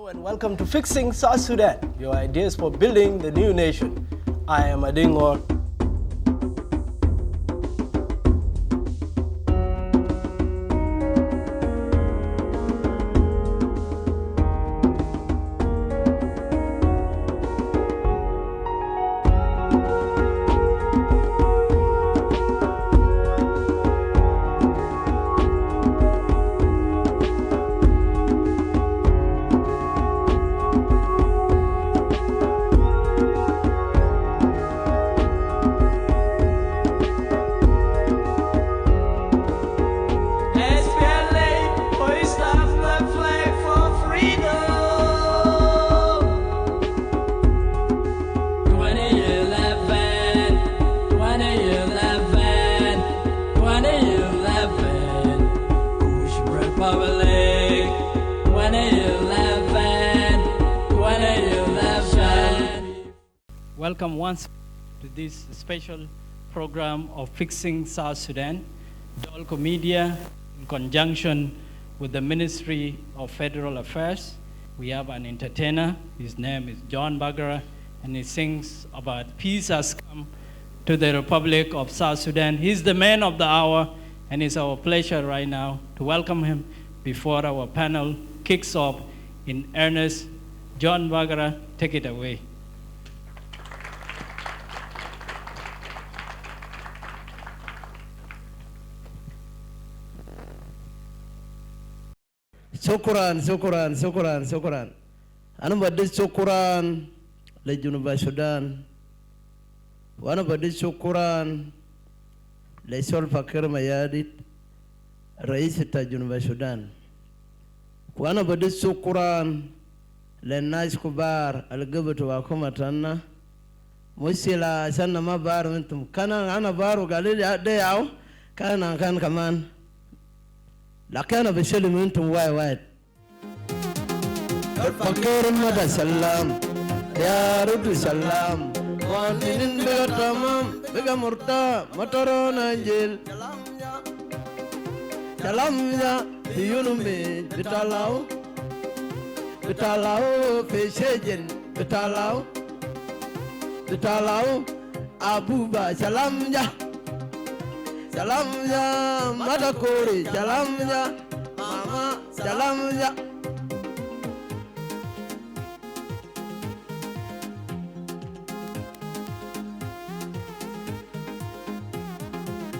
Hello and welcome to Fixing South Sudan, your ideas for building the new nation. I am Adingor. Welcome once to this special program of Fixing South Sudan. Dolco Media, in conjunction with the Ministry of Federal Affairs, we have an entertainer. His name is John Bagara, and he sings about peace has come to the Republic of South Sudan. He's the man of the hour, and it's our pleasure right now to welcome him before our panel kicks off in earnest. John Bagara, take it away. Syukran. Ana badis syukran le Juba Sudan. Wana badis syukran le Sol Fakir Mayadit, Rais ta Juba Sudan. Wana badis syukran le Nas Kubar al-Gabatu wa Kumatanna. Musila sanna ma bar mintum. Kana ana baru galili de yaw kana kan kaman. لكن بسلم انتم وايد الفقير مدى سلام يا رب سلام موطنين بقى تمام بقى مرتا مطرون انجيل سلام يا يونمي بتالاو في سجن بتالاو ابوبا سلام يا Salam ya Madakori, salam ya Mama, salam ya.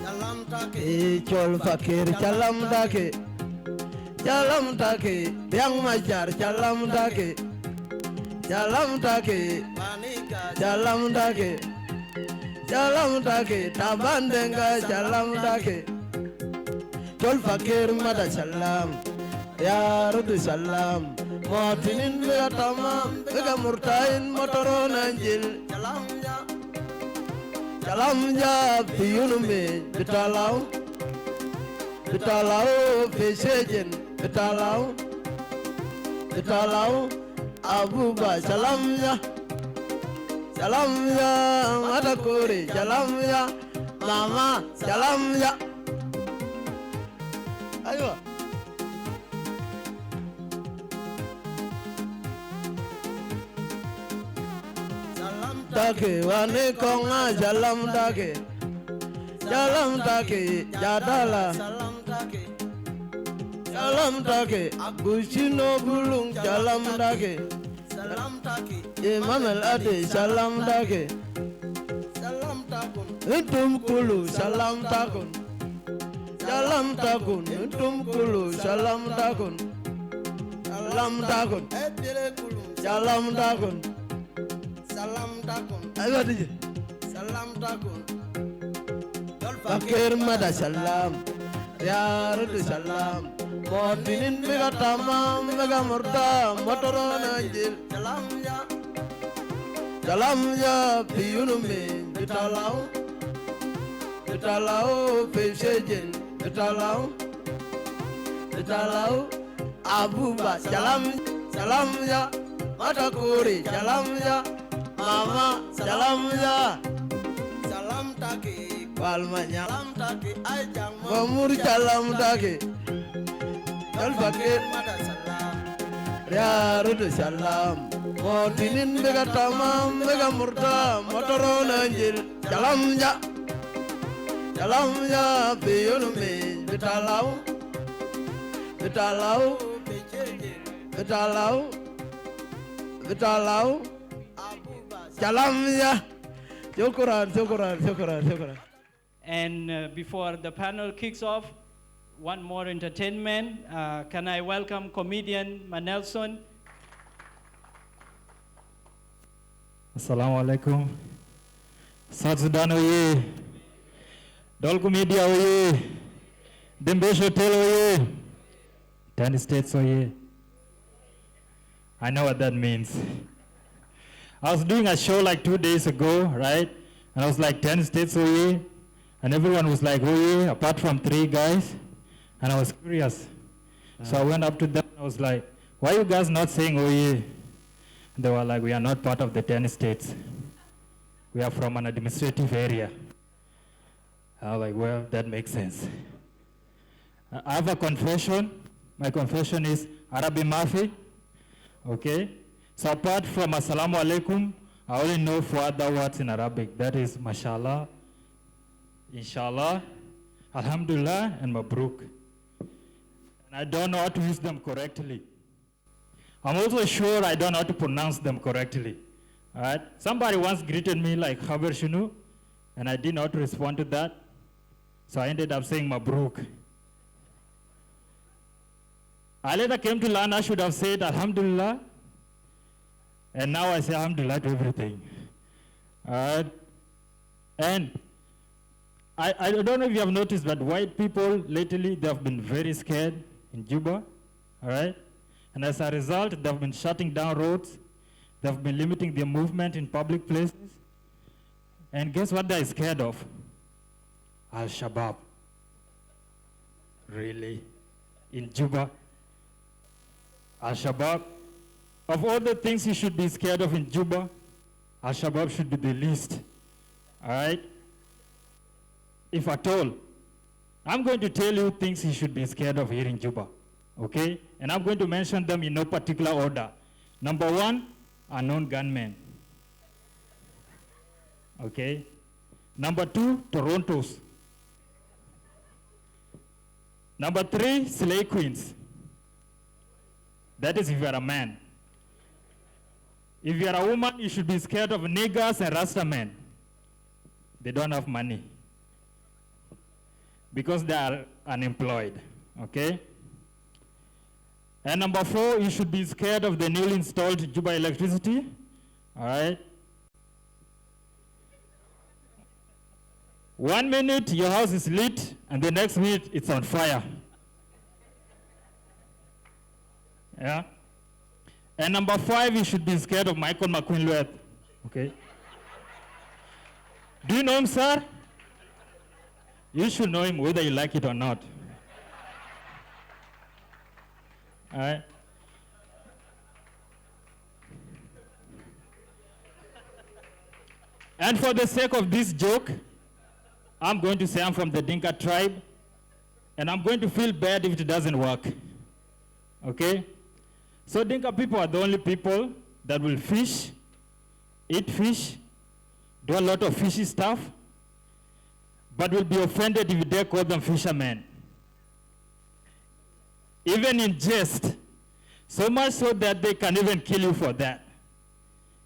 Salam take, Chol Fakir, salam take, Yang Majar, salam take, salam take. Salam take, Tabandenga, salam take. Chol Fakir Mada salam, Ya Rudu salam. Motinin Vega Tamam, Vega Murtain, Motoron Angel. Salam ya, Piyunume, Bitalau, Pesejen, Bitalau, Abuba, salam ya. Salam ya Madakori, salam ya Mama, salam ya. Ayo. Salam take, wane konga salam take. Salam take, jadala. Salam take, Agustino Bulung, salam take. Salam take, Imamel Ade, salam take. Salam takun, Untum Kulu, salam takun. Salam takun, Untum Kulu, salam takun. Salam takun, salam takun. Salam takun, ayo DJ. Salam takun. Fakir Mada salam, Ya Rudu salam. Motinin Vega Tamam, Vega Murta, Motoron Angel. Salam ya, Piyunume, Bitalau, Pesejen, Bitalau, Abuba, salam ya, Madakori, salam ya, Mama, salam ya. Salam take, Palmanya, salam take, Ajang, Mamur, salam take. Al Fakir Mada salam, Riarudu Salam, Motinin Begatamam, Megamurta, Motorona Angel, Jalamja, Jalamja, Pionome, Vitalau, Vitalau, Vitalau, Vitalau, Jalamja, Jokuran. And before the panel kicks off, one more entertainment. Can I welcome comedian Manelson? Assalamu alaikum. South Sudan oye. Dolku Media oye. Dembesh Hotel oye. 10 states oye. I know what that means. I was doing a show like 2 days ago, right? And I was like 10 states oye. And everyone was like oye, apart from 3 guys. And I was curious. So I went up to them and I was like, why are you guys not saying oye? They were like, we are not part of the 10 states. We are from an administrative area. I was like, well, that makes sense. I have a confession. My confession is Arabic Mafi. Okay? So apart from Assalamu alaikum, I only know 4 other words in Arabic. That is Mashallah, Inshallah, Alhamdulillah, and Mabruk. And I don't know how to use them correctly. I'm also sure I don't know how to pronounce them correctly. All right? Somebody once greeted me like Khabar Shunu, and I didn't know how to respond to that. So I ended up saying Mabruk. I later came to learn I should have said Alhamdulillah, and now I say Alhamdulillah to everything. All right? And I don't know if you have noticed, but white people lately, they have been very scared in Juba, all right? And as a result, they've been shutting down roads. They've been limiting their movement in public places. And guess what they're scared of? Al-Shabaab. Really? In Juba? Al-Shabaab? Of all the things you should be scared of in Juba, Al-Shabaab should be the least, all right? If at all. I'm going to tell you things you should be scared of here in Juba, okay? And I'm going to mention them in no particular order. Number 1, unknown gunmen, okay? Number 2, Torontos. Number 3, slay queens. That is if you're a man. If you're a woman, you should be scared of niggers and Rasta men. They don't have money because they are unemployed, okay? And number 4, you should be scared of the newly installed Juba electricity, all right? 1 minute, your house is lit, and the next minute, it's on fire. Yeah? And number 5, you should be scared of Michael McQueen-Lueth, okay? Do you know him, sir? You should know him whether you like it or not. All right? And for the sake of this joke, I'm going to say I'm from the Dinka tribe, and I'm going to feel bad if it doesn't work. Okay? So Dinka people are the only people that will fish, eat fish, do a lot of fishy stuff, but will be offended if you dare call them fishermen. Even in jest, so much so that they can even kill you for that,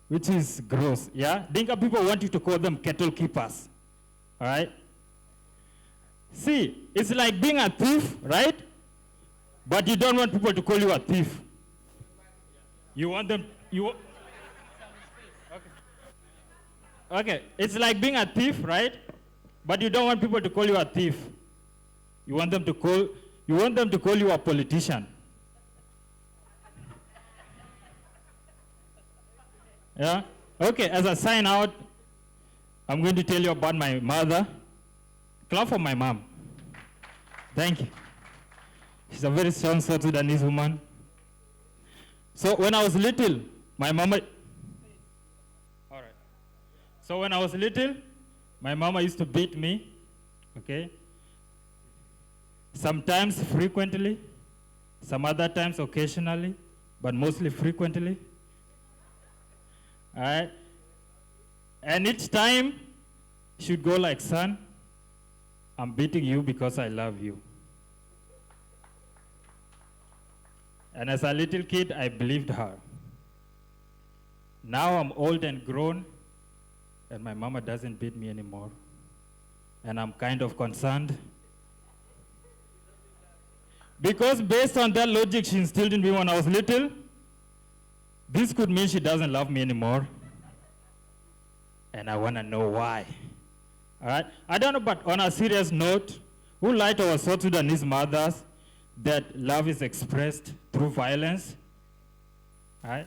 which is gross, yeah? Dinka people want you to call them cattle keepers, all right? See, it's like being a thief, right? But you don't want people to call you a thief. You want them, okay, it's like being a thief, right? But you don't want people to call you a thief. You want them to call you a politician. Yeah? Okay, as a sign out, I'm going to tell you about my mother. Clap for my mom. Thank you. She's a very strong South Sudanese woman. So when I was little, my mama... All right. So when I was little, my mama used to beat me, okay? Sometimes frequently, some other times occasionally, but mostly frequently. All right? And each time, should go like, son, I'm beating you because I love you. And as a little kid, I believed her. Now I'm old and grown, and my mama doesn't beat me anymore. And I'm kind of concerned. Because based on that logic she instilled in me when I was little, this could mean she doesn't love me anymore. And I want to know why. All right? I don't know, but on a serious note, who like our South Sudanese mothers that love is expressed through violence? All right?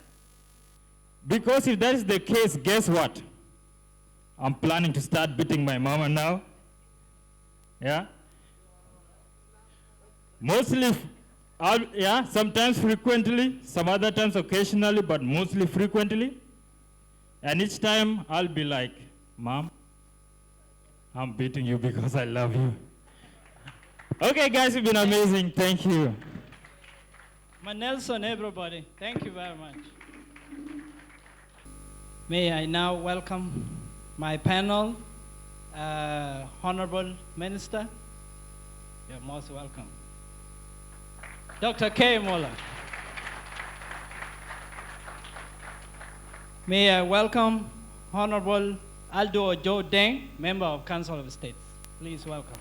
Because if that is the case, guess what? I'm planning to start beating my mama now. Yeah? Mostly, sometimes frequently, some other times occasionally, but mostly frequently. And each time I'll be like, Mom, I'm beating you because I love you. Okay, guys, you've been amazing. Thank you. Nelson, everybody, thank you very much. May I now welcome my panel, Honorable Minister. You're most welcome. Dr. K. Mola. May I welcome Honorable Aldo Ojo Deng, Member of Council of States. Please welcome.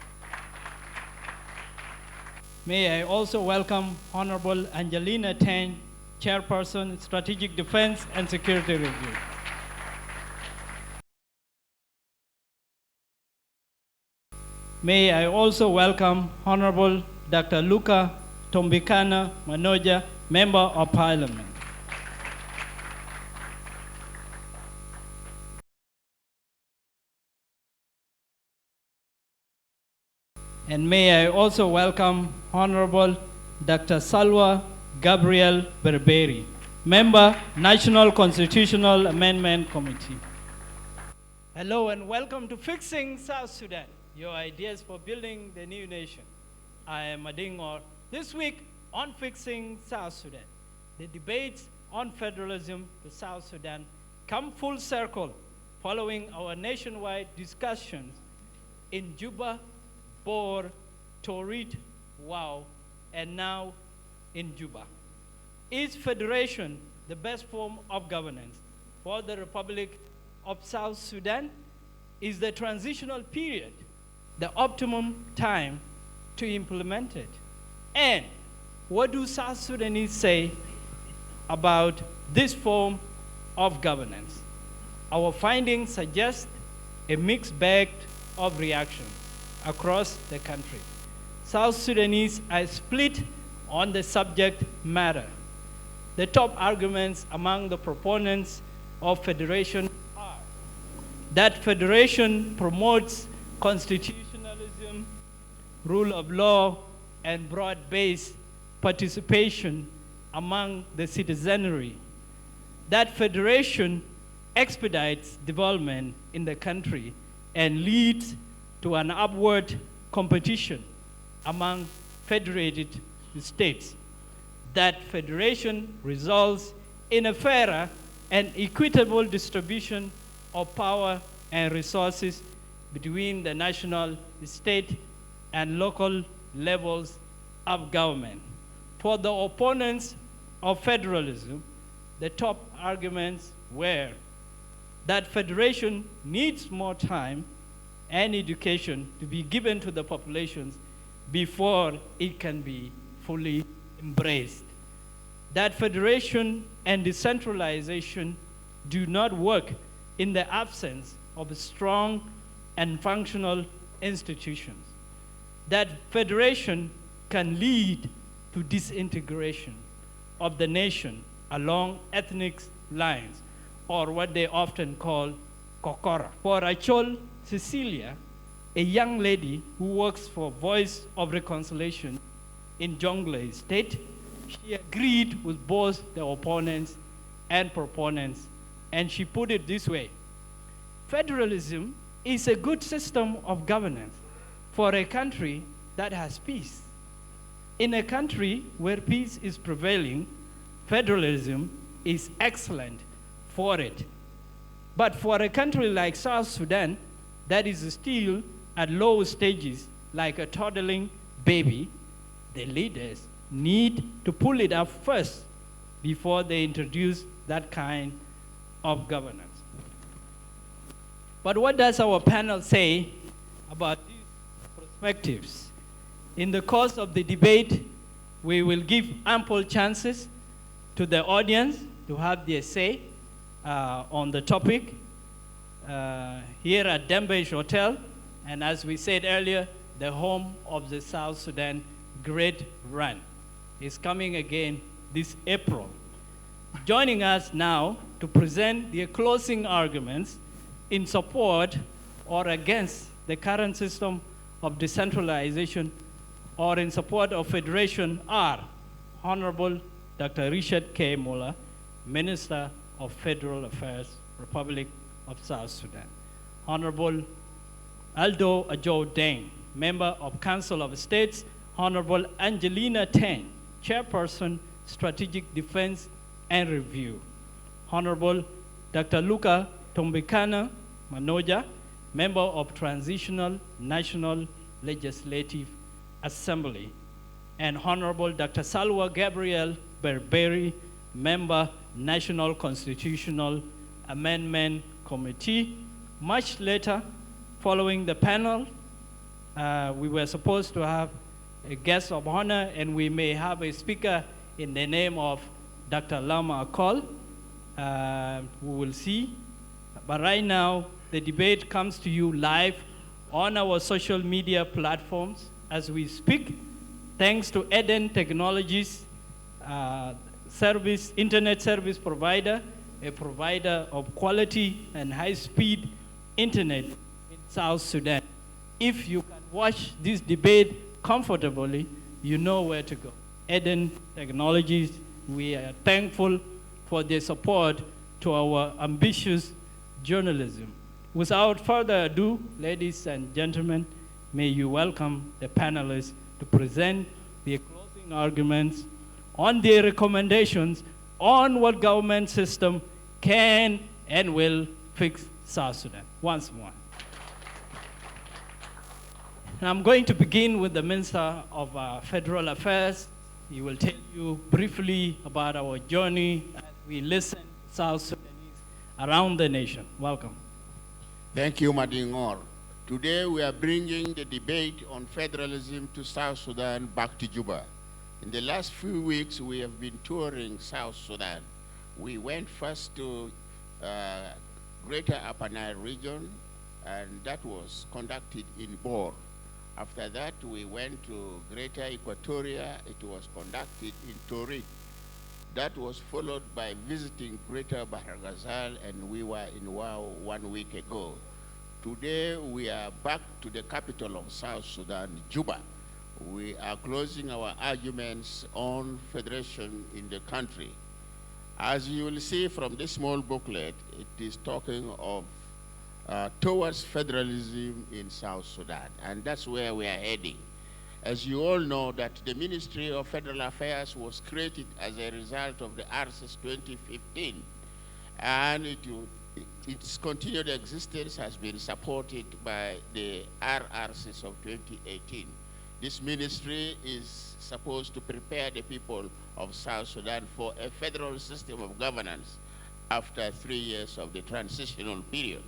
May I also welcome Honorable Angelina Tang, Chairperson, Strategic Defense and Security Review. May I also welcome Honorable Dr. Luca Tombikana Manoja, Member of Parliament. And may I also welcome Honorable Dr. Salwa Gabriel Berberi, Member, National Constitutional Amendment Committee. Hello and welcome to Fixing South Sudan, your ideas for building the new nation. I am Adingor. This week on Fixing South Sudan, the debates on federalism to South Sudan come full circle following our nationwide discussions in Juba, Bor, Torit, Wau, and now in Juba. Is federation the best form of governance for the Republic of South Sudan? Is the transitional period the optimum time to implement it? And what do South Sudanese say about this form of governance? Our findings suggest a mixed bag of reactions across the country. South Sudanese are split on the subject matter. The top arguments among the proponents of federation are that federation promotes constitutionalism, rule of law, and broad-based participation among the citizenry. That federation expedites development in the country and leads to an upward competition among federated states. That federation results in a fairer and equitable distribution of power and resources between the national, state, and local levels of government. For the opponents of federalism, the top arguments were that federation needs more time and education to be given to the populations before it can be fully embraced. That federation and decentralization do not work in the absence of strong and functional institutions. That federation can lead to disintegration of the nation along ethnic lines, or what they often call kokora. For Rachel Cecilia, a young lady who works for Voice of Reconciliation in Jonglei State, she agreed with both the opponents and proponents, and she put it this way: federalism is a good system of governance for a country that has peace. In a country where peace is prevailing, federalism is excellent for it. But for a country like South Sudan that is still at low stages, like a toddling baby, the leaders need to pull it up first before they introduce that kind of governance. But what does our panel say about these perspectives? In the course of the debate, we will give ample chances to the audience to have their say on the topic here at Dembesh Hotel, and as we said earlier, the home of the South Sudan Great Run is coming again this April. Joining us now to present their closing arguments in support or against the current system of decentralization or in support of federation are Honorable Dr. Richard K. Muller, Minister of Federal Affairs, Republic of South Sudan. Honorable Aldo Ajo Deng, Member of Council of States. Honorable Angelina Tang, Chairperson, Strategic Defense and Review. Honorable Dr. Luca Tombikana Manoja, Member of Transitional National Legislative Assembly. And Honorable Dr. Salwa Gabriel Berberi, Member, National Constitutional Amendment Committee. Much later, following the panel, we were supposed to have a guest of honor, and we may have a speaker in the name of Dr. Lama Akol. We will see. But right now, the debate comes to you live on our social media platforms as we speak, thanks to Eden Technologies, internet service provider, a provider of quality and high-speed internet in South Sudan. If you can watch this debate comfortably, you know where to go. Eden Technologies, we are thankful for their support to our ambitious journalism. Without further ado, ladies and gentlemen, may you welcome the panelists to present their closing arguments on their recommendations on what government system can and will fix South Sudan. Once more. And I'm going to begin with the Minister of Federal Affairs. He will tell you briefly about our journey as we listen to South Sudanese around the nation. Welcome. Thank you, Madingor. Today we are bringing the debate on federalism to South Sudan back to Juba. In the last few weeks, we have been touring South Sudan. We went first to Greater Upper Nile region, and that was conducted in Bor. After that, we went to Greater Equatoria. It was conducted in Torit. That was followed by visiting Greater Bahr Ghazal, and we were in Wau 1 week ago. Today, we are back to the capital of South Sudan, Juba. We are closing our arguments on federation in the country. As you will see from this small booklet, it is talking of towards federalism in South Sudan, and that's where we are heading. As you all know, that the Ministry of Federal Affairs was created as a result of the RCS 2015, and its continued existence has been supported by the RRCs of 2018. This ministry is supposed to prepare the people of South Sudan for a federal system of governance after 3 years of the transitional period.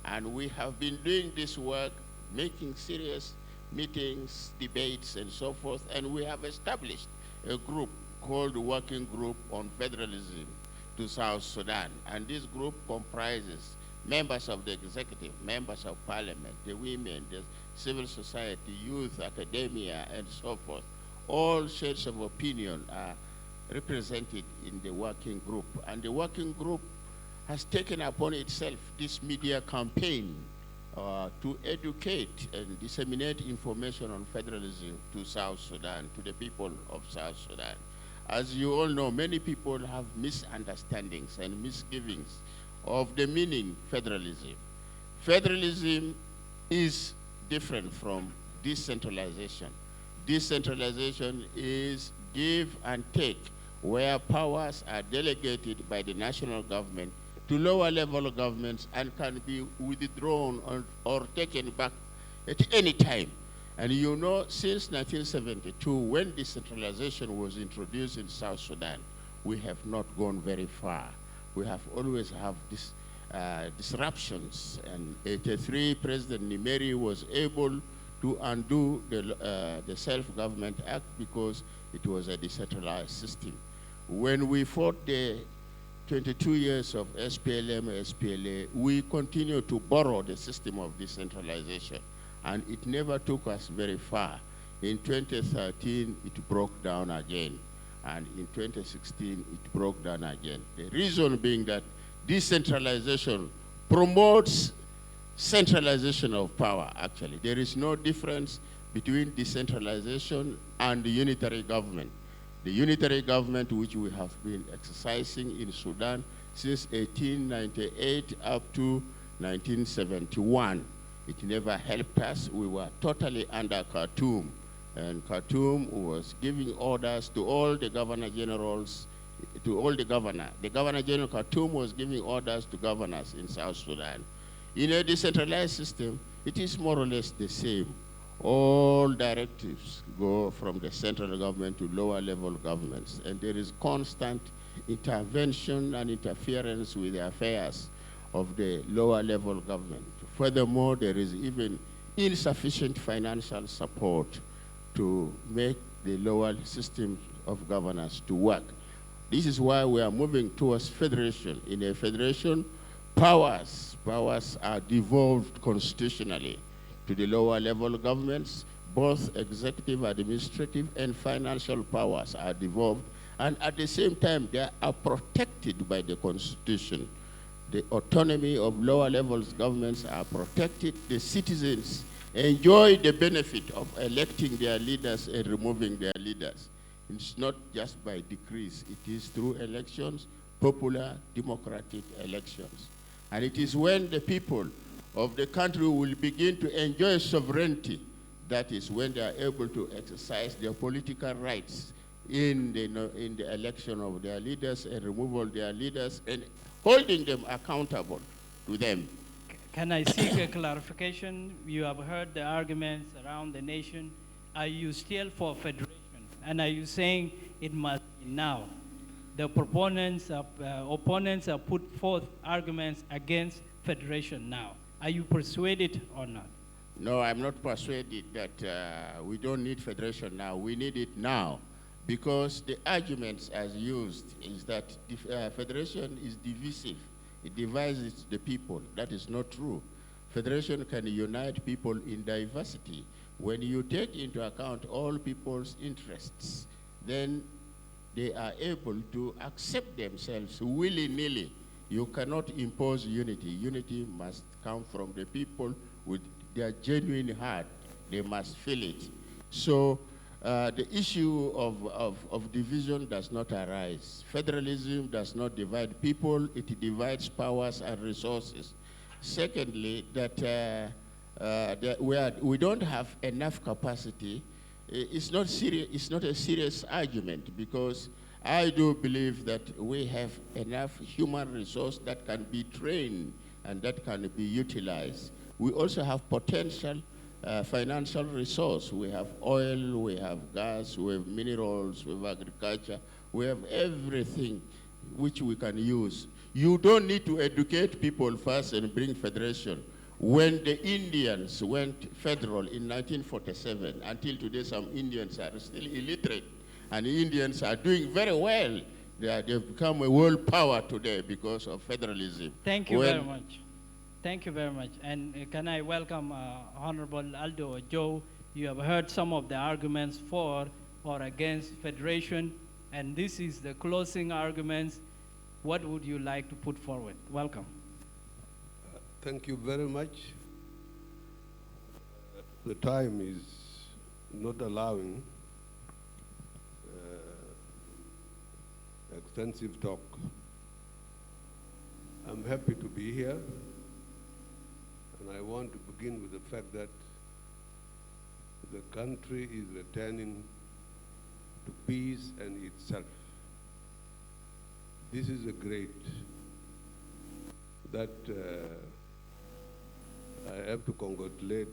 And we have been doing this work, making serious meetings, debates, and so forth, and we have established a group called the Working Group on Federalism to South Sudan. And this group comprises members of the executive, members of parliament, the women, the civil society, youth, academia, and so forth. All shades of opinion are represented in the working group. And the working group has taken upon itself this media campaign to educate and disseminate information on federalism to South Sudan, to the people of South Sudan. As you all know, many people have misunderstandings and misgivings of the meaning federalism. Federalism is different from decentralization. Decentralization is give and take. where powers are delegated by the national government to lower level governments and can be withdrawn or taken back at any time. And you know, since 1972, when decentralization was introduced in South Sudan, we have not gone very far. We have always have this disruptions. And 83, President Nimeri was able to undo the Self-Government Act because it was a decentralized system. When we fought the 22 years of SPLM, SPLA, we continued to borrow the system of decentralization, and it never took us very far. In 2013, it broke down again, and in 2016, it broke down again. The reason being that decentralization promotes centralization of power, actually. There is no difference between decentralization and the unitary government. The unitary government, which we have been exercising in Sudan since 1898 up to 1971, it never helped us. We were totally under Khartoum, and Khartoum was giving orders to all the governor generals, to all the governor. The governor general Khartoum was giving orders to governors in South Sudan. In a decentralized system, it is more or less the same. All directives go from the central government to lower level governments, and there is constant intervention and interference with the affairs of the lower level government. Furthermore, there is even insufficient financial support to make the lower system of governance to work. This is why we are moving towards federation. In a federation, powers are devolved constitutionally to the lower level governments. Both executive, administrative, and financial powers are devolved, and at the same time, they are protected by the Constitution. The autonomy of lower levels governments are protected. The citizens enjoy the benefit of electing their leaders and removing their leaders. It's not just by decrees. It is through elections, popular, democratic elections. And it is when the people of the country will begin to enjoy sovereignty, that is when they are able to exercise their political rights in the election of their leaders and removal of their leaders and holding them accountable to them. Can I seek a clarification? You have heard the arguments around the nation. Are you still for federation? And are you saying it must be now? The opponents have put forth arguments against federation now. Are you persuaded or not? No, I'm not persuaded that we don't need federation now. We need it now, because the arguments as used is that federation is divisive. It divides the people. That is not true. Federation can unite people in diversity. When you take into account all people's interests, then they are able to accept themselves willy-nilly. You cannot impose unity. Unity must come from the people with their genuine heart. They must feel it. So the issue of division does not arise. Federalism does not divide people. It divides powers and resources. Secondly, that we don't have enough capacity. It's not a serious argument, because I do believe that we have enough human resource that can be trained and that can be utilized. We also have potential financial resource. We have oil, we have gas, we have minerals, we have agriculture, we have everything which we can use. You don't need to educate people first and bring federation. When the Indians went federal in 1947, until today some Indians are still illiterate, and the Indians are doing very well. They've become a world power today because of federalism. Thank you very much. Thank you very much. And can I welcome Honorable Aldo Joe? You have heard some of the arguments for or against federation, and this is the closing arguments. What would you like to put forward? Welcome. Thank you very much. The time is not allowing extensive talk. I'm happy to be here, and I want to begin with the fact that the country is returning to peace and itself. This is a great that I have to congratulate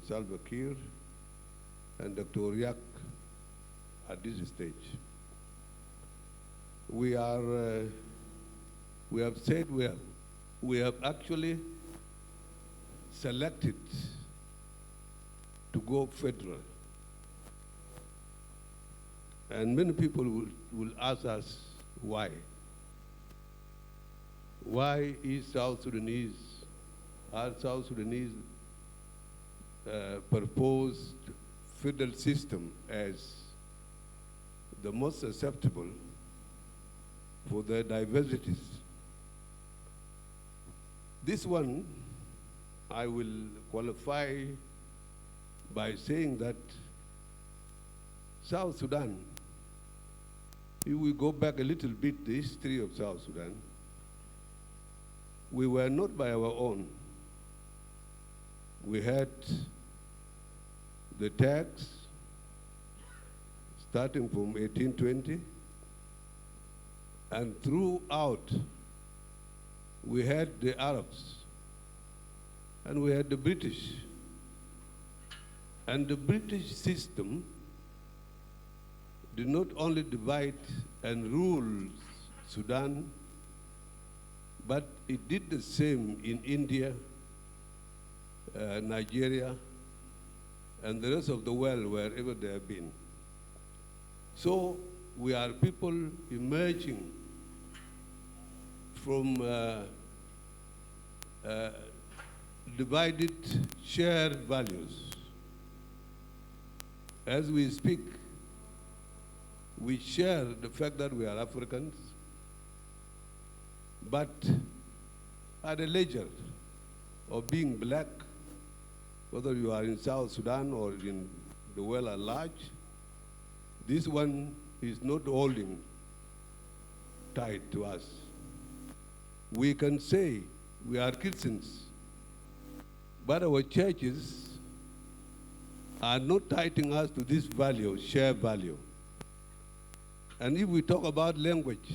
Salva Kiir and Dr. Oriak at this stage. We have said we have actually selected to go federal. And many people will ask us why. Why is South Sudanese proposed federal system as the most acceptable for the diversities? This one, I will qualify by saying that South Sudan, if we go back a little bit, the history of South Sudan, we were not by our own. We had the tax starting from 1820, and throughout we had the Arabs, and we had the British. And the British system did not only divide and rule Sudan, but it did the same in India, Nigeria, and the rest of the world, wherever they have been. So we are people emerging from divided, shared values. As we speak, we share the fact that we are Africans, but at a ledger of being black, whether you are in South Sudan or in the world at large, this one is not holding tight to us. We can say we are Christians, but our churches are not tightening us to this value, shared value. And if we talk about language,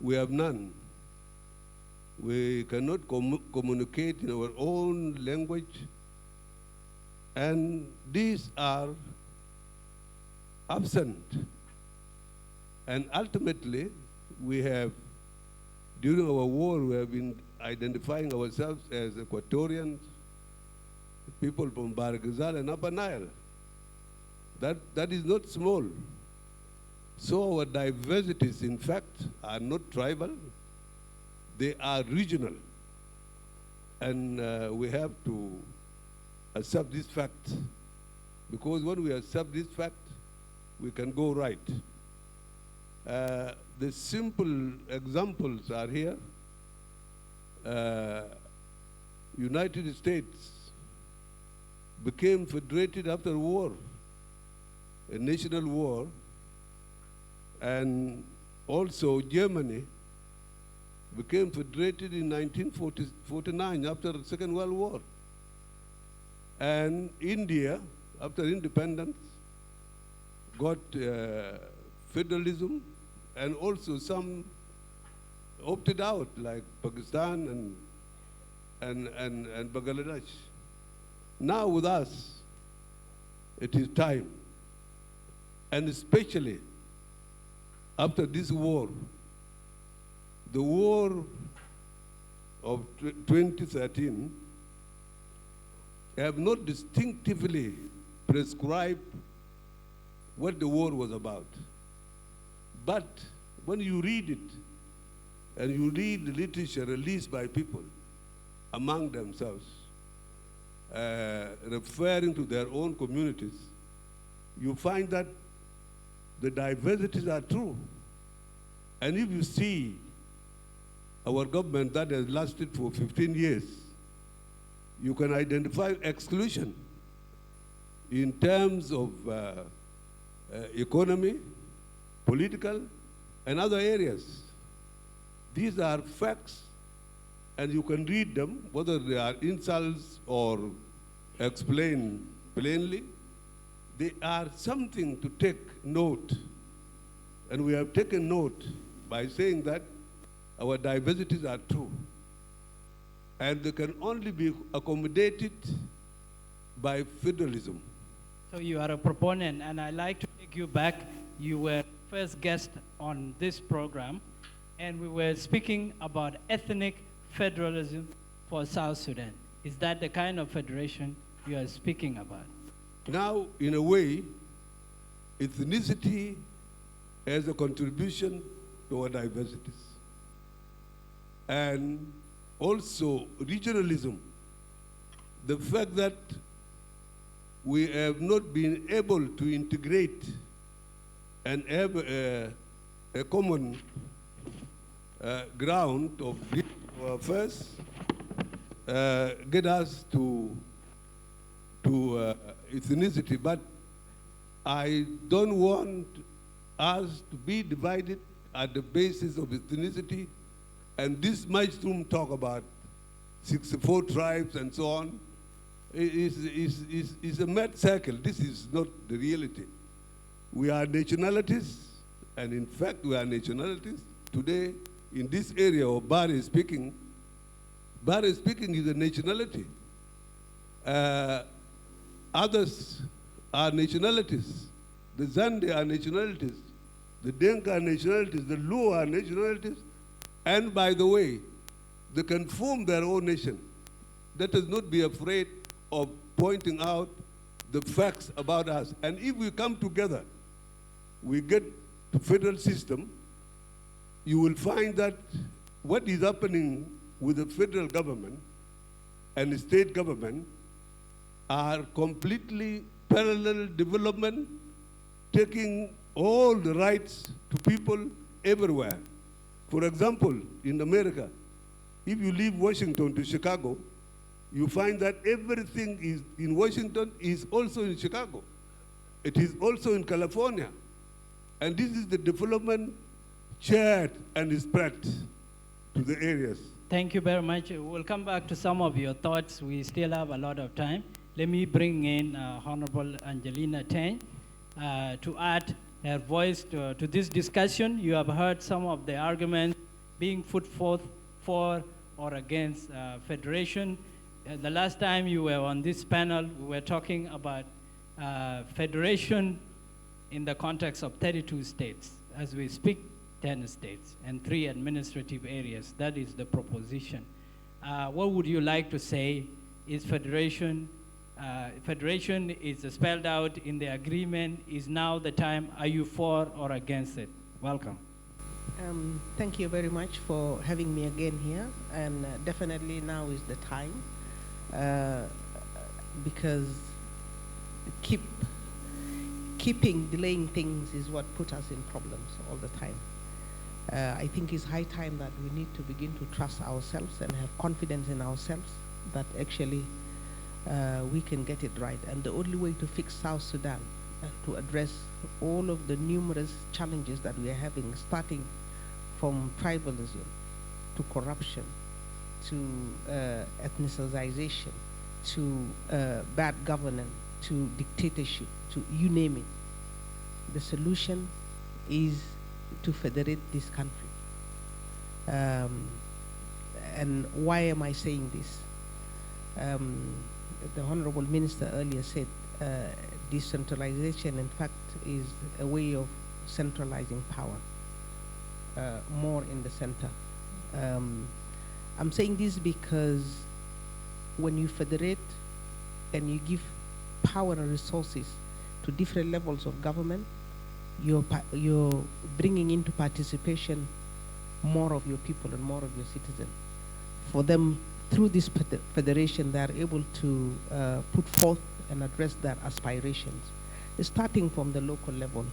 we have none. We cannot communicate in our own language. And these are absent. And ultimately, we have, during our war, we have been identifying ourselves as Equatorians, people from Barghazal and Upper Nile. That is not small. So our diversities, in fact, are not tribal, they are regional. And we have to accept this fact, because when we accept this fact, we can go right. The simple examples are here. United States became federated after war, a national war, and also Germany became federated in 1949 after the Second World War. And India, after independence, got federalism, and also some opted out, like Pakistan and Bangladesh. Now with us, it is time, and especially after this war, the war of 2013, have not distinctively prescribed what the war was about. But when you read it, and you read the literature released by people among themselves, referring to their own communities, you find that the diversities are true. And if you see our government that has lasted for 15 years, you can identify exclusion in terms of economy, political, and other areas. These are facts, and you can read them, whether they are insults or explained plainly. They are something to take note, and we have taken note by saying that our diversities are true, and they can only be accommodated by federalism. So you are a proponent, and I'd like to take you back. You were first guest on this program, and we were speaking about ethnic federalism for South Sudan. Is that the kind of federation you are speaking about? Now, in a way, ethnicity has a contribution to our diversities. And also regionalism, the fact that we have not been able to integrate and have a common ground of affairs get us to ethnicity. But I don't want us to be divided at the basis of ethnicity. And this mushroom talk about 64 tribes and so on is a mad circle. This is not the reality. We are nationalities, and in fact, we are nationalities. Today, in this area of Bari speaking is a nationality. Others are nationalities. The Zande are nationalities. The Denka are nationalities. The Luo are nationalities. And by the way, they can form their own nation. Let us not be afraid of pointing out the facts about us. And if we come together, we get to federal system, you will find that what is happening with the federal government and the state government are completely parallel development, taking all the rights to people everywhere. For example, in America, if you leave Washington to Chicago, you find that everything is in Washington is also in Chicago. It is also in California. And this is the development shared and spread to the areas. Thank you very much. We'll come back to some of your thoughts. We still have a lot of time. Let me bring in Honorable Angelina Tang to add her voice to this discussion. You have heard some of the arguments being put forth for or against federation. The last time you were on this panel, we were talking about federation in the context of 32 states. As we speak, 10 states and 3 administrative areas. That is the proposition. What would you like to say? Is federation is spelled out in the agreement? Is now the time? Are you for or against it? Welcome. Thank you very much for having me again here. And definitely now is the time because delaying things is what put us in problems all the time. I think it's high time that we need to begin to trust ourselves and have confidence in ourselves that actually we can get it right. And the only way to fix South Sudan, to address all of the numerous challenges that we are having, starting from tribalism to corruption, to ethnicization, to bad governance, to dictatorship, to you name it. The solution is to federate this country. And why am I saying this? The Honorable Minister earlier said decentralization, in fact, is a way of centralizing power more in the center. I'm saying this because when you federate and you give power and resources to different levels of government, you're bringing into participation more of your people and more of your citizens. For them, through this federation, they are able to put forth and address their aspirations, starting from the local level.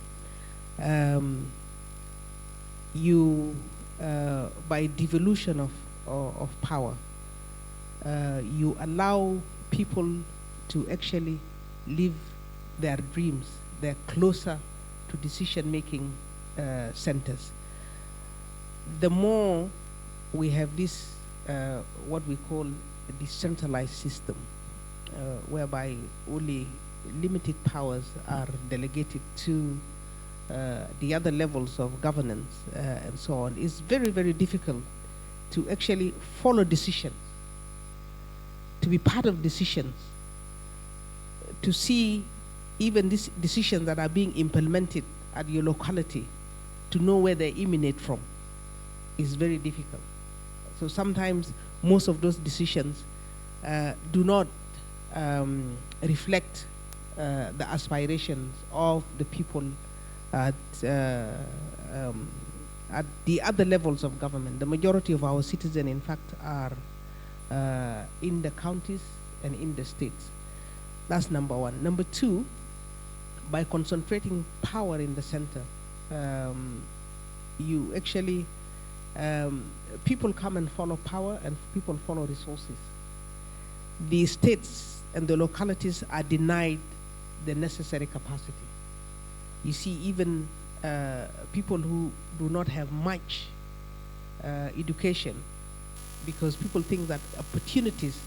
By devolution of power, you allow people to actually live their dreams. They're closer to decision-making centers. The more we have this, what we call a decentralized system, whereby only limited powers are delegated to the other levels of governance and so on, it's very, very difficult to actually follow decisions, to be part of decisions, to see even these decisions that are being implemented at your locality, to know where they emanate from, is very difficult. So sometimes most of those decisions do not reflect the aspirations of the people at the other levels of government. The majority of our citizens, in fact, are in the counties and in the states. That's number one. Number two, by concentrating power in the center, you actually, people come and follow power and people follow resources. The states and the localities are denied the necessary capacity. You see, even people who do not have much education, because people think that opportunities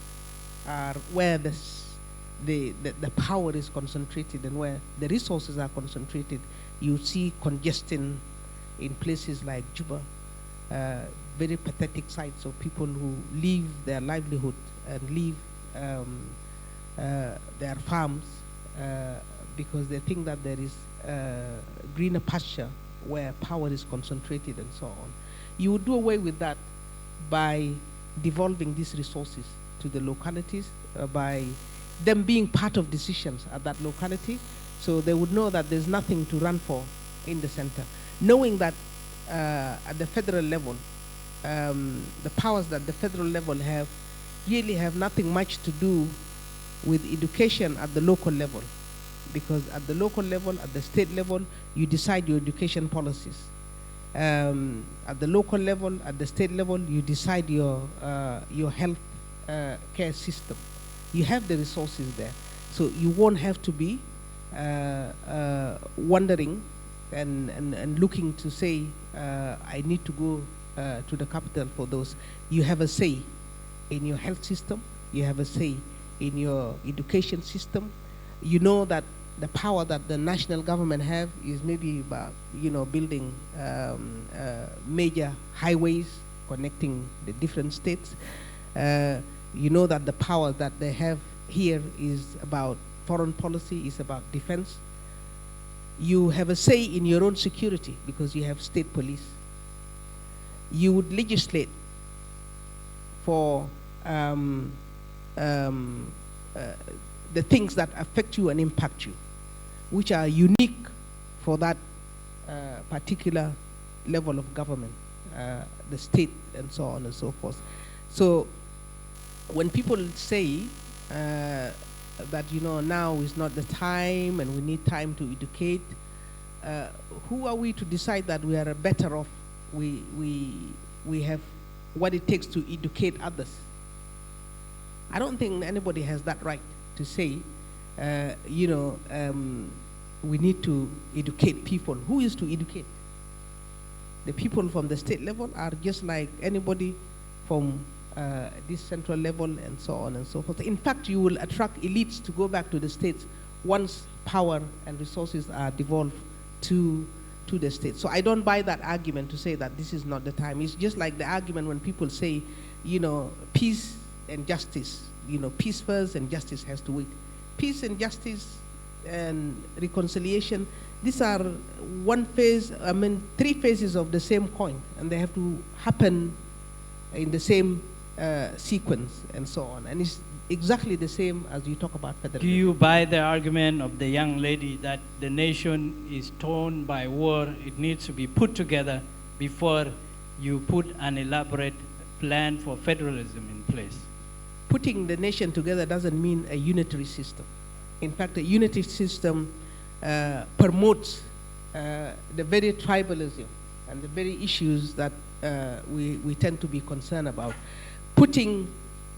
are where the power is concentrated and where the resources are concentrated. You see congestion in places like Juba, very pathetic sights of people who leave their livelihood and leave their farms because they think that there is greener pasture where power is concentrated and so on. You would do away with that by devolving these resources to the localities, by them being part of decisions at that locality, so they would know that there's nothing to run for in the center. Knowing that at the federal level, the powers that the federal level have really have nothing much to do with education at the local level, because at the local level, at the state level, you decide your education policies. At the local level, at the state level, you decide your health care system. You have the resources there, so you won't have to be wondering and looking to say, I need to go to the capital for those. You have a say in your health system. You have a say in your education system. You know that the power that the national government have is maybe about, building major highways connecting the different states. You know that the power that they have here is about foreign policy, is about defense. You have a say in your own security because you have state police. You would legislate for the things that affect you and impact you, which are unique for that particular level of government, the state and so on and so forth. So when people say that now is not the time and we need time to educate, who are we to decide that we are better off? We have what it takes to educate others. I don't think anybody has that right to say, we need to educate people. Who is to educate? The people from the state level are just like anybody from this central level and so on and so forth. In fact, you will attract elites to go back to the states once power and resources are devolved to the states. So I don't buy that argument to say that this is not the time. It's just like the argument when people say, peace and justice, peace first and justice has to wait. Peace and justice and reconciliation, these are three phases of the same coin, and they have to happen in the same sequence and so on. And it's exactly the same as you talk about federalism. Do you buy the argument of the young lady that the nation is torn by war, it needs to be put together before you put an elaborate plan for federalism in place? Putting the nation together doesn't mean a unitary system. In fact, a unitary system promotes the very tribalism and the very issues that we tend to be concerned about. Putting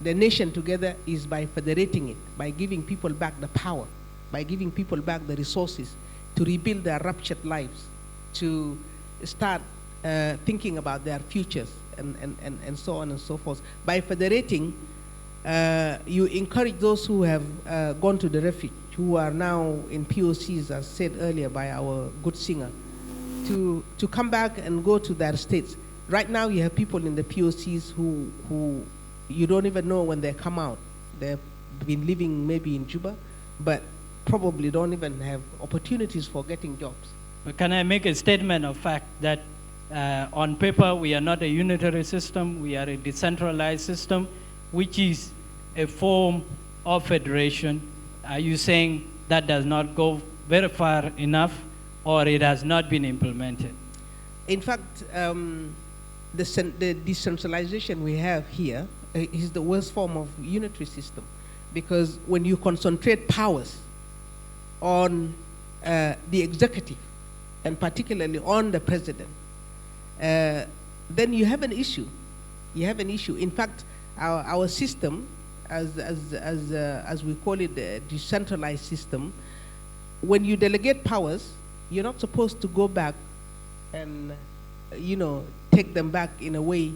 the nation together is by federating it, by giving people back the power, by giving people back the resources to rebuild their ruptured lives, to start thinking about their futures and so on and so forth. By federating, you encourage those who have gone to the refuge, who are now in POCs, as said earlier by our good singer, to come back and go to their states. Right now, you have people in the POCs who you don't even know when they come out. They've been living maybe in Juba, but probably don't even have opportunities for getting jobs. But can I make a statement of fact that on paper we are not a unitary system, we are a decentralized system, which is a form of federation? Are you saying that does not go very far enough, or it has not been implemented? In fact, the decentralization we have here is the worst form of unitary system, because when you concentrate powers on the executive, and particularly on the president, then you have an issue. You have an issue. In fact, our system, as we call it, the decentralized system, when you delegate powers, you're not supposed to go back and, take them back in a way.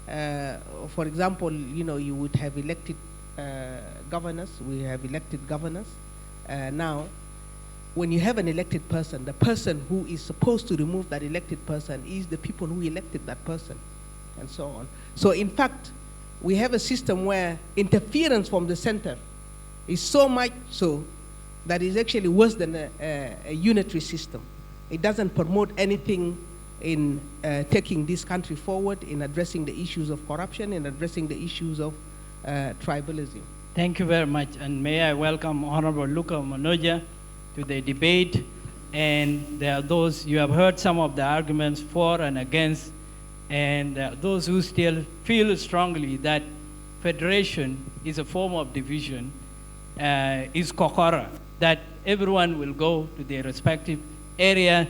For example, you would have elected governors. We have elected governors. Now, when you have an elected person, the person who is supposed to remove that elected person is the people who elected that person, and so on. So in fact, we have a system where interference from the center is so much so that is actually worse than a unitary system. It doesn't promote anything in taking this country forward, in addressing the issues of corruption, in addressing the issues of tribalism. Thank you very much, and may I welcome Honorable Luka Monoja to the debate. And there are those, you have heard some of the arguments for and against, and those who still feel strongly that federation is a form of division, is kokora, that everyone will go to their respective area,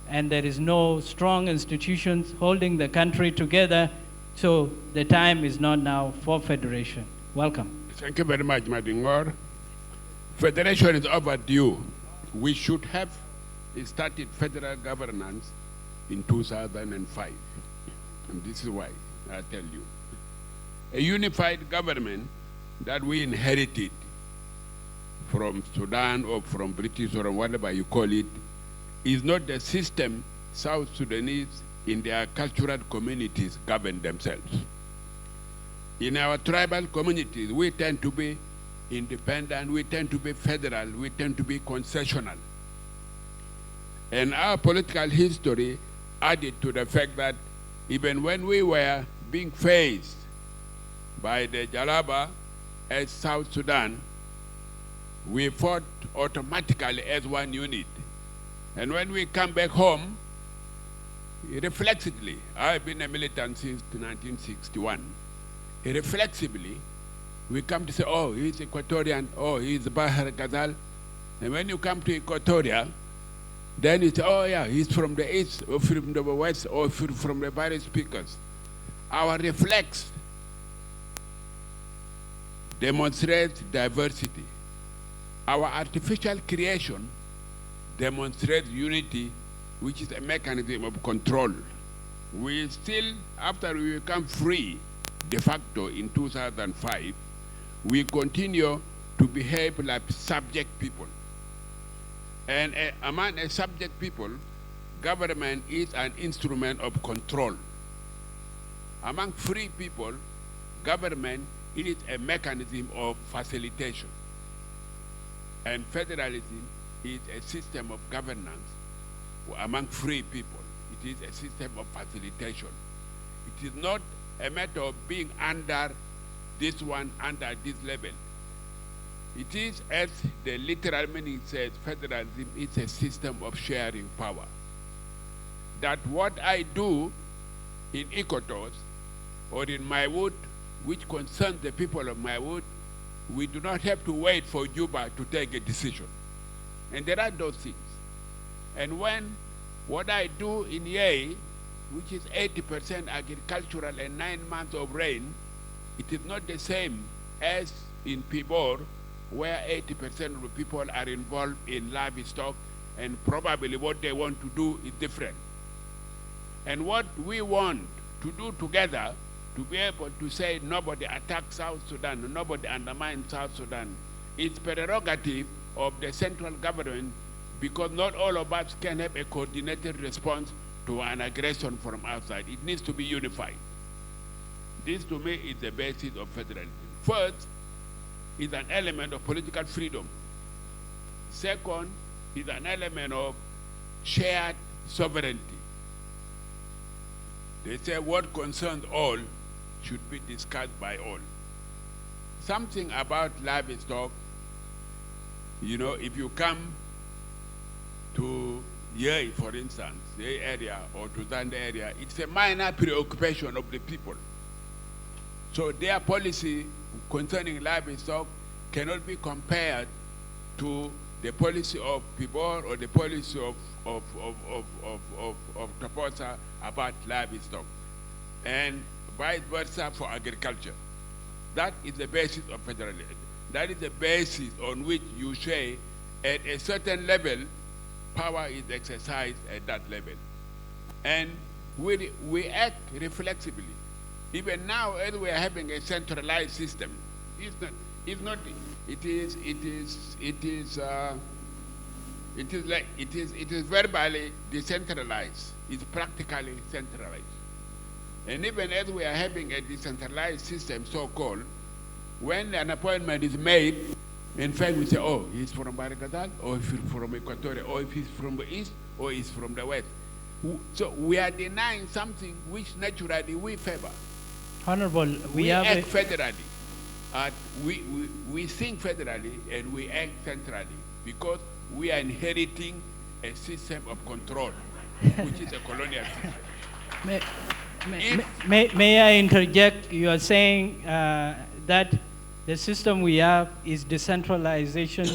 and there is no strong institutions holding the country together, so the time is not now for federation. Welcome. Thank you very much, Madingor. Federation is overdue. We should have started federal governance in 2005. And this is why I tell you. A unified government that we inherited from Sudan or from British or whatever you call it is not the system South Sudanese in their cultural communities govern themselves. In our tribal communities, we tend to be independent, we tend to be federal, we tend to be concessional. And our political history added to the fact that even when we were being faced by the Jalaba as South Sudan, we fought automatically as one unit. And when we come back home, reflexively, I've been a militant since 1961, reflexively, we come to say, oh, he's Equatorian, oh, he's Bahar Ghazal. And when you come to Equatoria, then it's, oh yeah, he's from the east, or from the west, or from the various speakers. Our reflex demonstrates diversity. Our artificial creation demonstrates unity, which is a mechanism of control. We still, after we become free de facto in 2005, we continue to behave like subject people. And among a subject people, government is an instrument of control. Among free people, government is a mechanism of facilitation. And federalism is a system of governance among free people. It is a system of facilitation. It is not a matter of being under this one, under this level. It is, as the literal meaning says, federalism is a system of sharing power. That what I do in Equators or in my wood, which concerns the people of my wood, we do not have to wait for Juba to take a decision. And there are those things. And when what I do in Yei, which is 80% agricultural and 9 months of rain, it is not the same as in Pibor, where 80% of the people are involved in livestock, and probably what they want to do is different. And what we want to do together, to be able to say nobody attacks South Sudan, nobody undermines South Sudan, is prerogative of the central government because not all of us can have a coordinated response to an aggression from outside. It needs to be unified. This, to me, is the basis of federalism. First, is an element of political freedom. Second, is an element of shared sovereignty. They say what concerns all should be discussed by all. Something about livestock, you know, if you come to Yei, for instance, Yei area, or to Zande area, it's a minor preoccupation of the people. So their policy concerning livestock cannot be compared to the policy of Pibor or the policy of Toposa about livestock, and vice versa for agriculture. That is the basis of federalism. That is the basis on which you say at a certain level, power is exercised at that level. And we act reflexively. Even now, as we are having a centralized system, it is verbally decentralized. It's practically centralized. And even as we are having a decentralized system, so-called, when an appointment is made, in fact, we say, oh, he's from Barakatal, or he's from Equatorial, or if he's from the east, or he's from the west. So we are denying something which naturally we favor. Honorable, we act federally. We think federally and we act centrally because we are inheriting a system of control, which is a colonial system. May I interject? You are saying that the system we have is decentralization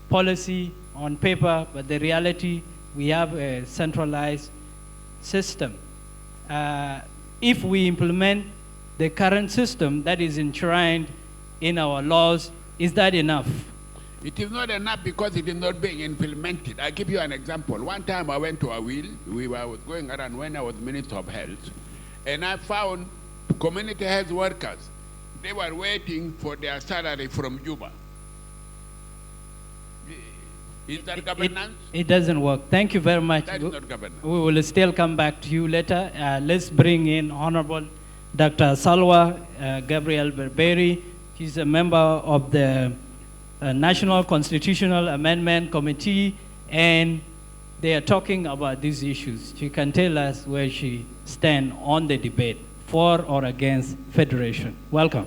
policy on paper, but the reality, we have a centralized system. If we implement the current system that is enshrined in our laws, is that enough? It is not enough because it is not being implemented. I'll give you an example. One time I went to Awil, I was going around when I was Minister of Health, and I found community health workers. They were waiting for their salary from Juba. Is that governance? It doesn't work. Thank you very much. That is not governance. We will still come back to you later. Let's bring in Honorable Dr. Salwa Gabriel Berberi. He's a member of the National Constitutional Amendment Committee, and they are talking about these issues. She can tell us where she stands on the debate, for or against federation. Welcome.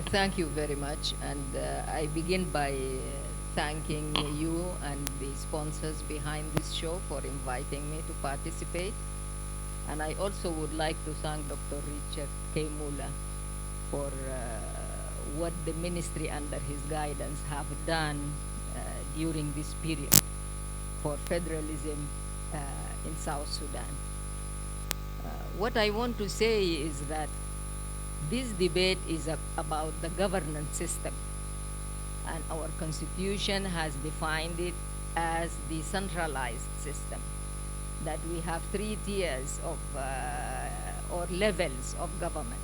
Thank you very much, and I begin by thanking you and the sponsors behind this show for inviting me to participate. And I also would like to thank Dr. Richard K. Mula for what the ministry under his guidance have done during this period for federalism in South Sudan. What I want to say is that this debate is about the governance system, and our constitution has defined it as the centralized system, that we have 3 tiers of or levels of government.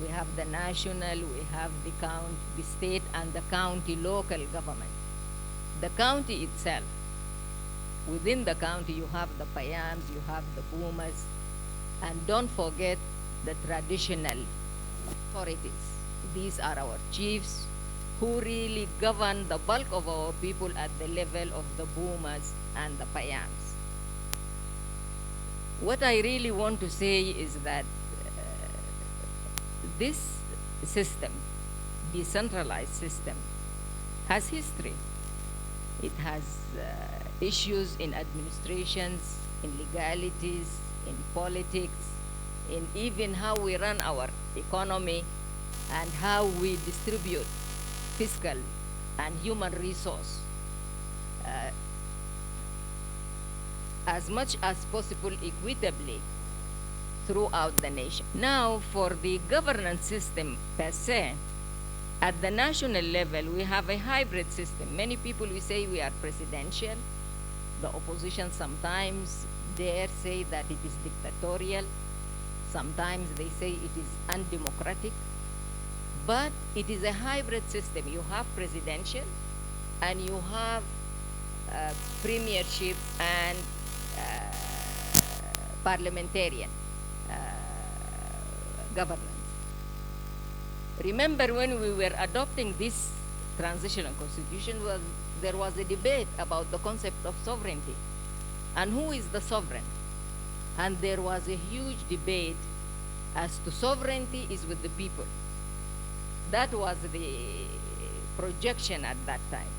We have the national, we have the state, and the county local government. The county itself, within the county you have the Payams, you have the Boomers, and don't forget the traditional authorities. These are our chiefs who really govern the bulk of our people at the level of the Boomers and the Payams. What I really want to say is that this system, decentralized system, has history. It has issues in administrations, in legalities, in politics, in even how we run our economy and how we distribute fiscal and human resource as much as possible equitably throughout the nation. Now, for the governance system per se, at the national level, we have a hybrid system. Many people will say we are presidential. The opposition sometimes dare say that it is dictatorial. Sometimes they say it is undemocratic. But it is a hybrid system. You have presidential and you have premiership and parliamentarian governance. Remember when we were adopting this transitional constitution, there was a debate about the concept of sovereignty and who is the sovereign. And there was a huge debate as to sovereignty is with the people. That was the projection at that time.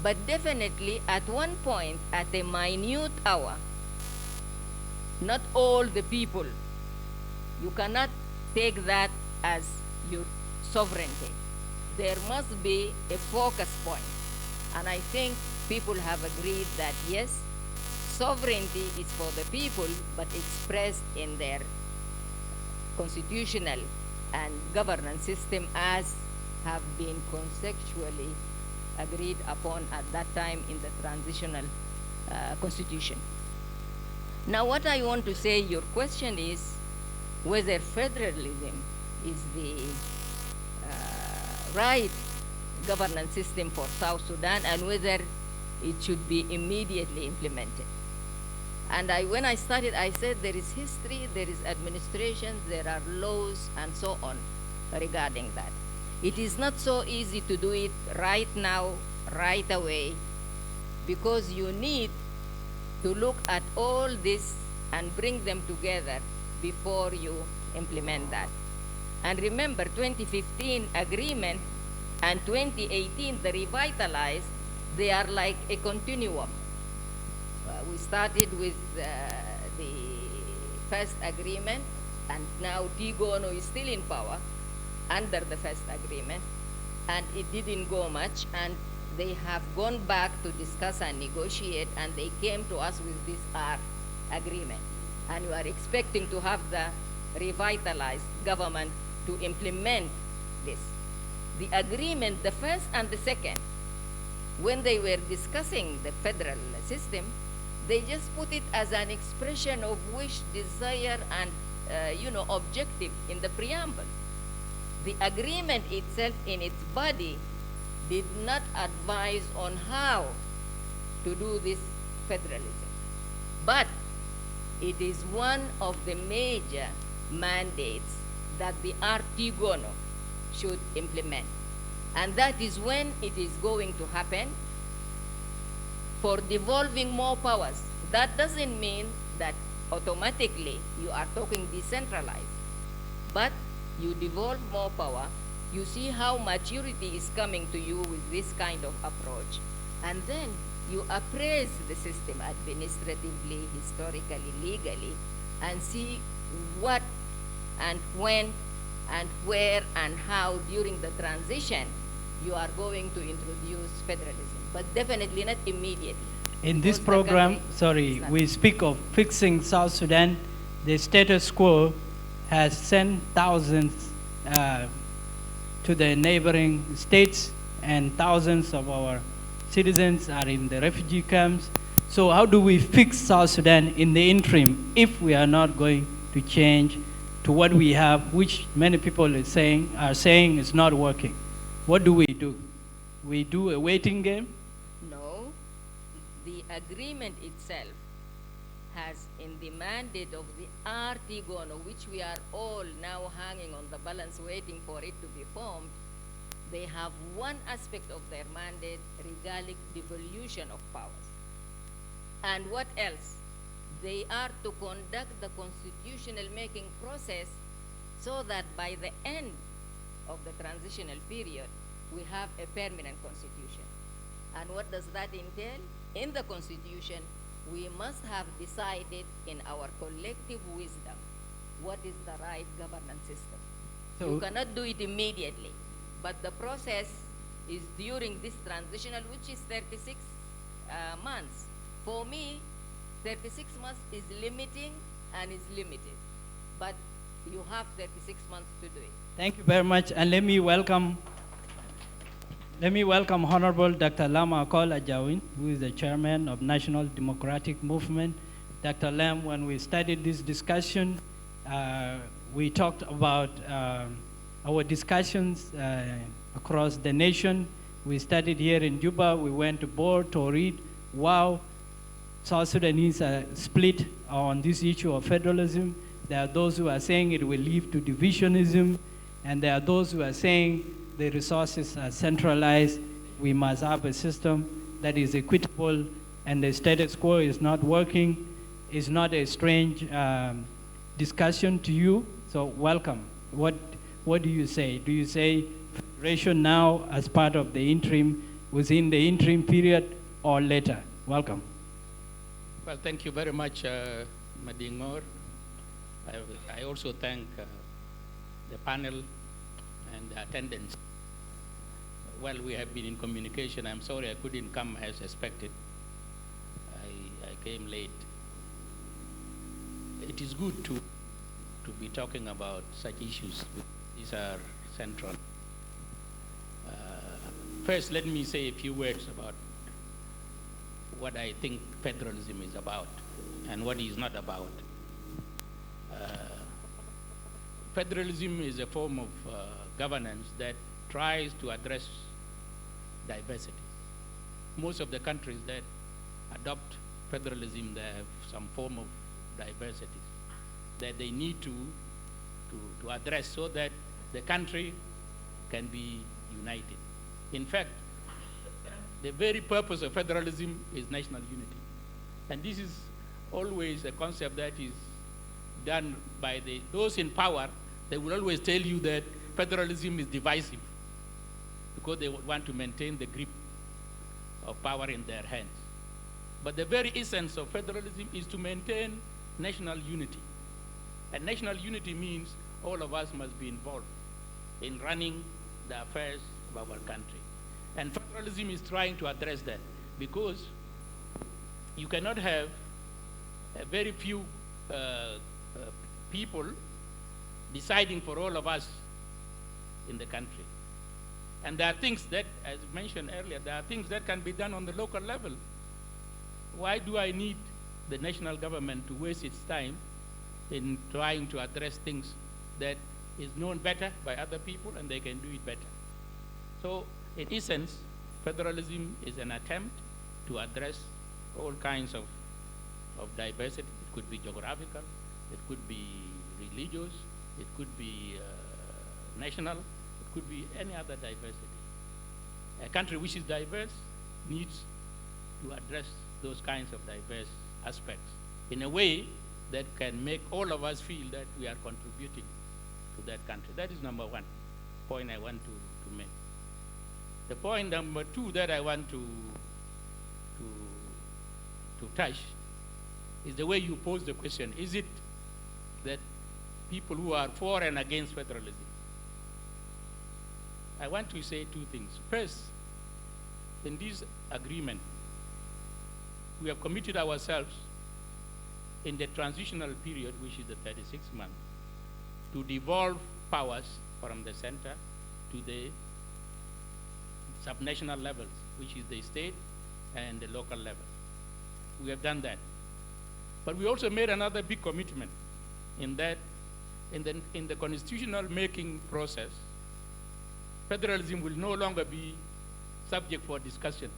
But definitely at one point, at a minute hour, not all the people, you cannot take that as your sovereignty. There must be a focus point. And I think people have agreed that yes, sovereignty is for the people, but expressed in their constitutional and governance system as have been conceptually agreed upon at that time in the transitional constitution. Now what I want to say, your question is whether federalism is the right governance system for South Sudan and whether it should be immediately implemented. And when I started, I said there is history, there is administration, there are laws, and so on regarding that. It is not so easy to do it right now, right away, because you need to look at all this and bring them together before you implement that. And remember, 2015 agreement and 2018, the revitalized, they are like a continuum. We started with the first agreement, and now Tigono is still in power under the first agreement, and it didn't go much, and they have gone back to discuss and negotiate, and they came to us with this R agreement. And we are expecting to have the revitalized government to implement this. The agreement, the first and the second, when they were discussing the federal system, they just put it as an expression of wish, desire, and objective in the preamble. The agreement itself in its body did not advise on how to do this federalism. But it is one of the major mandates that the Artigono should implement. And that is when it is going to happen for devolving more powers. That doesn't mean that automatically you are talking decentralized, but you devolve more power. You see how maturity is coming to you with this kind of approach. And then you appraise the system administratively, historically, legally, and see what and when and where and how during the transition you are going to introduce federalism, but definitely not immediately. In this program, we speak of fixing South Sudan. The status quo has sent thousands to the neighboring states, and thousands of our citizens are in the refugee camps. So how do we fix South Sudan in the interim if we are not going to change to what we have, which many people are saying is not working? What do? We do a waiting game? No. The agreement itself has in the mandate of the Artigono, which we are all now hanging on the balance waiting for it to be formed, they have one aspect of their mandate regarding devolution of powers. And what else? They are to conduct the constitutional making process so that by the end of the transitional period, we have a permanent constitution. And what does that entail? In the constitution, we must have decided in our collective wisdom what is the right governance system. So you cannot do it immediately, but the process is during this transitional, which is 36 months. For me, 36 months is limiting and is limited, but you have 36 months to do it. Thank you very much, and let me welcome Honorable Dr. Lama Akol Ajawin, who is the chairman of National Democratic Movement. Dr. Lam, when we started this discussion, we talked about our discussions across the nation. We started here in Juba, we went to Bor, Torit, while South Sudanese are split on this issue of federalism, there are those who are saying it will lead to divisionism, and there are those who are saying the resources are centralized. We must have a system that is equitable, and the status quo is not working. It's not a strange discussion to you, so welcome. What do you say? Do you say federation now as part of the interim, within the interim period, or later? Welcome. Well, thank you very much, Madingor. I also thank the panel and the attendants. Well, we have been in communication. I'm sorry I couldn't come as expected. I came late. It is good to be talking about such issues. These are central. First, let me say a few words about what I think federalism is about and what it is not about. Federalism is a form of governance that tries to address diversity. Most of the countries that adopt federalism, they have some form of diversity that they need to address so that the country can be united. In fact, the very purpose of federalism is national unity. And this is always a concept that is done by those in power. They will always tell you that federalism is divisive because they want to maintain the grip of power in their hands. But the very essence of federalism is to maintain national unity. And national unity means all of us must be involved in running the affairs of our country. And federalism is trying to address that, because you cannot have a very few people deciding for all of us in the country. And there are things that, as mentioned earlier, there are things that can be done on the local level. Why do I need the national government to waste its time in trying to address things that is known better by other people and they can do it better? So, in essence, federalism is an attempt to address all kinds of diversity. It could be geographical, it could be religious, it could be national, it could be any other diversity. A country which is diverse needs to address those kinds of diverse aspects in a way that can make all of us feel that we are contributing to that country. That is number one point I want to make. The point number two that I want to touch is the way you pose the question. Is it that people who are for and against federalism? I want to say two things. First, in this agreement, we have committed ourselves in the transitional period, which is the 36 months, to devolve powers from the center to the subnational levels, which is the state and the local level. We have done that. But we also made another big commitment in that in the constitutional making process, federalism will no longer be subject for discussion.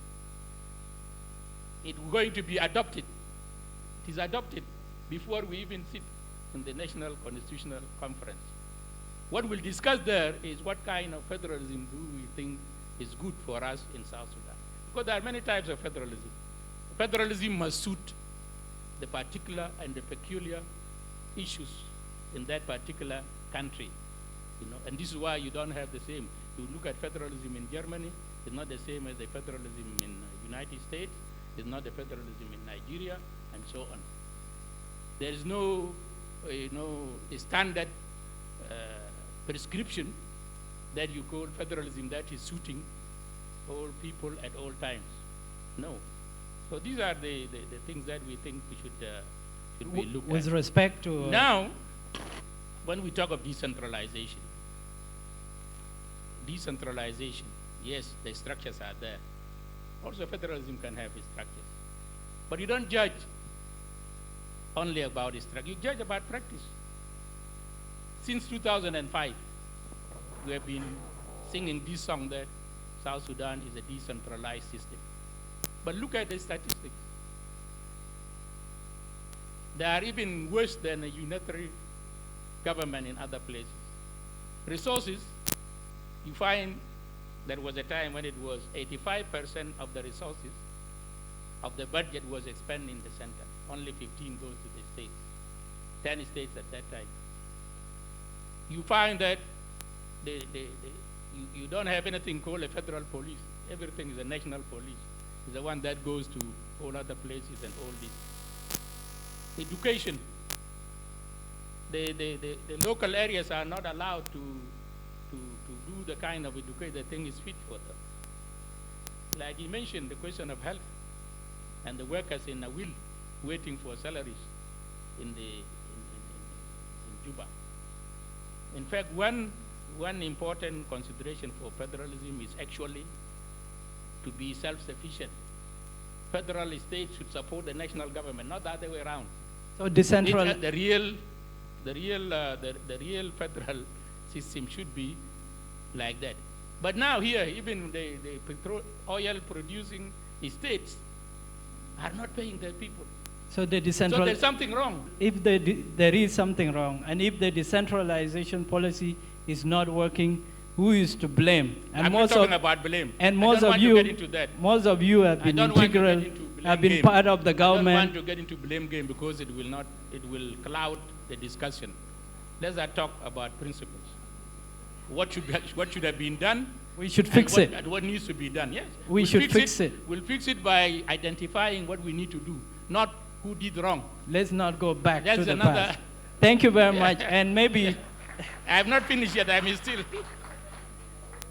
It's going to be adopted. It is adopted before we even sit in the National Constitutional Conference. What we'll discuss there is what kind of federalism do we think is good for us in South Sudan. Because there are many types of federalism. Federalism must suit the particular and the peculiar issues in that particular country. And this is why you don't have the same. You look at federalism in Germany, it's not the same as the federalism in the United States, it's not the federalism in Nigeria, and so on. There is no, standard prescription that you call federalism that is suiting all people at all times. No. So these are the things that we think we should be looked at. With respect to... Now, when we talk of decentralization, yes, the structures are there. Also, federalism can have its structures. But you don't judge only about its structure, you judge about practice. Since 2005, we have been singing this song that South Sudan is a decentralized system. But look at the statistics. They are even worse than a unitary government in other places. Resources, you find there was a time when it was 85% of the resources of the budget was expended in the center. Only 15 goes to the states. 10 states at that time. You find that you don't have anything called a federal police. Everything is a national police. It's the one that goes to all other places and all this. Education. The local areas are not allowed to do the kind of education they think is fit for them. Like you mentioned, the question of health and the workers in Awil waiting for salaries in Juba. In fact, one important consideration for federalism is actually to be self-sufficient. Federal states should support the national government, not the other way around. So decentralized. The real federal system should be like that. But now here, even the oil producing states are not paying their people. So there's something wrong. If there is something wrong, and if the decentralization policy is not working, who is to blame? And I'm not talking about blame. And most of you have been integral, have been part of the government. I don't want to get into blame game because it will cloud the discussion. Let's not talk about principles. What should have been done? We should fix it. And what needs to be done? Yes. We should fix it. We'll fix it by identifying what we need to do, not who did wrong. Let's not go back to the past. Thank you very much. And maybe I have not finished yet. I'm still.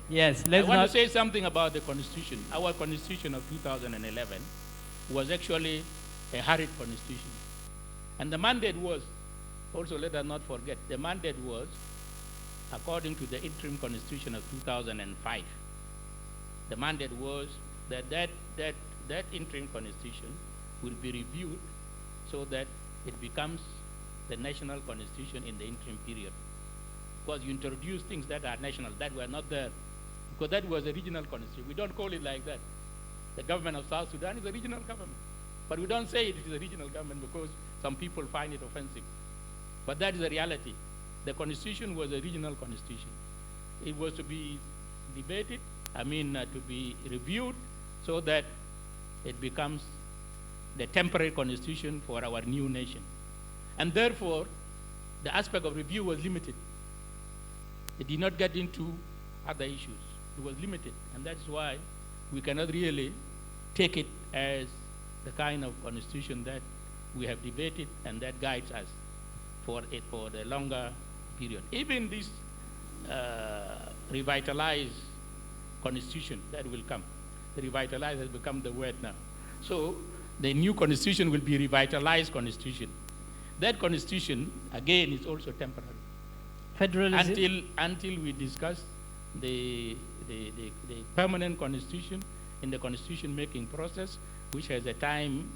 Yes. I want to say something about the Constitution. Our Constitution of 2011 was actually a hurried Constitution, and the mandate was also, let us not forget, the mandate was, according to the interim Constitution of 2005, the mandate was that interim Constitution will be reviewed so that it becomes the national constitution in the interim period. Because you introduce things that are national, that were not there. Because that was a regional constitution. We don't call it like that. The government of South Sudan is a regional government. But we don't say it is a regional government because some people find it offensive. But that is the reality. The constitution was a regional constitution. It was to be debated, to be reviewed so that it becomes the temporary constitution for our new nation. And therefore, the aspect of review was limited. It did not get into other issues. It was limited. And that's why we cannot really take it as the kind of constitution that we have debated and that guides us for the longer period. Even this revitalized constitution that will come, the revitalized has become the word now. So the new constitution will be revitalized constitution. That constitution, again, is also temporary. Federalism. Until we discuss the permanent constitution in the constitution-making process, which has a time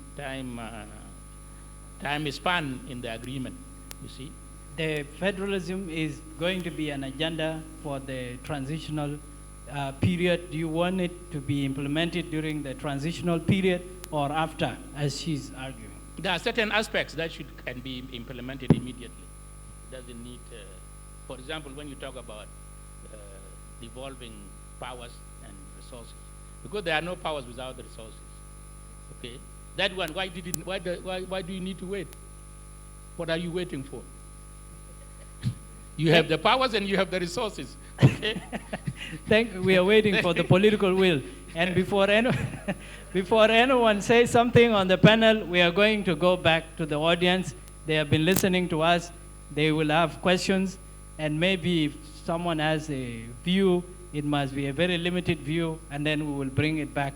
span in the agreement, you see. The federalism is going to be an agenda for the transitional period. Do you want it to be implemented during the transitional period or after, as she's arguing? There are certain aspects that can be implemented immediately. It doesn't need, for example, when you talk about devolving powers and resources, because there are no powers without the resources. Okay, that one. Why do you need to wait? What are you waiting for? You have the powers and you have the resources. Okay. We are waiting for the political will. And before anyone says something on the panel, we are going to go back to the audience. They have been listening to us. They will have questions. And maybe if someone has a view, it must be a very limited view, and then we will bring it back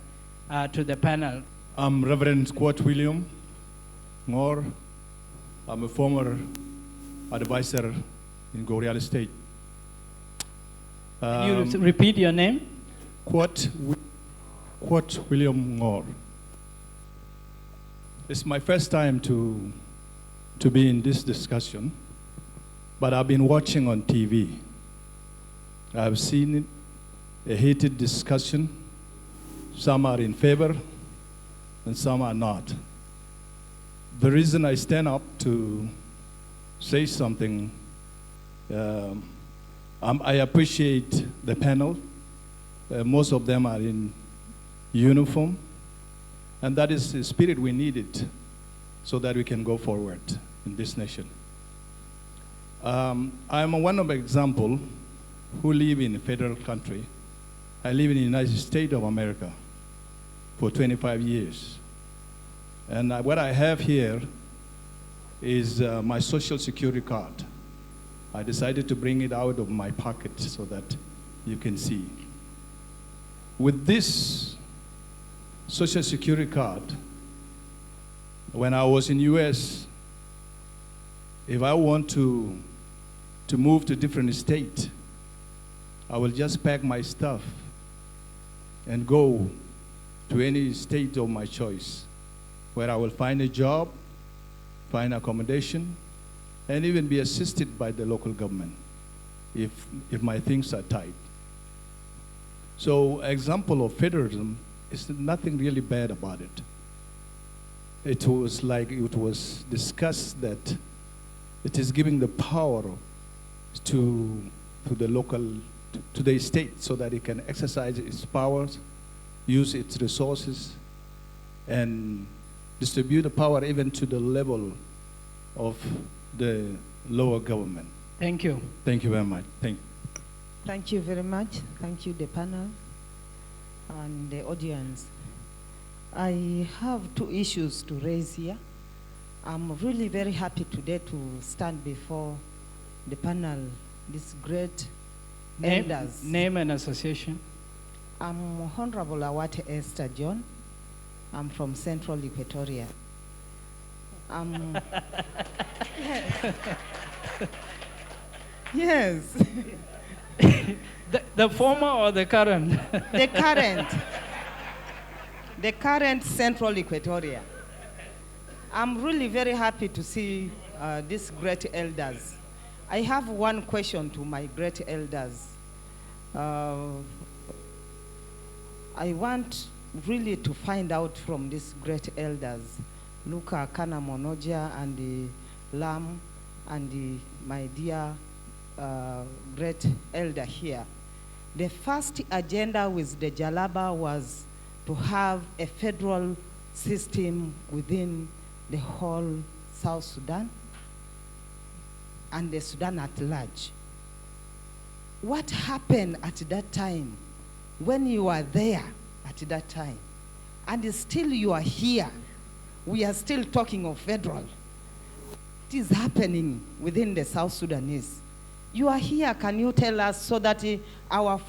to the panel. I'm Reverend Squat William Ngor. I'm a former advisor in Goreal State. Can you repeat your name? Quat William Ngor. It's my first time to be in this discussion, but I've been watching on TV. I've seen a heated discussion. Some are in favor, and some are not. The reason I stand up to say something, I appreciate the panel. Most of them are in uniform, and that is the spirit we needed so that we can go forward in this nation. I'm one of the example who live in a federal country. I live in the United States of America for 25 years. And what I have here is my Social Security card. I decided to bring it out of my pocket so that you can see. With this Social Security card, when I was in US, if I want to move to different state, I will just pack my stuff and go to any state of my choice, where I will find a job, find accommodation, and even be assisted by the local government if my things are tight. So, example of federalism is nothing really bad about it. It was like it was discussed that it is giving the power to the local, to the state, so that it can exercise its powers, use its resources, and distribute the power even to the level of the lower government. Thank you. Thank you very much. Thank you. Thank you very much. Thank you, the panel and the audience. I have two issues to raise here. I'm really very happy today to stand before the panel, these great elders. Name and association. I'm Honorable Awate Esther John. I'm from Central Equatoria. Yes. The former or the current? The current. The current Central Equatoria. I'm really very happy to see these great elders. I have one question to my great elders. I want really to find out from these great elders, Luka Kana Monoja and the Lam and my dear great elder here. The first agenda with the Jalaba was to have a federal system within the whole South Sudan and the Sudan at large. What happened at that time when you were there at that time and still you are here? We are still talking of federal. What is happening within the South Sudanese? You are here, can you tell us so that your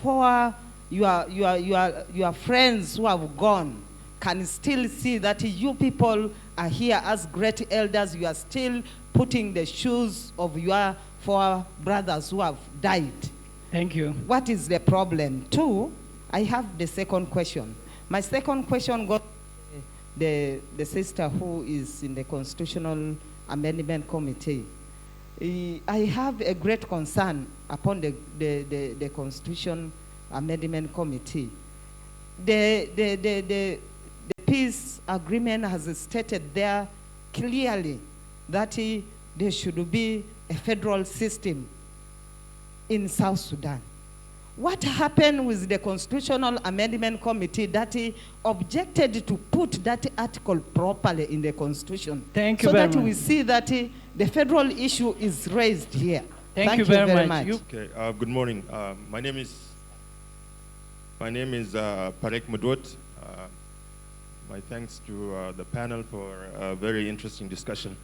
friends who have gone can still see that you people are here as great elders, you are still putting the shoes of your four brothers who have died. Thank you. What is the problem? Two, I have the second question. My second question goes to the sister who is in the Constitutional Amendment Committee. I have a great concern upon the Constitution Amendment Committee. The peace agreement has stated there clearly that there should be a federal system in South Sudan. What happened with the Constitutional Amendment Committee that objected to put that article properly in the Constitution? Thank you very much. So that we see that the federal issue is raised here. Thank you very much. Okay, good morning. My name is Parek Mudwot. My thanks to the panel for a very interesting discussion.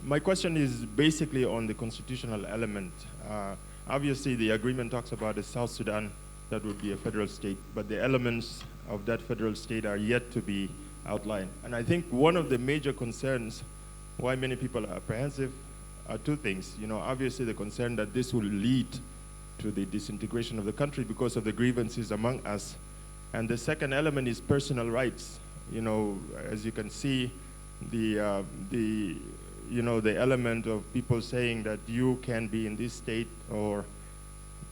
My question is basically on the constitutional element. Obviously, the agreement talks about a South Sudan that would be a federal state, but the elements of that federal state are yet to be outlined. And I think one of the major concerns why many people are apprehensive are two things. You know, obviously the concern that this will lead to the disintegration of the country because of the grievances among us. And the second element is personal rights. You know, as you can see, the element of people saying that you can be in this state, or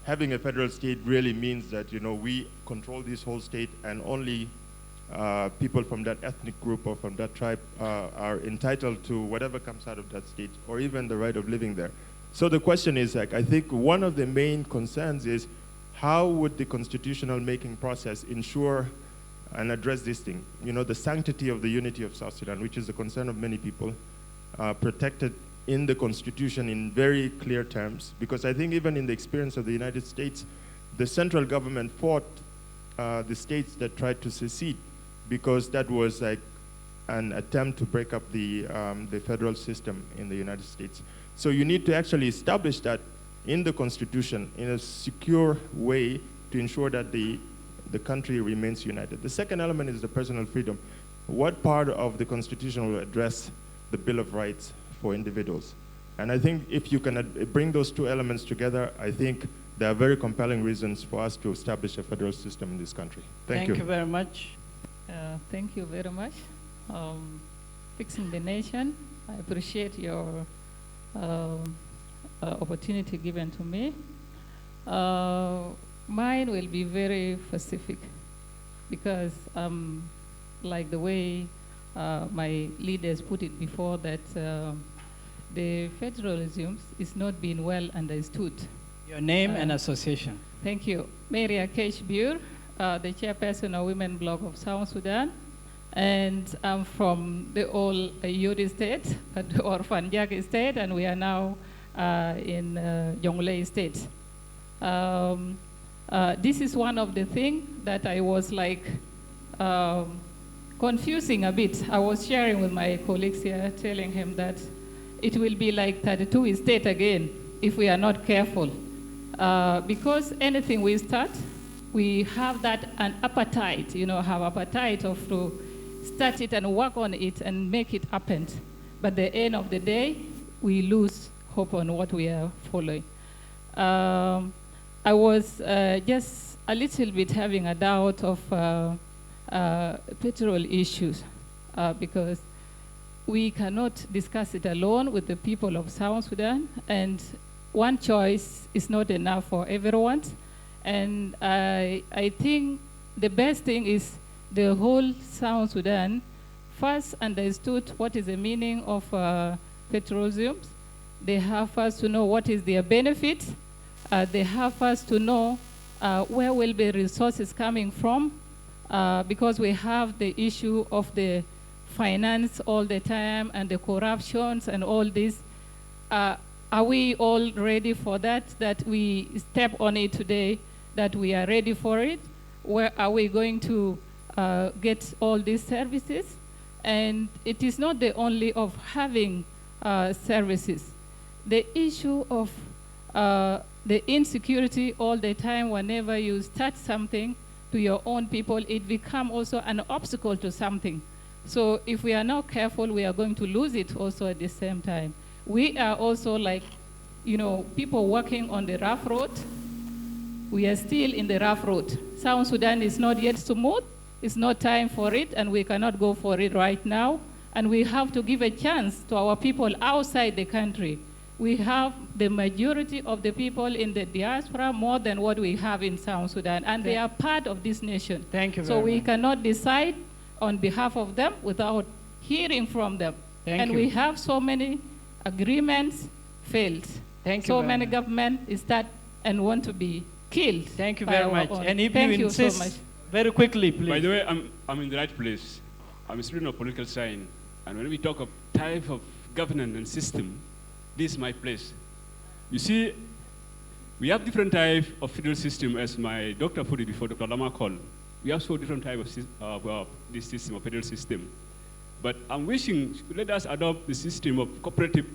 having a federal state really means that, you know, we control this whole state and only people from that ethnic group or from that tribe are entitled to whatever comes out of that state, or even the right of living there. So the question is, like, I think one of the main concerns is how would the constitutional making process ensure and address this thing? You know, the sanctity of the unity of South Sudan, which is the concern of many people, protected in the Constitution in very clear terms, because I think even in the experience of the United States, the central government fought the states that tried to secede, because that was like an attempt to break up the federal system in the United States. So you need to actually establish that in the Constitution in a secure way to ensure that the country remains united. The second element is the personal freedom. What part of the Constitution will address the Bill of Rights for individuals? And I think if you can bring those two elements together, I think there are very compelling reasons for us to establish a federal system in this country. Thank you. Thank you very much. Thank you very much. Fixing the Nation, I appreciate your opportunity given to me. Mine will be very specific, because like the way my leaders put it before, that the federalism is not being well understood. Your name and association. Thank you. Maria Keshbur, the chairperson of Women Bloc of South Sudan, and I'm from the old Yuri state, or Fanjak state, and we are now in Jonglei state. This is one of the things that I was like confusing a bit. I was sharing with my colleagues here, telling him that it will be like 32 state again if we are not careful. Because anything we start, we have that an appetite, have appetite of to start it and work on it and make it happen. But at the end of the day, we lose hope on what we are following. I was just a little bit having a doubt of petrol issues because we cannot discuss it alone with the people of South Sudan, and one choice is not enough for everyone. And I think the best thing is the whole South Sudan first understood what is the meaning of petroleum. They have first to know what is their benefit. They have first to know where will the resources coming from, because we have the issue of the finance all the time and the corruptions and all this. Are we all ready for that, that we step on it today, that we are ready for it? Where are we going to get all these services? And it is not the only of having services. The issue of the insecurity all the time, whenever you start something to your own people, it becomes also an obstacle to something. So if we are not careful, we are going to lose it also at the same time. We are also like, people working on the rough road. We are still in the rough road. South Sudan is not yet smooth. It's not time for it, and we cannot go for it right now. And we have to give a chance to our people outside the country. We have the majority of the people in the diaspora more than what we have in South Sudan, and they are part of this nation. Thank you very So we much. cannot decide on behalf of them without hearing from them. Thank you. We have so many agreements failed. Thank you So very many much. governments start and want to be killed. Thank you by very our much. own. And if Thank you insist, so much. very quickly, please. By the way, I'm in the right place. I'm a student of political science. And when we talk of type of governance and system, this is my place. You see, we have different types of federal system, as my doctor put it before, Dr. Lama called. We have so different types of this system, of federal system. But I'm wishing, let us adopt the system of cooperative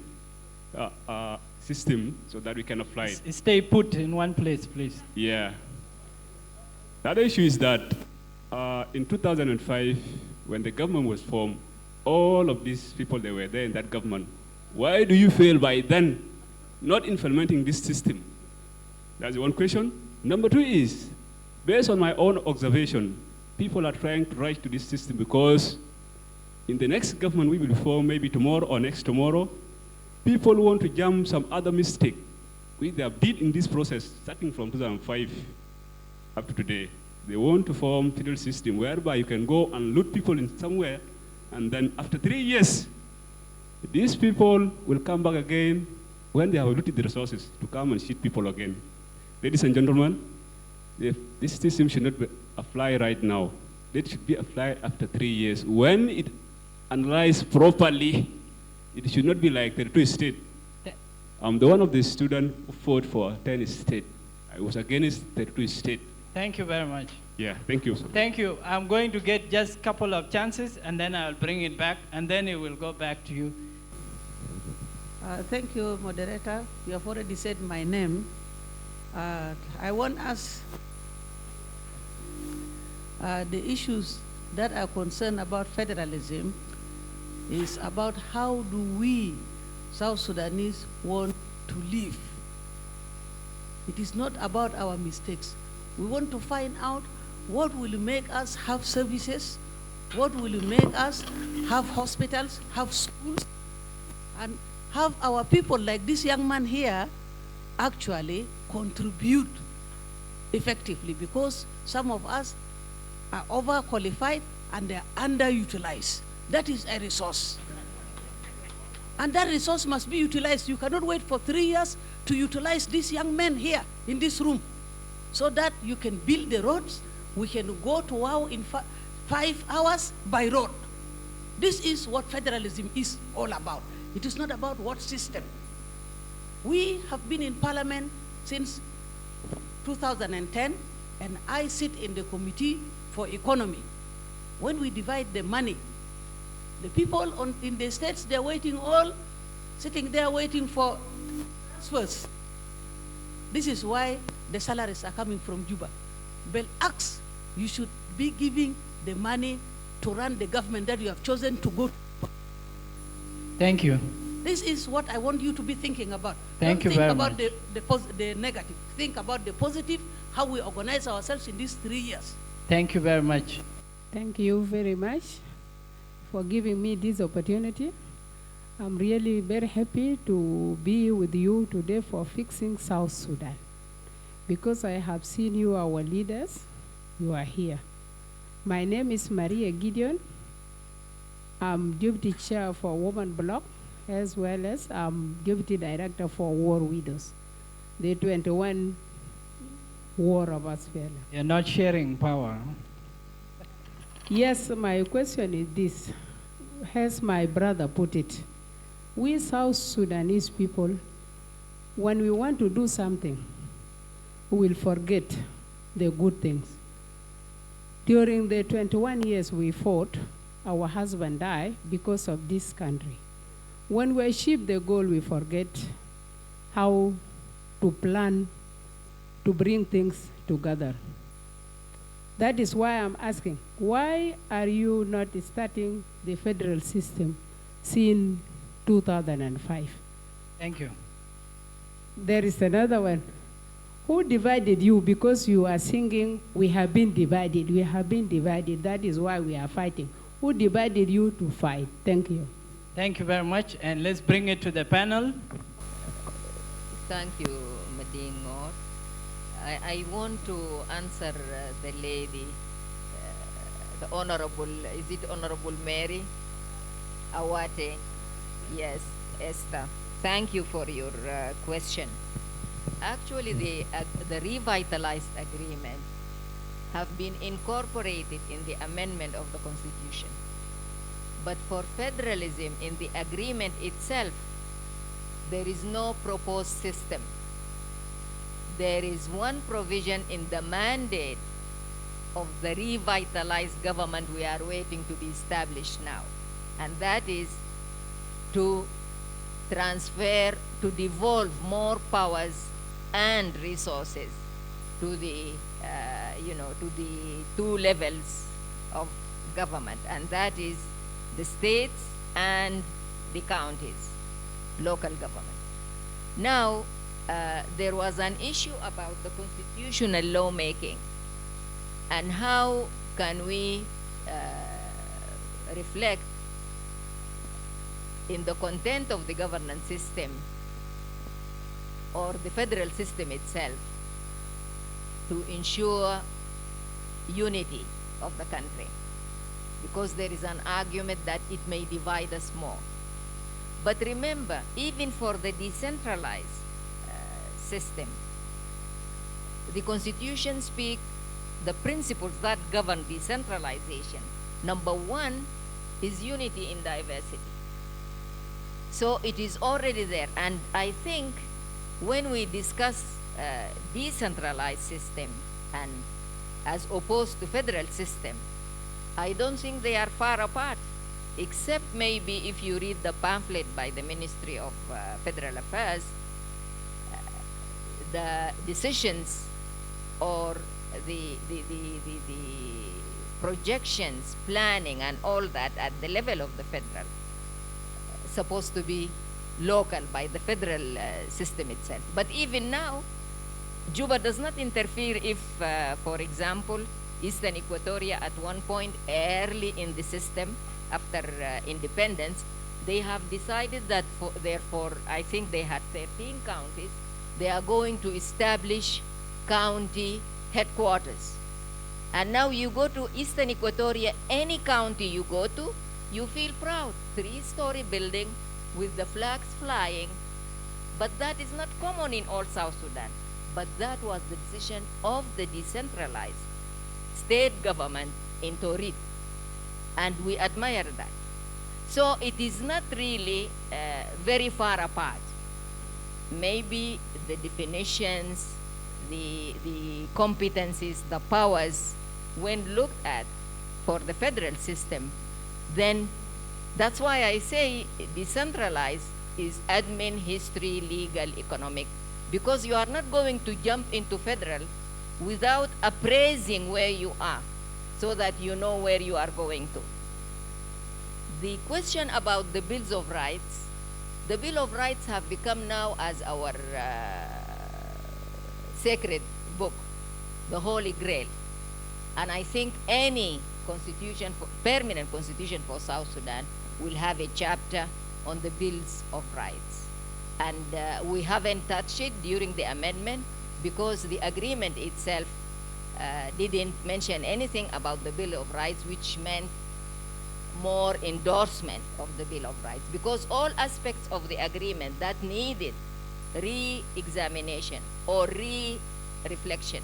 system so that we can apply it. Stay put in one place, please. Yeah. The other issue is that in 2005, when the government was formed, all of these people that were there in that government, why do you fail by then not implementing this system? That's one question. Number two is, based on my own observation, people are trying to rush to this system because in the next government we will form, maybe tomorrow or next tomorrow, people want to jump some other mistake which they have did in this process, starting from 2005 up to today. They want to form federal system whereby you can go and loot people in somewhere, and then after 3 years, these people will come back again when they have looted the resources to come and shoot people again. Ladies and gentlemen, this system should not be applied right now. It should be applied after 3 years. When it analyzed properly, it should not be like the 32 state. I'm the one of the students who fought for 10 state. I was against 32 state. Thank you very much. Yeah, thank you. Thank you. I'm going to get just a couple of chances, and then I'll bring it back, and then it will go back to you. Thank you, moderator. You have already said my name. I want us the issues that are concerned about federalism is about how do we South Sudanese want to live. It is not about our mistakes. We want to find out what will make us have services, what will make us have hospitals, have schools, and have our people like this young man here actually contribute effectively, because some of us are overqualified and they are underutilized. That is a resource. And that resource must be utilized. You cannot wait for 3 years to utilize these young men here in this room so that you can build the roads. We can go to WOW in 5 hours by road. This is what federalism is all about. It is not about what system. We have been in parliament since 2010, and I sit in the committee for economy. When we divide the money, the people in the states, they're waiting all, sitting there waiting for transfers. This is why the salaries are coming from Juba. But ask, you should be giving the money to run the government that you have chosen to go to. Thank you. This is what I want you to be thinking about. Thank you very much. Don't think about the negative. Think about the positive, how we organize ourselves in these 3 years. Thank you very much. Thank you very much for giving me this opportunity. I'm really very happy to be with you today for fixing South Sudan, because I have seen you, our leaders, you are here. My name is Maria Gideon. I'm Deputy Chair for Women Bloc, as well as I'm Deputy Director for War Widows, the 21 War of Australia. You're not sharing power. Yes, my question is this. As my brother put it, we South Sudanese people, when we want to do something, we will forget the good things. During the 21 years we fought, our husband died because of this country. When we achieve the goal, we forget how to plan to bring things together. That is why I'm asking, why are you not starting the federal system since 2005? Thank you. There is another one. Who divided you? Because you are singing, we have been divided, we have been divided. That is why we are fighting. Who divided you to fight? Thank you. Thank you very much. And let's bring it to the panel. Thank you, Madingo. I want to answer the lady, the Honorable, is it Honorable Mary Awate? Yes, Esther. Thank you for your question. Actually, the revitalized agreement have been incorporated in the amendment of the Constitution. But for federalism, in the agreement itself, there is no proposed system. There is one provision in the mandate of the revitalized government we are waiting to be established now. And that is to transfer, to devolve more powers and resources to the, to the 2 levels of government. And that is the states and the counties, local government. Now, there was an issue about the constitutional lawmaking and how can we reflect in the content of the governance system or the federal system itself to ensure unity of the country, because there is an argument that it may divide us more. But remember, even for the decentralized system, the Constitution speaks the principles that govern decentralization. Number one is unity in diversity. So it is already there. And I think when we discuss decentralized system and as opposed to federal system, I don't think they are far apart, except maybe if you read the pamphlet by the Ministry of Federal Affairs, the decisions or the projections, planning, and all that at the level of the federal, supposed to be local by the federal system itself. But even now, Juba does not interfere if, for example, Eastern Equatoria at one point early in the system after independence, they have decided that therefore, I think they had 13 counties, they are going to establish county headquarters. And now you go to Eastern Equatoria, any county you go to, you feel proud. 3-story building with the flags flying. But that is not common in all South Sudan. But that was the decision of the decentralized state government in Torit. And we admire that. So it is not really very far apart. Maybe the definitions, the competencies, the powers, when looked at for the federal system, then that's why I say decentralized is admin, history, legal, economic, because you are not going to jump into federal without appraising where you are so that you know where you are going to. The question about the Bills of Rights, the Bill of Rights have become now as our sacred book, the Holy Grail. And I think any constitution, permanent constitution for South Sudan will have a chapter on the Bills of Rights. And we haven't touched it during the amendment because the agreement itself didn't mention anything about the Bill of Rights, which meant more endorsement of the Bill of Rights, because all aspects of the agreement that needed re-examination or re-reflection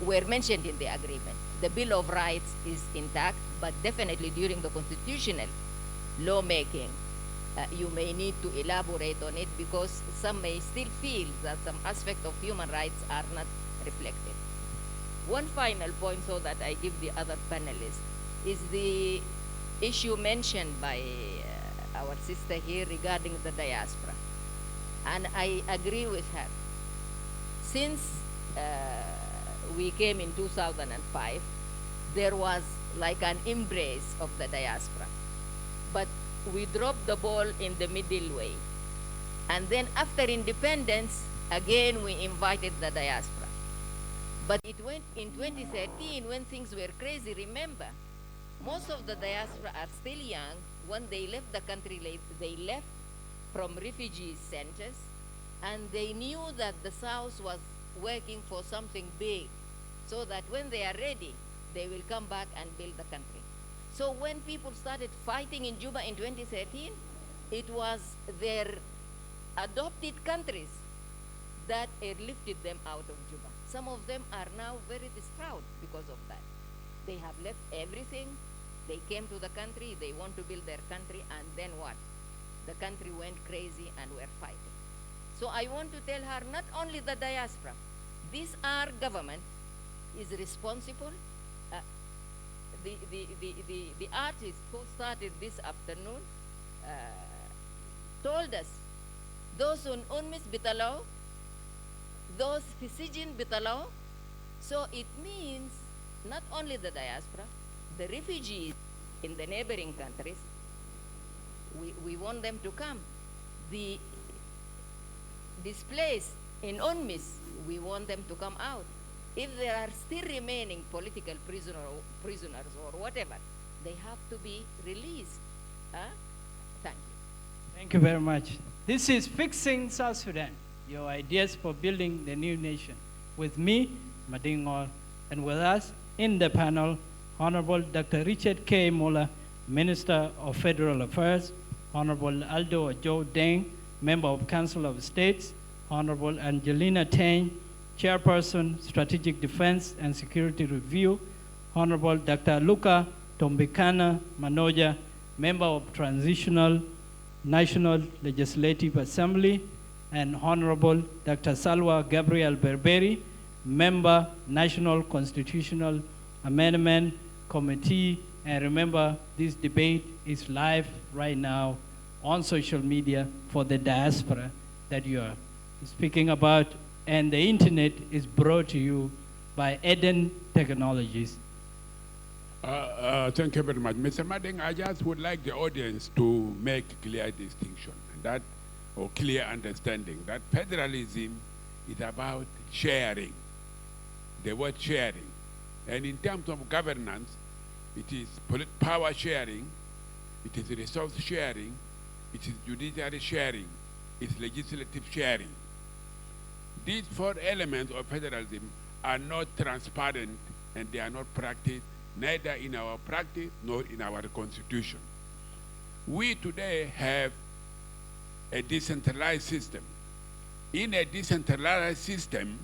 were mentioned in the agreement. The Bill of Rights is intact, but definitely during the constitutional lawmaking, you may need to elaborate on it because some may still feel that some aspects of human rights are not reflected. One final point so that I give the other panelists is the issue mentioned by our sister here regarding the diaspora. And I agree with her. Since we came in 2005, there was like an embrace of the diaspora. But we dropped the ball in the middle way. And then after independence, again we invited the diaspora. But it went in 2013 when things were crazy. Remember, most of the diaspora are still young. When they left the country, they left from refugee centers, and they knew that the South was working for something big, so that when they are ready, they will come back and build the country. So when people started fighting in Juba in 2013, it was their adopted countries that airlifted them out of Juba. Some of them are now very distraught because of that. They have left everything. They came to the country, they want to build their country, and then what? The country went crazy and we're fighting. So I want to tell her, not only the diaspora, this our government is responsible. The artist who started this afternoon told us, those on unmis bitalaw, those fisijin bitalaw. So it means not only the diaspora, the refugees in the neighboring countries, we want them to come. The displaced in UNMIS, we want them to come out. If there are still remaining political prisoners or whatever, they have to be released. Thank you. Thank you very much. This is Fixing South Sudan, your ideas for building the new nation. With me, Madingor And with us in the panel, Honorable Dr. Richard K. Muller, Minister of Federal Affairs, Honorable Aldo Joe Deng, Member of Council of States, Honorable Angelina Tang, Chairperson, Strategic Defense and Security Review, Honorable Dr. Luca Tombikana Manoja, Member of Transitional National Legislative Assembly, and Honorable Dr. Salwa Gabriel Berberi, Member, National Constitutional Amendment Committee. And remember, this debate is live right now on social media for the diaspora that you are speaking about, and the internet is brought to you by Eden Technologies. Thank you very much. Mr. Mading, I just would like the audience to make clear distinction, that, or clear understanding, that federalism is about sharing, the word sharing. And in terms of governance, it is power sharing, it is resource sharing, it is judiciary sharing, it is legislative sharing. These four elements of federalism are not transparent and they are not practiced neither in our practice nor in our constitution. We today have a decentralized system. In a decentralized system,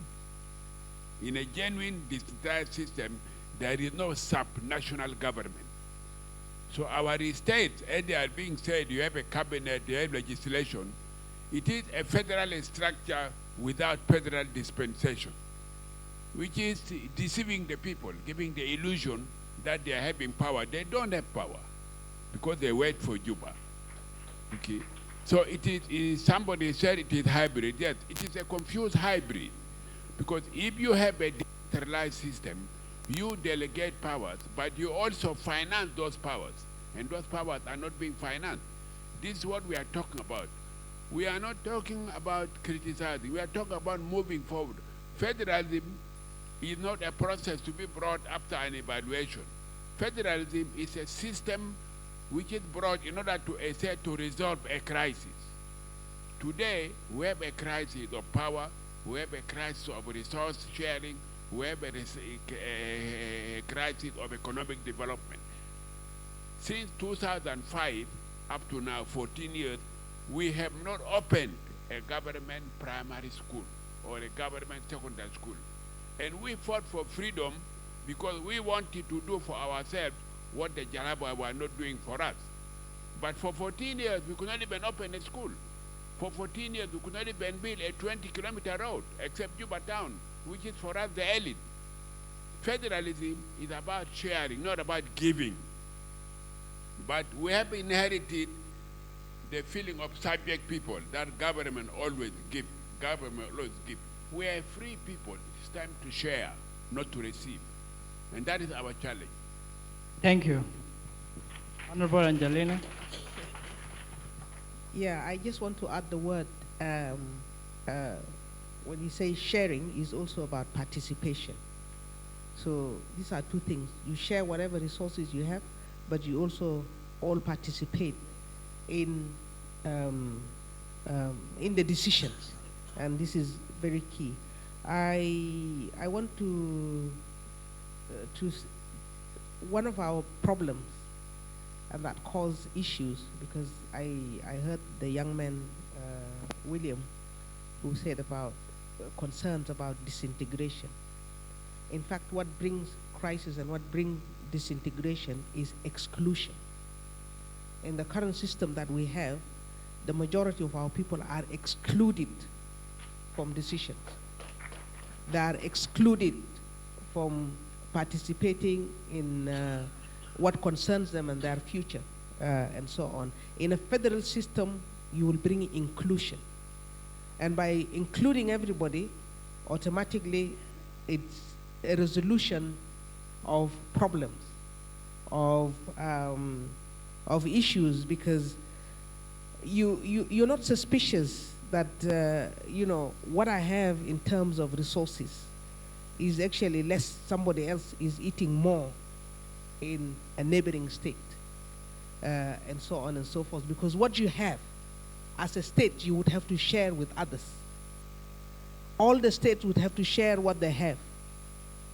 in a genuine decentralized system, there is no sub-national government. So our states, as they are being said, you have a cabinet, you have legislation. It is a federal structure without federal dispensation, which is deceiving the people, giving the illusion that they are having power. They don't have power because they wait for Juba. Okay. So it is, somebody said it is hybrid. Yes, it is a confused hybrid. Because if you have a decentralized system, you delegate powers, but you also finance those powers. And those powers are not being financed. This is what we are talking about. We are not talking about criticizing. We are talking about moving forward. Federalism is not a process to be brought after an evaluation. Federalism is a system which is brought in order to resolve a crisis. Today, we have a crisis of power, we have a crisis of resource sharing, we have a crisis of economic development. Since 2005, up to now, 14 years, we have not opened a government primary school or a government secondary school. And we fought for freedom because we wanted to do for ourselves what the Jalaba were not doing for us. But for 14 years, we could not even open a school. For 14 years, we could not even build a 20-kilometer road, except Juba town, which is for us the elite. Federalism is about sharing, not about giving. But we have inherited the feeling of subject people, that government always give, government always give. We are free people. It's time to share, not to receive. And that is our challenge. Thank you. Honorable Angelina. Yeah, I just want to add the word, when you say sharing, is also about participation. So these are two things. You share whatever resources you have, but you also all participate in the decisions. And this is very key. I want to one of our problems and that cause issues, because I heard the young man, William, who said about concerns about disintegration. In fact, what brings crisis and what brings disintegration is exclusion. In the current system that we have, the majority of our people are excluded from decisions. They are excluded from participating in what concerns them and their future, and so on. In a federal system, you will bring inclusion. And by including everybody, automatically it's a resolution of problems, of issues, because you're not suspicious that what I have in terms of resources is actually less. Somebody else is eating more in a neighboring state, and so on and so forth. Because what you have as a state, you would have to share with others. All the states would have to share what they have.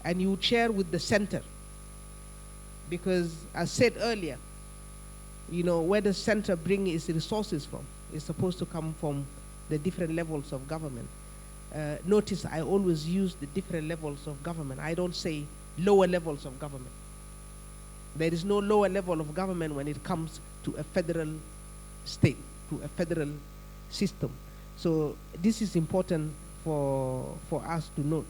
and you would share with the center. Because as said earlier, you know, where the center bring its resources from is supposed to come from the different levels of government. Notice I always use the different levels of government. I don't say lower levels of government. There is no lower level of government when it comes to a federal state, to a federal system. So this is important for us to note.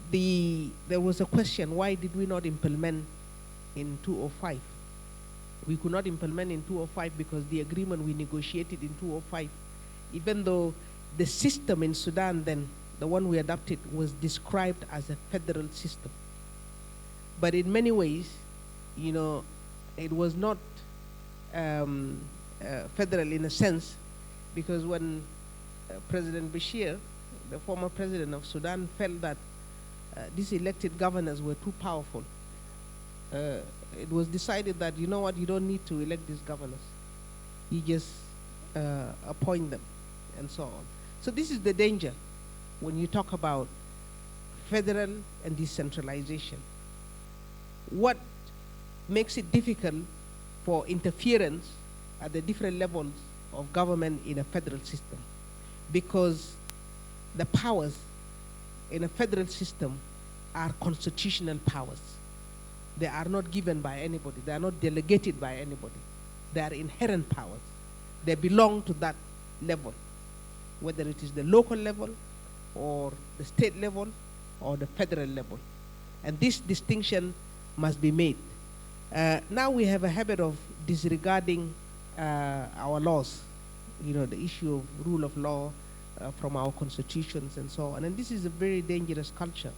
There was a question, why did we not implement in 2005? We could not implement in 2005 because the agreement we negotiated in 2005, even though the system in Sudan then, the one we adopted, was described as a federal system. But in many ways, you know, it was not federal in a sense, because when President Bashir, the former president of Sudan, felt that these elected governors were too powerful, it was decided that, you know what, you don't need to elect these governors. You just appoint them, and so on. So this is the danger when you talk about federal and decentralization. What makes it difficult for interference at the different levels of government in a federal system? Because the powers in a federal system are constitutional powers. They are not given by anybody. They are not delegated by anybody. They are inherent powers. They belong to that level, whether it is the local level or the state level or the federal level. And this distinction must be made. Now we have a habit of disregarding our laws, you know, the issue of rule of law from our constitutions and so on. And this is a very dangerous culture.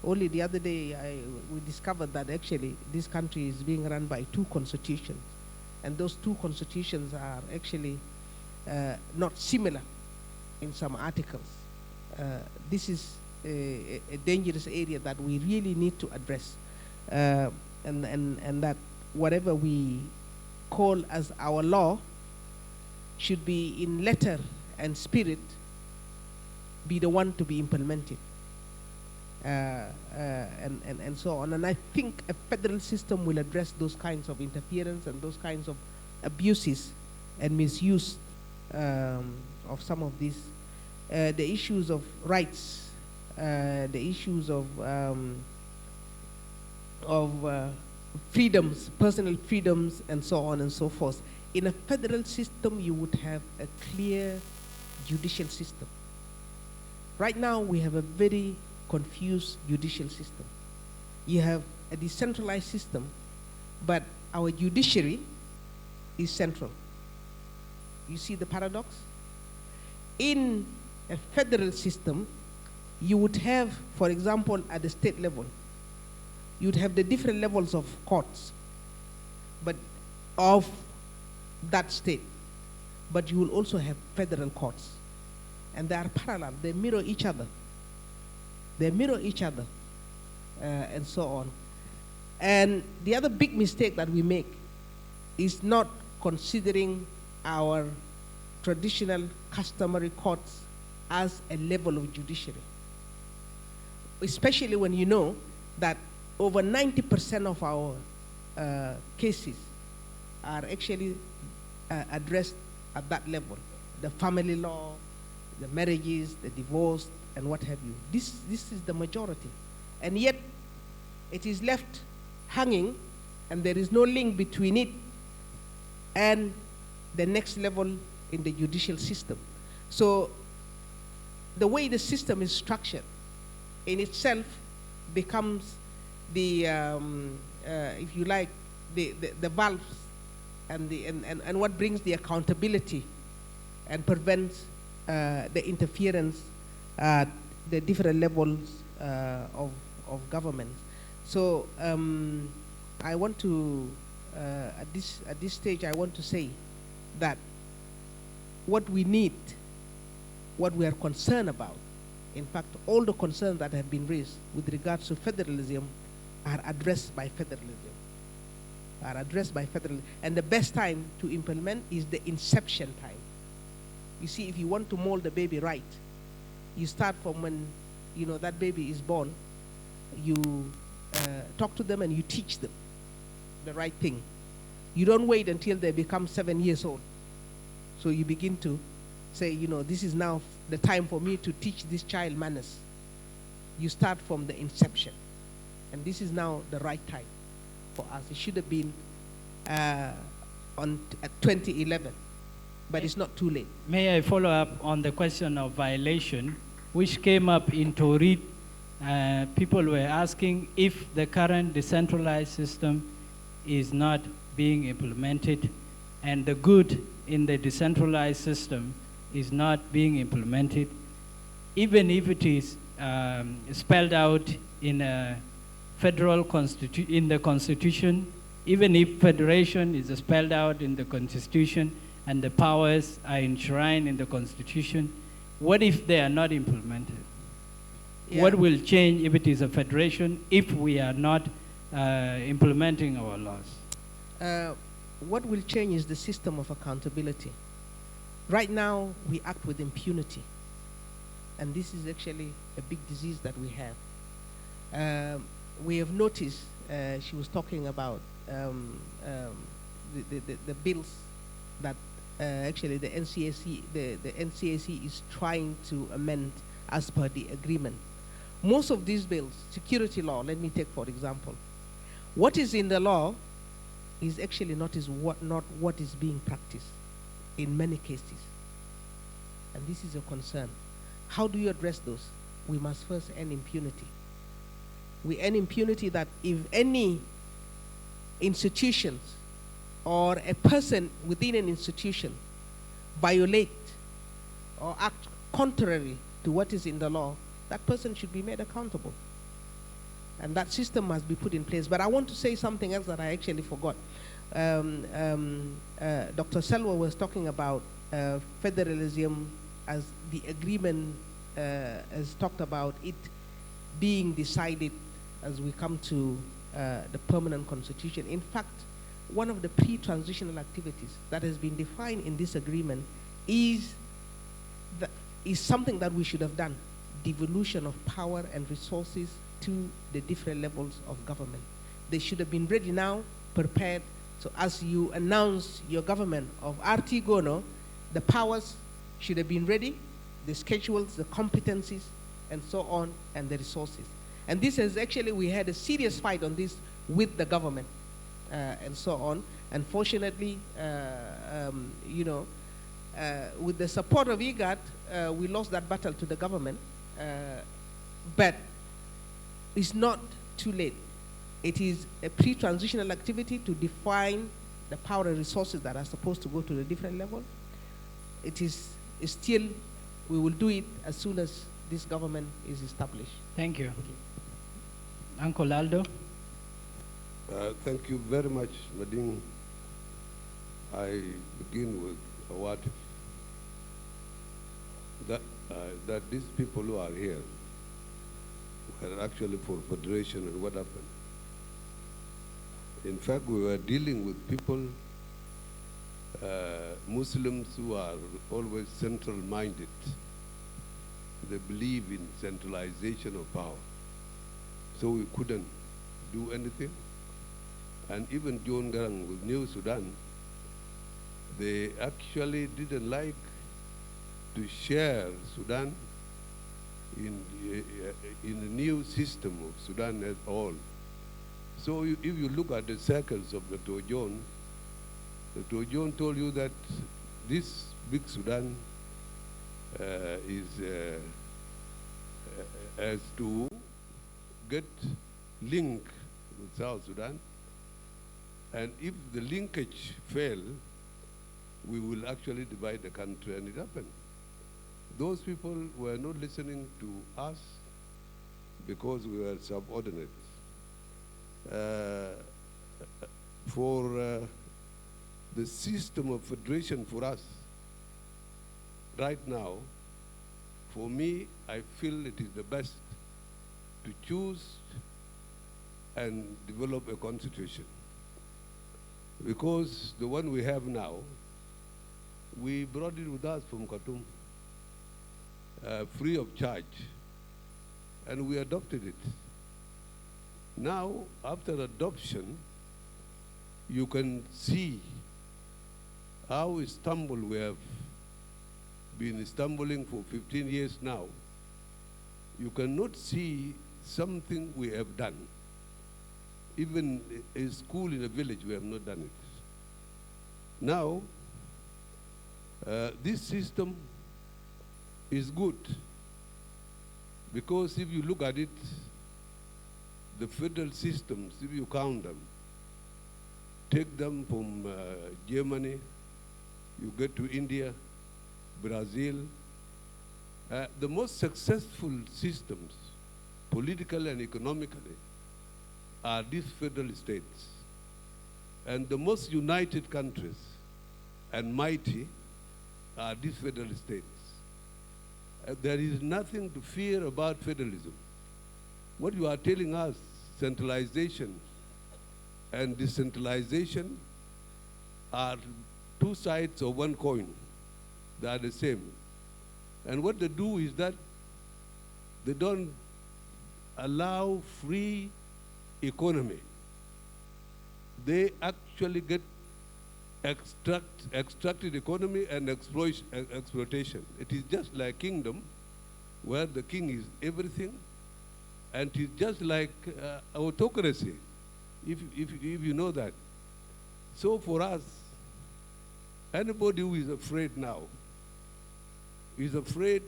Only the other day we discovered that actually this country is being run by 2 constitutions. And those 2 constitutions are actually not similar in some articles. This is a dangerous area that we really need to address. And that whatever we call as our law should be in letter and spirit be the one to be implemented. And so on. And I think a federal system will address those kinds of interference and those kinds of abuses and misuse of some of these. The issues of rights, the issues of freedoms, personal freedoms, and so on and so forth. In a federal system, you would have a clear judicial system. Right now, we have a very confused judicial system. You have a decentralized system, but our judiciary is central. You see the paradox? In a federal system, you would have, for example, at the state level, you'd have the different levels of courts, but of that state. But you will also have federal courts. And they are parallel, they mirror each other. They mirror each other, and so on. And the other big mistake that we make is not considering our traditional customary courts as a level of judiciary. Especially when you know that over 90% of our cases are actually addressed at that level. The family law, the marriages, the divorce, and what have you. This is the majority. And yet, it is left hanging, and there is no link between it and the next level in the judicial system. So, the way the system is structured in itself becomes the, if you like, the valves and what brings the accountability and prevents the interference at the different levels of government. So I want to, at this stage, I want to say that what we need, what we are concerned about, in fact, all the concerns that have been raised with regards to federalism are addressed by federalism. And the best time to implement is the inception time. You see, if you want to mold the baby right, you start from when that baby is born, you talk to them and you teach them the right thing. You don't wait until they become 7 years old. So you begin to say, this is now the time for me to teach this child manners. You start from the inception. And this is now the right time for us. It should have been at 2011, but it's not too late. May I follow up on the question of violation, which came up in Torit? People were asking if the current decentralized system is not being implemented and the good in the decentralized system is not being implemented, even if it is spelled out in a federal in the Constitution, even if federation is spelled out in the Constitution and the powers are enshrined in the Constitution, what if they are not implemented? Yeah. What will change if it is a federation if we are not implementing our laws? What will change is the system of accountability. Right now, we act with impunity. And this is actually a big disease that we have. We have noticed, she was talking about the bills that actually the NCAC is trying to amend as per the agreement. Most of these bills, security law, let me take for example, what is in the law is actually not what is being practiced in many cases. And this is a concern. How do you address those? We must first end impunity. We end impunity that if any institutions or a person within an institution violate or act contrary to what is in the law, that person should be made accountable. And that system must be put in place. But I want to say something else that I actually forgot. Dr. Selwa was talking about federalism as the agreement has talked about it being decided as we come to the permanent constitution. In fact, one of the pre-transitional activities that has been defined in this agreement is something that we should have done, devolution of power and resources to the different levels of government. They should have been ready now, prepared. So as you announce your government of RT Gono, the powers should have been ready, the schedules, the competencies, and so on, and the resources. And this is actually, we had a serious fight on this with the government, and so on. Unfortunately, with the support of IGAD, we lost that battle to the government. But it's not too late. It is a pre-transitional activity to define the power and resources that are supposed to go to the different level. It's still, we will do it as soon as this government is established. Thank you. Uncle Aldo. Thank you very much, Nadine. I begin with a what if. That these people who are here were actually for federation, and what happened. In fact, we were dealing with people, Muslims who are always central-minded. They believe in centralization of power. So we couldn't do anything. And even John Garang with New Sudan, they actually didn't like to share Sudan in the new system of Sudan at all. So if you look at the circles of the Tojon told you that this big Sudan has to get link with South Sudan, and if the linkage fail, we will actually divide the country, and it happened. Those people were not listening to us because we were subordinates. For the system of federation for us right now, for me, I feel it is the best to choose and develop a constitution. Because the one we have now, we brought it with us from Khartoum, free of charge. and we adopted it. Now, after adoption, you can see how Istanbul, we have been stumbling for 15 years now. You cannot see something we have done. Even a school in a village, we have not done it. Now, this system is good because if you look at it, the federal systems, if you count them, take them from Germany, you get to India, Brazil, the most successful systems, politically and economically, are these federal states. And the most united countries and mighty are these federal states. There is nothing to fear about federalism. What you are telling us, centralization and decentralization are two sides of one coin. They are the same. And what they do is that they don't allow free economy. They actually get extracted economy and exploitation. It is just like kingdom, where the king is everything, and it is just like autocracy, if you know that. So for us, anybody who is afraid now is afraid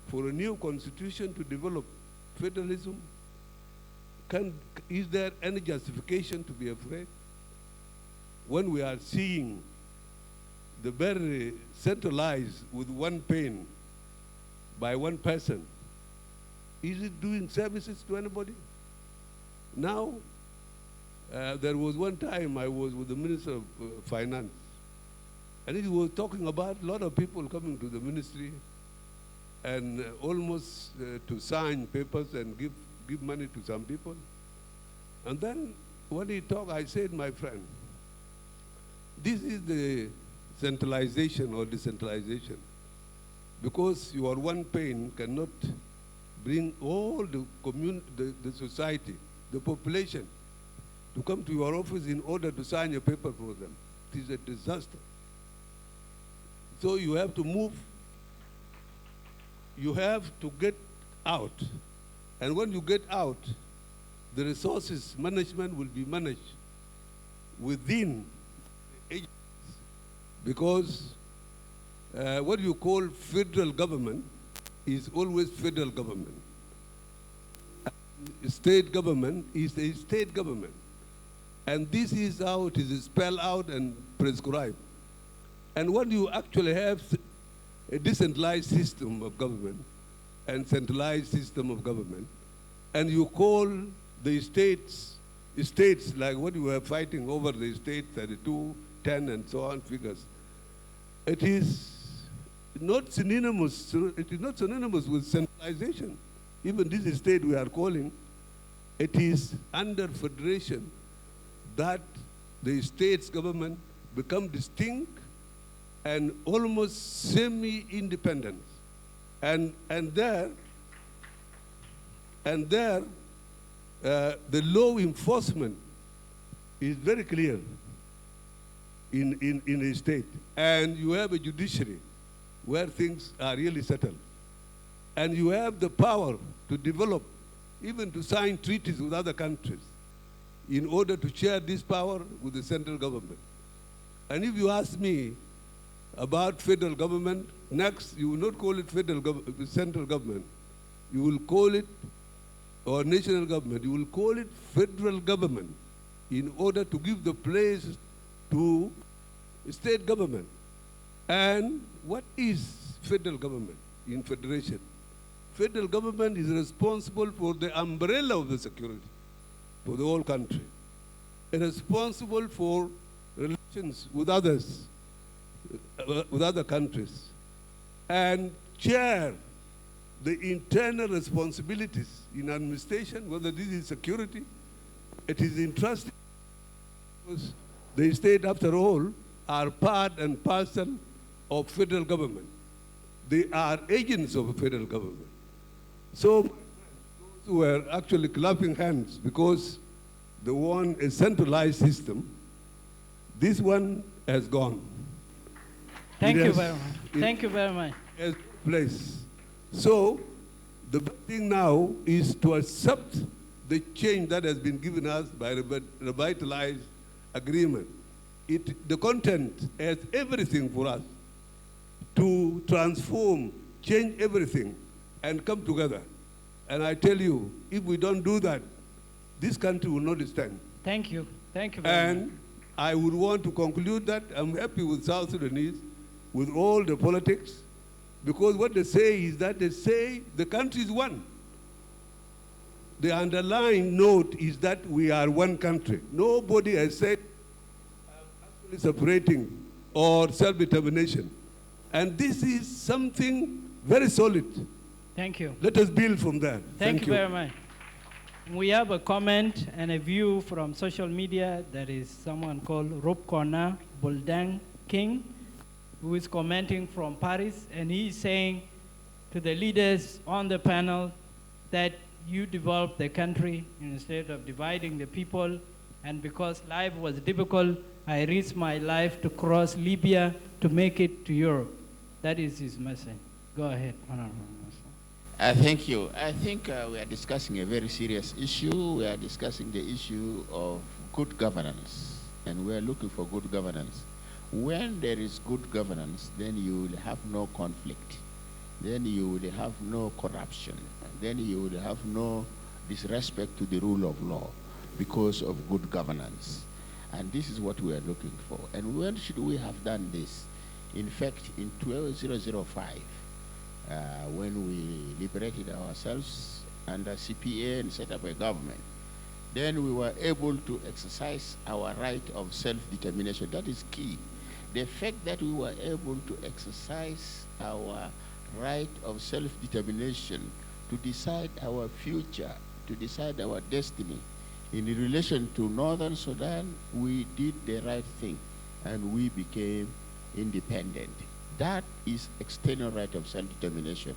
for a new constitution to develop federalism. Is there any justification to be afraid? When we are seeing the very centralized with one pen by one person, is it doing services to anybody? Now, there was one time I was with the Minister of Finance, and he was talking about a lot of people coming to the ministry and almost to sign papers and give money to some people. And then when he talked, I said, my friend, this is the centralization or decentralization, because your one pen cannot bring all the the society, the population, to come to your office in order to sign a paper for them. It is a disaster. So you have to move. You have to get out. And when you get out, the resources management will be managed within agencies, because what you call federal government is always federal government. State government is a state government. And this is how it is spelled out and prescribed. And when you actually have a decentralized system of government and centralized system of government, and you call the states like what you were fighting over, the states, 32, 10, and so on figures, it is not synonymous with centralization. Even this state we are calling, it is under federation that the state's government become distinct and almost semi-independent. And there, the law enforcement is very clear in a state. And you have a judiciary where things are really settled. And you have the power to develop, even to sign treaties with other countries in order to share this power with the central government. And if you ask me about federal government, next you will not call it central government. You will call it, or national government, you will call it federal government in order to give the place to state government. And what is federal government in federation? Federal government is responsible for the umbrella of the security for the whole country. It is responsible for relations with others, with other countries, and share the internal responsibilities in administration, whether this is security, it is entrusted, because the state, after all, are part and parcel of federal government. They are agents of federal government. So, my were actually clapping hands because they want a centralized system. This one has gone. Thank you very much. Thank you very much. Has place. So the best thing now is to accept the change that has been given us by the revitalized agreement. The content has everything for us to transform, change everything, and come together. And I tell you, if we don't do that, this country will not stand. Thank you. Thank you very much. And I would want to conclude that I'm happy with South Sudanese, with all the politics, because what they say is that they say the country is one. The underlying note is that we are one country. Nobody has said actually separating or self-determination. And this is something very solid. Thank you. Let us build from there. Thank you very much. We have a comment and a view from social media. There is someone called Rupkona Buldang King, who is commenting from Paris, and he is saying to the leaders on the panel that you developed the country instead of dividing the people, and because life was difficult, I risked my life to cross Libya to make it to Europe. That is his message. Go ahead, Honorable. Thank you. I think we are discussing a very serious issue. We are discussing the issue of good governance, and we are looking for good governance. When there is good governance, then you will have no conflict. Then you will have no corruption. Then you will have no disrespect to the rule of law because of good governance. And this is what we are looking for. And when should we have done this? In fact, in 2005, when we liberated ourselves under CPA and set up a government, then we were able to exercise our right of self-determination. That is key. The fact that we were able to exercise our right of self-determination to decide our future, to decide our destiny. In relation to Northern Sudan, we did the right thing and we became independent. That is external right of self-determination.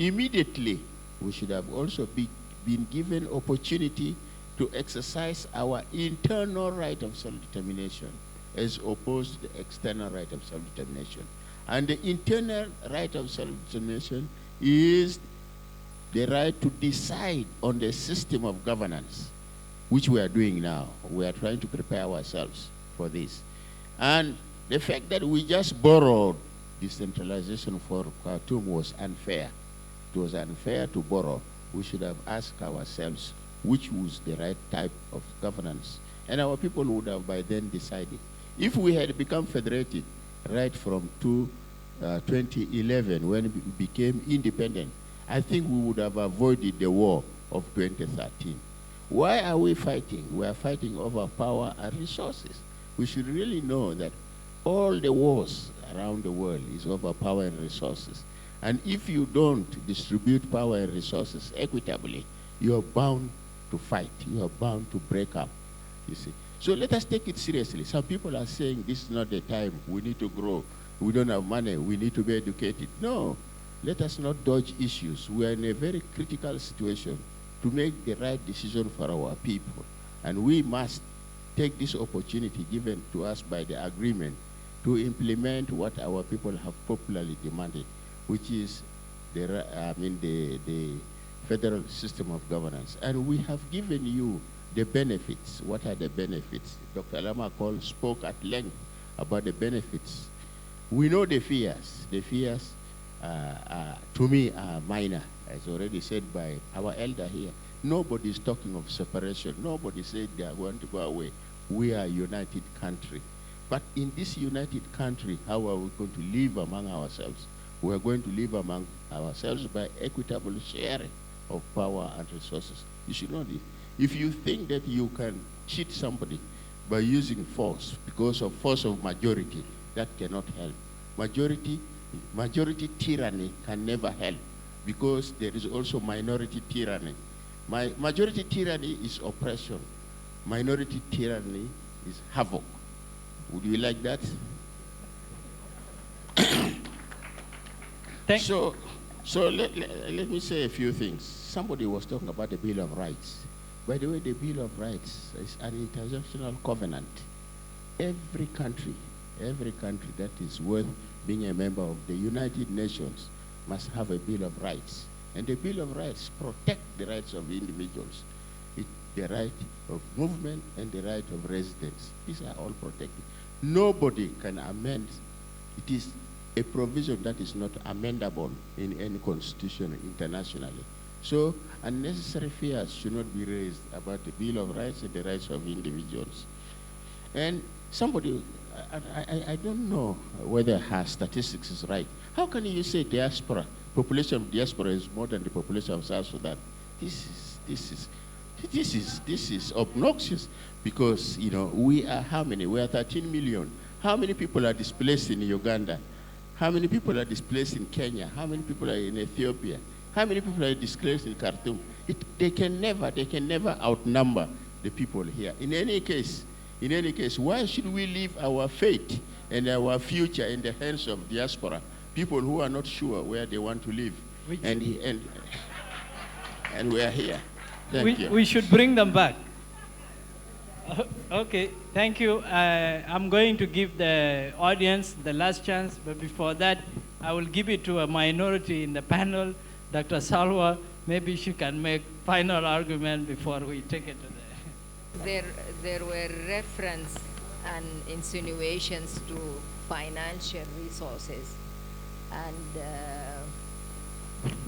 Immediately, we should have also been given opportunity to exercise our internal right of self-determination as opposed to the external right of self-determination. And the internal right of self-determination is the right to decide on the system of governance, which we are doing now. We are trying to prepare ourselves for this. And the fact that we just borrowed decentralization for Khartoum was unfair. It was unfair to borrow. We should have asked ourselves which was the right type of governance. And our people would have by then decided. If we had become federated right from 2011 when we became independent, I think we would have avoided the war of 2013. Why are we fighting? We are fighting over power and resources. We should really know that all the wars around the world is over power and resources. And if you don't distribute power and resources equitably, you are bound to fight. You are bound to break up, you see. So let us take it seriously. Some people are saying this is not the time. We need to grow. We don't have money. We need to be educated. No, let us not dodge issues. We are in a very critical situation to make the right decision for our people. And we must take this opportunity given to us by the agreement to implement what our people have popularly demanded, which is the federal system of governance. And we have given you the benefits. What are the benefits? Dr. Lamakol spoke at length about the benefits. We know the fears. The fears, to me, are minor, as already said by our elder here. Nobody is talking of separation. Nobody said they are going to go away. We are a united country. But in this united country, how are we going to live among ourselves? We are going to live among ourselves by equitable sharing of power and resources. You should know this. If you think that you can cheat somebody by using force because of force of majority, that cannot help. Majority tyranny can never help because there is also minority tyranny. Majority tyranny is oppression. Minority tyranny is havoc. Would you like that? So So let me say a few things. Somebody was talking about the Bill of Rights. By the way, the Bill of Rights is an international covenant. Every country that is worth being a member of the United Nations must have a Bill of Rights. And the Bill of Rights protect the rights of individuals. The right of movement and the right of residence. These are all protected. Nobody can amend. It is a provision that is not amendable in any constitution internationally. So unnecessary fears should not be raised about the Bill of Rights and the rights of individuals. And somebody, I don't know whether her statistics is right. How can you say diaspora, population of diaspora is more than the population of South Sudan? This is obnoxious because, you know, we are how many? We are 13 million. How many people are displaced in Uganda? How many people are displaced in Kenya? How many people are in Ethiopia? How many people are displaced in Khartoum? They can never outnumber the people here. In any case, why should we leave our fate and our future in the hands of diaspora, people who are not sure where they want to live? And we are here. Thank you. We should bring them back. Okay, thank you. I'm going to give the audience the last chance, but before that, I will give it to a minority in the panel, Dr. Salwa. Maybe she can make final argument before we take it to the... There were reference and insinuations to financial resources and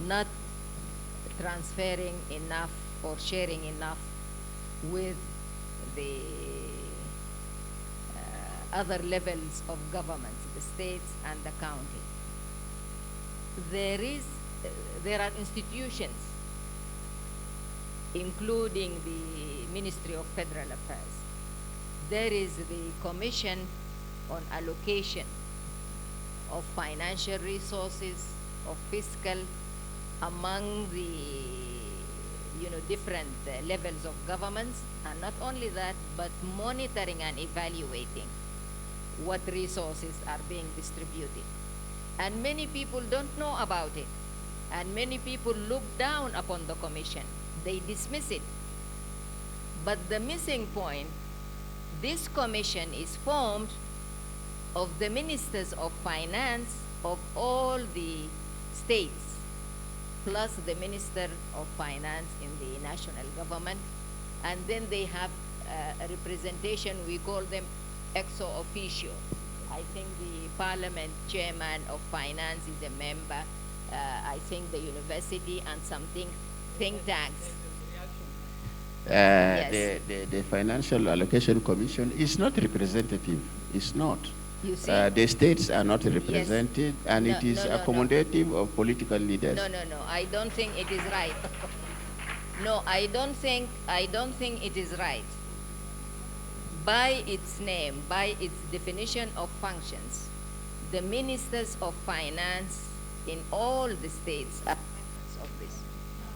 not transferring enough or sharing enough with the other levels of governments, the states and the county. There are institutions, including the Ministry of Federal Affairs. There is the Commission on Allocation of Financial Resources, of fiscal, among the different levels of governments, and not only that, but monitoring and evaluating what resources are being distributed. And many people don't know about it, and many people look down upon the commission. They dismiss it. But the missing point, this commission is formed of the ministers of finance of all the states, plus the Minister of Finance in the national government, and then they have a representation, we call them ex officio. I think the Parliament Chairman of Finance is a member, I think the university and something think tanks. Yes. The Financial Allocation Commission is not representative, it's not. You see? The states are not represented, yes. And no, it is accommodative of political leaders. No, I don't think it is right. No, I don't think it is right. By its name, by its definition of functions, the ministers of finance in all the states are members of this.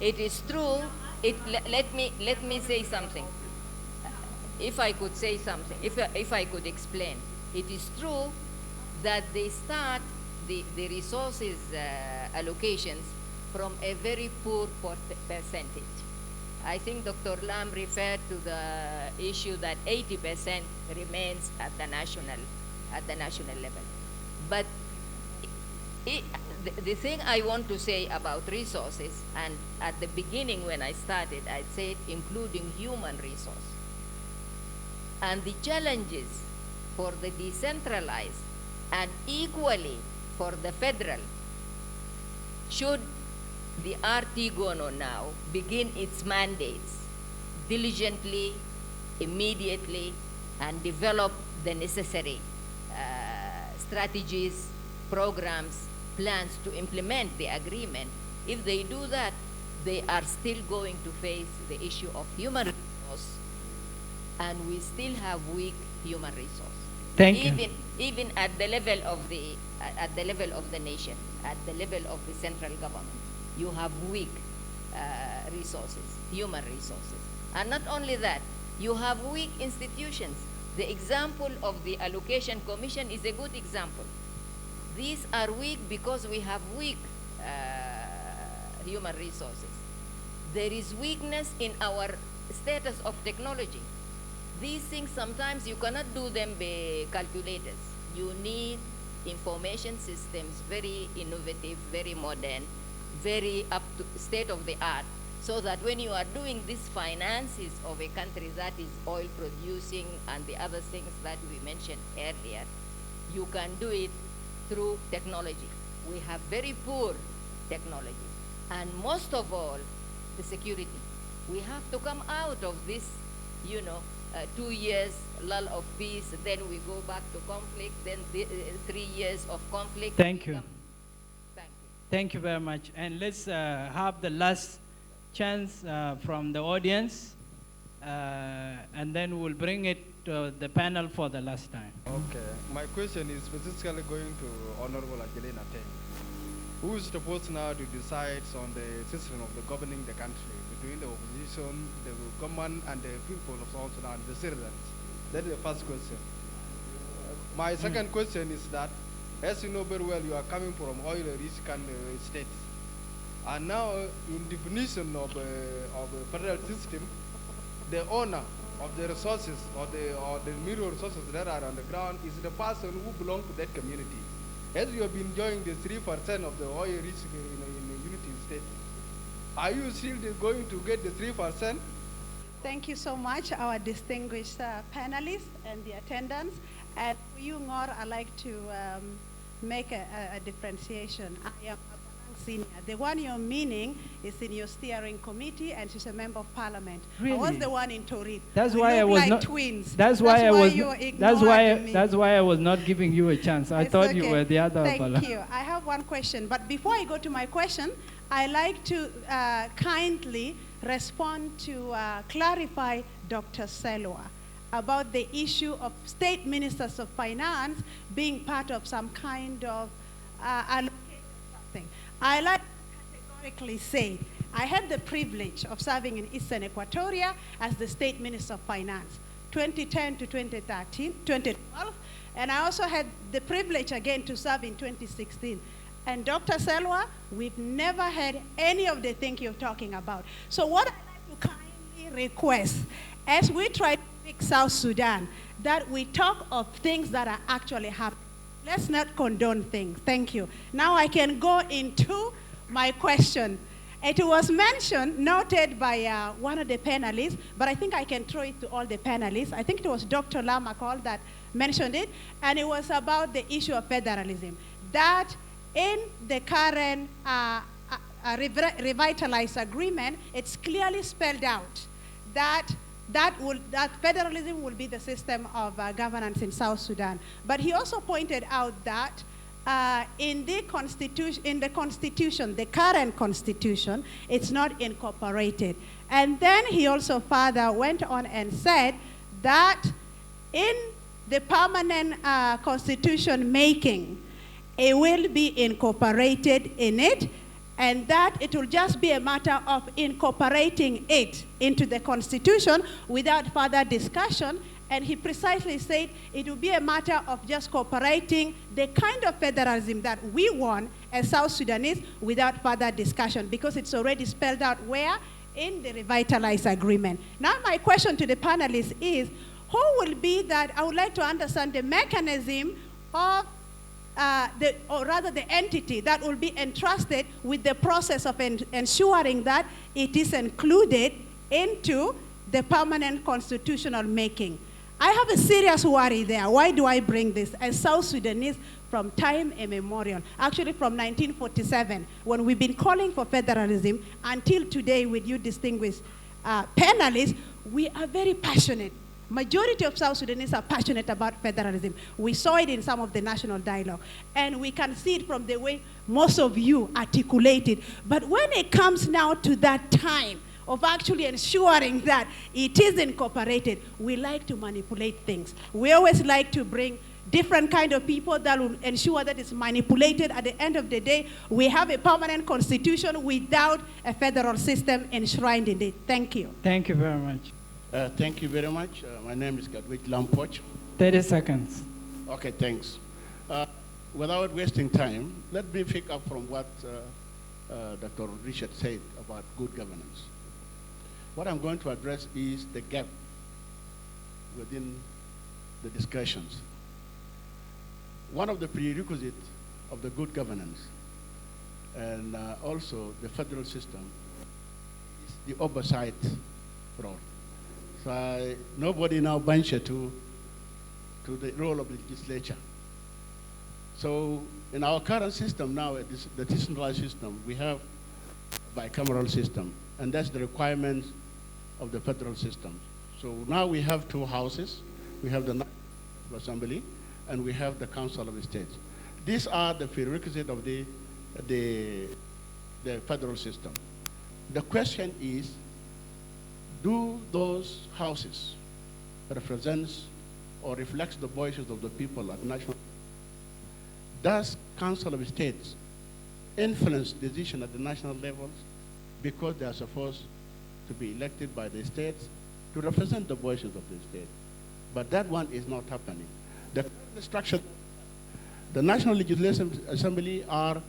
It is true. Let me say something. If I could say something, if I could explain. It is true that they start the resources allocations from a very poor percentage. I think Dr. Lam referred to the issue that 80% remains at the national level. But the thing I want to say about resources, and at the beginning when I started, I said including human resource, and the challenges for the decentralized and equally for the federal, should the RT-GONO now begin its mandates diligently, immediately, and develop the necessary strategies, programs, plans to implement the agreement. If they do that, they are still going to face the issue of human resource, and we still have weak human resource. Even at the level of the nation, at the level of the central government, you have weak resources, human resources. And not only that, you have weak institutions. The example of the Allocation Commission is a good example. These are weak because we have weak human resources. There is weakness in our status of technology. These things sometimes you cannot do them by calculators. You need information systems, very innovative, very modern, very up to state of the art, so that when you are doing these finances of a country that is oil producing and the other things that we mentioned earlier, you can do it through technology. We have very poor technology. And most of all, the security. We have to come out of this, 2 years lull of peace, then we go back to conflict, then 3 years of conflict. Thank you. Thank you very much. And let's have the last chance from the audience, and then we'll bring it to the panel for the last time. Okay. My question is specifically going to Honorable Angelina Teng, who is supposed now to decide on the system of the governing the country between the opposition, the government, and the people of South Sudan, the citizens. That is the first question. My second question is that, as you know very well, you are coming from oil-rich states. And now, in definition of a federal system, the owner of the resources or the mineral resources that are on the ground is the person who belongs to that community. As you have been enjoying the 3% of the oil-rich in the Unity State, are you still going to get the 3%? Thank you so much, our distinguished panelists and the attendants. And for you, Ngor, I'd like to make a differentiation. I am a senior. The one you're meaning is in your steering committee, and she's a member of parliament. Really? I was the one in Torit. That's We why I look was like not. twins. That's why I was. you ignored me. That's why I was not giving you a chance. I It's thought okay. you were the other. Thank you. I have one question, but before I go to my question, I like to kindly respond to clarify Dr. Selwa about the issue of state ministers of finance being part of some kind of allocation something. I like to categorically say I had the privilege of serving in Eastern Equatoria as the state minister of finance, 2010 to 2012, and I also had the privilege again to serve in 2016. And Dr. Selwa, we've never had any of the things you're talking about. So what I'd like to kindly request, as we try to fix South Sudan, that we talk of things that are actually happening. Let's not condone things. Thank you. Now I can go into my question. It was mentioned, noted by one of the panelists, but I think I can throw it to all the panelists. I think it was Dr. Lamakol that mentioned it, and it was about the issue of federalism. That in the current revitalized agreement, it's clearly spelled out that federalism will be the system of governance in South Sudan. But he also pointed out that in the constitution, the current constitution, it's not incorporated. And then he also further went on and said that in the permanent constitution making, it will be incorporated in it, and that it will just be a matter of incorporating it into the constitution without further discussion. And he precisely said it will be a matter of just cooperating the kind of federalism that we want as South Sudanese without further discussion, because it's already spelled out where? In the revitalized agreement. Now my question to the panelists is, who will be that? I would like to understand the mechanism of the entity that will be entrusted with the process of ensuring that it is included into the permanent constitutional making. I have a serious worry there. Why do I bring this? As South Sudanese, from time immemorial, actually from 1947, when we've been calling for federalism, until today with you distinguished panelists, we are very passionate. Majority of South Sudanese are passionate about federalism. We saw it in some of the national dialogue, and we can see it from the way most of you articulate it. But when it comes now to that time of actually ensuring that it is incorporated, we like to manipulate things. We always like to bring different kind of people that will ensure that it's manipulated. At the end of the day, we have a permanent constitution without a federal system enshrined in it. Thank you. Thank you very much. Thank you very much. My name is Gadwit Lampoch. 30 seconds. Okay, thanks. Without wasting time, let me pick up from what Dr. Richard said about good governance. What I'm going to address is the gap within the discussions. One of the prerequisites of the good governance and also the federal system is the oversight role. So nobody now venture to the role of the legislature. So in our current system now, the decentralized system, we have a bicameral system, and that's the requirement of the federal system. So now we have two houses. We have the National Assembly, and we have the Council of States. These are the prerequisites of the federal system. The question is, do those houses represent or reflect the voices of the people at national? Does Council of States influence decision at the national levels because they are supposed to be elected by the states to represent the voices of the state? But that one is not happening. The structure, the National Legislative Assembly are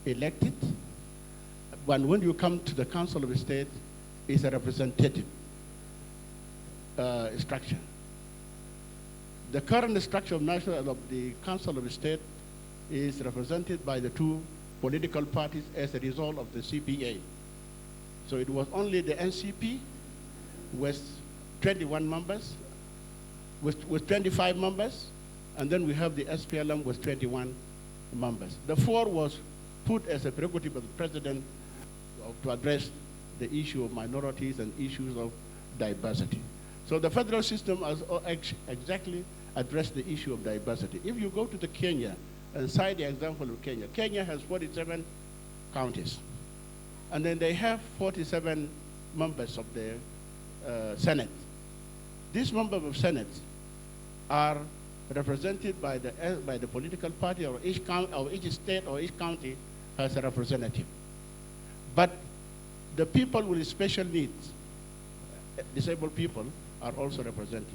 elected, but when you come to the Council of State, it's a representative structure. The current structure of the Council of State is represented by the two political parties as a result of the CPA. So it was only the NCP with 21 members, with 25 members, and then we have the SPLM with 21 members. The four was put as a prerogative of the president to address the issue of minorities and issues of diversity. So the federal system has exactly addressed the issue of diversity. If you go to the Kenya and cite the example of Kenya, Kenya has 47 counties. And then they have 47 members of the Senate. These members of Senate are represented by the political party, or each state or each county has a representative. But the people with special needs, disabled people, are also represented.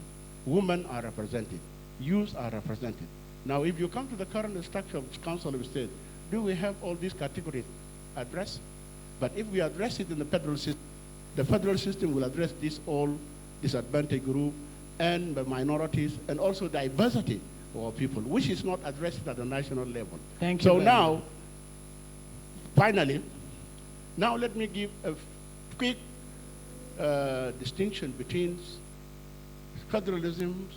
Women are represented. Youth are represented. Now, if you come to the current structure of the Council of State, do we have all these categories addressed? But if we address it in the federal system will address this all disadvantaged group and the minorities and also diversity of our people, which is not addressed at the national level. Thank you. So now, finally, now let me give a quick distinction between federalism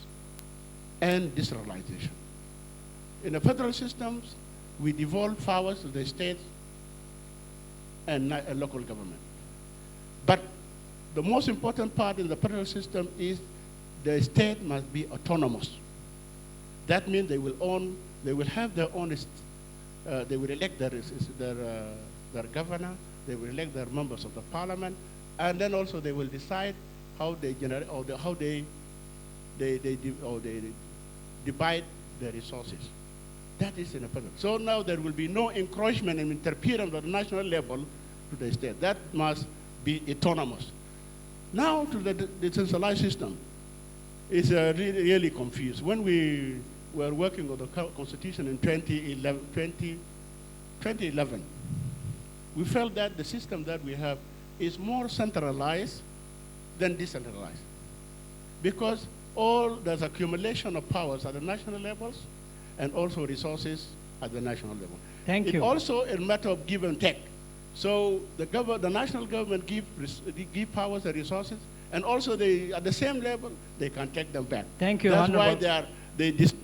and decentralization. In the federal systems, we devolve powers to the states and local government. But the most important part in the federal system is the state must be autonomous. That means they will have their own, they will elect their governor, they will elect their members of the parliament, and then also they will decide how they generate, or how they divide their resources. That is in a federal. So now there will be no encroachment and interference at the national level to the state. That must be autonomous. Now to the decentralized system, it's really confused. When we were working on the Constitution in 2011, we felt that the system that we have is more centralized than decentralized. Because there's accumulation of powers at the national levels and also resources at the national level. Thank you. It's also a matter of give and take. So the national government give powers and resources, and also at the same level, they can take them back. Thank you, That's Honorable. why they dismiss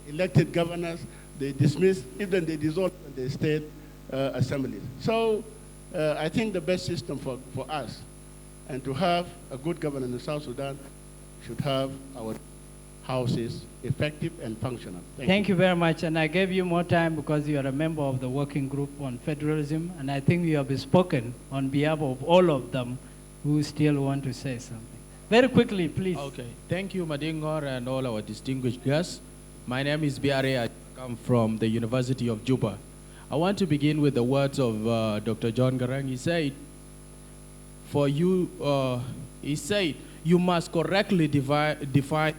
elected governors, they dismiss, even they dissolve the state assemblies. So I think the best system for us and to have a good governance in South Sudan should have our houses effective and functional. Thank you very much. And I gave you more time because you are a member of the working group on federalism, and I think you have spoken on behalf of all of them who still want to say something. Very quickly, please. Okay. Thank you, Madingor, and all our distinguished guests. My name is Biare. I come from the University of Juba. I want to begin with the words of Dr. John Garang. He said, you must correctly define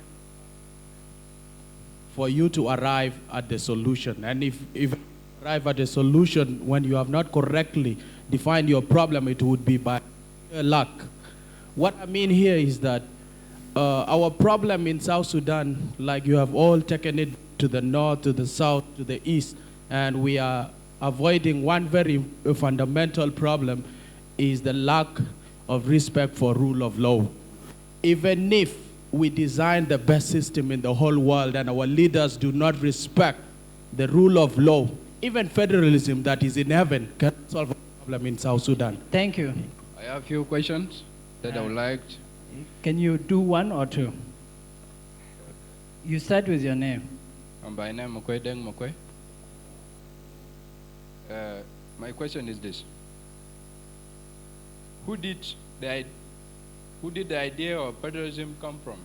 for you to arrive at the solution. And if arrive at a solution when you have not correctly defined your problem, it would be by luck. What I mean here is that our problem in South Sudan, like you have all taken it to the north, to the south, to the east, and we are avoiding one very fundamental problem, is the lack of respect for rule of law. Even if we design the best system in the whole world and our leaders do not respect the rule of law, even federalism that is in heaven can solve a problem in South Sudan. Thank you. I have a few questions that I would like to. Can you do one or two? You start with your name. By name, Mokwe Deng Mokwe. My question is this. Who did the idea of federalism come from?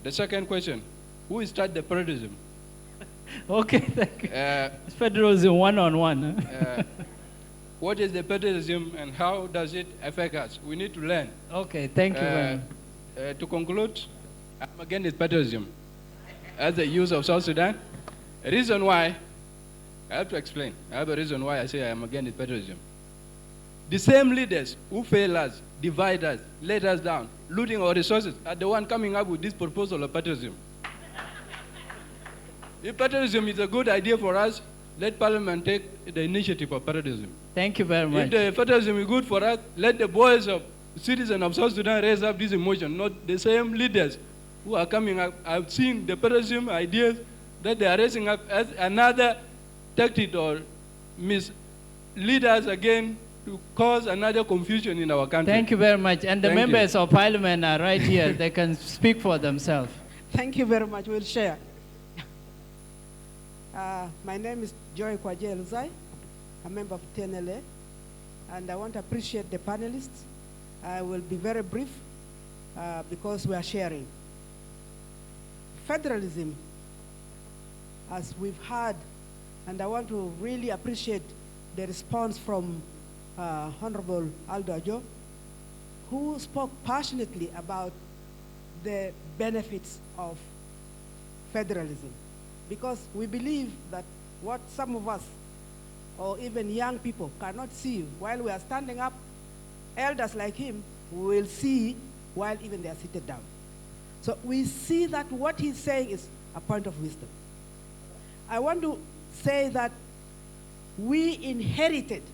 The second question, who started the federalism? Okay, thank you. It's federalism one-on-one. What is the federalism and how does it affect us? We need to learn. Okay, thank you very much. To conclude, I'm against federalism as the use of South Sudan. A reason why, I have to explain. I have a reason why I say I am against federalism. The same leaders who fail us, divide us, let us down, looting our resources, are the one coming up with this proposal of federalism. If federalism is a good idea for us, let Parliament take the initiative of federalism. Thank you very much. If the federalism is good for us, let the voice of citizens of South Sudan raise up this emotion, not the same leaders who are coming up. I've seen the federalism ideas that they are raising up as another tactic or mislead us again to cause another confusion in our country. Thank you very much. And the Thank you. members of parliament are right here. They can speak for themselves. Thank you very much. We'll share. My name is Joy Kwaje Elzai, a member of TNLA, and I want to appreciate the panelists. I will be very brief because we are sharing. Federalism, as we've heard, and I want to really appreciate the response from Honorable Aldo Ajo, who spoke passionately about the benefits of federalism. Because we believe that what some of us, or even young people, cannot see while we are standing up, elders like him will see while even they are seated down. So we see that what he's saying is a point of wisdom. I want to say that we inherited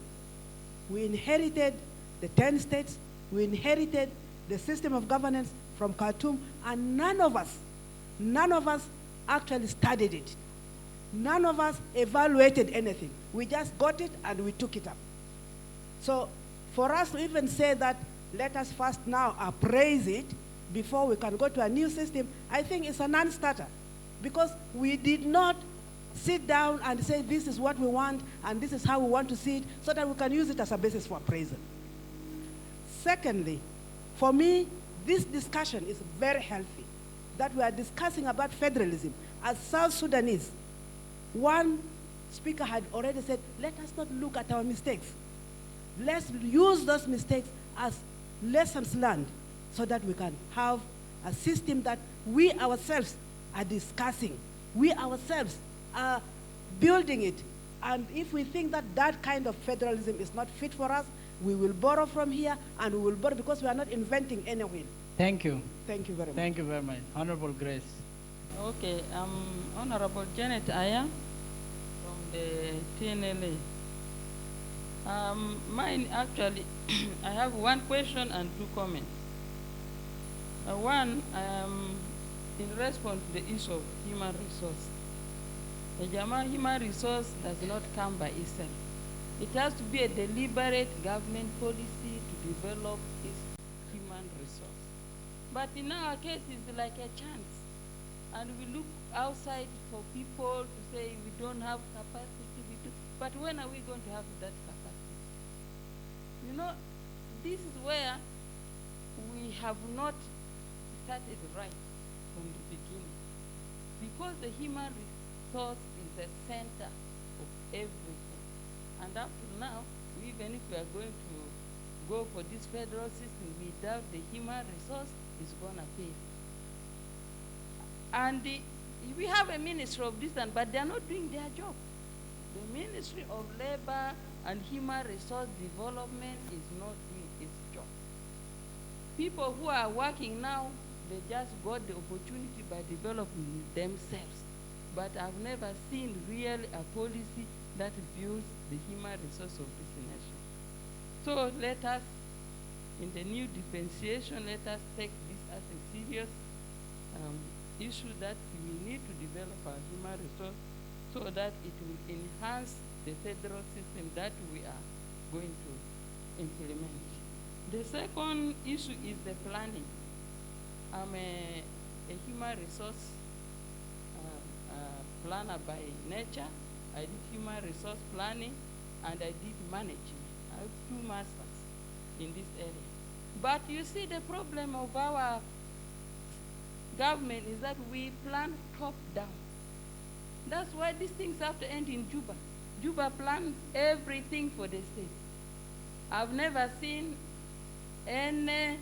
the 10 states, we inherited the system of governance from Khartoum, and none of us actually studied it. None of us evaluated anything. We just got it and we took it up. So for us to even say that, let us first now appraise it before we can go to a new system, I think it's a non-starter. Because we did not sit down and say this is what we want and this is how we want to see it so that we can use it as a basis for appraisal. Secondly, for me, this discussion is very healthy, that we are discussing about federalism as South Sudanese. One speaker had already said, let us not look at our mistakes. Let's use those mistakes as lessons learned so that we can have a system that we ourselves are discussing. We ourselves are building it. And if we think that that kind of federalism is not fit for us, we will borrow from here and we will borrow because we are not inventing any wheel. Thank you. Thank you very much. Thank you very much. Honorable Grace. Okay, Honorable Janet Aya from the TNLA. Mine actually, I have one question and two comments. One, in response to the issue of human resource. The human resource does not come by itself. It has to be a deliberate government policy to develop this human resource. But in our case, it's like a chance. And we look outside for people to say we don't have capacity. But when are we going to have that capacity? You know, this is where we have not started right from the beginning. Because the human resource is the center of everything. And up to now, even if we are going to go for this federal system without the human resource, is going to pay. And We have a ministry of this, but they are not doing their job. The Ministry of Labor and Human Resource Development is not doing its job. People who are working now, they just got the opportunity by developing themselves. But I've never seen really a policy that builds the human resource of this nation. So let us, in the new dispensation, let us take this as a serious issue that we need to develop our human resource so that it will enhance the federal system that we are going to implement. The second issue is the planning. I'm a human resource planner by nature. I did human resource planning and I did management. I have 2 masters in this area. But you see, the problem of our government is that we plan top down. That's why these things have to end in Juba. Juba plans everything for the state. I've never seen any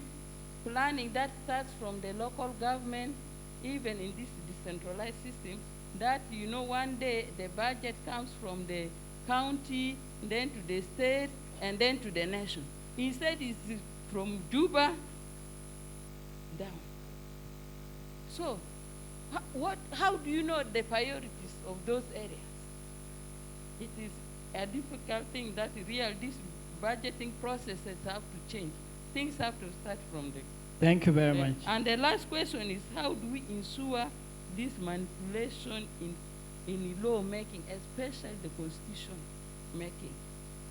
planning that starts from the local government, even in this decentralized system, that, you know, one day the budget comes from the county, then to the state, and then to the nation. Instead, it's from Juba down. So, how do you know the priorities of those areas? It is a difficult thing that these budgeting processes have to change. Things have to start from the... Thank you very much. And the last question is, how do we ensure this manipulation in law-making, especially the constitution making?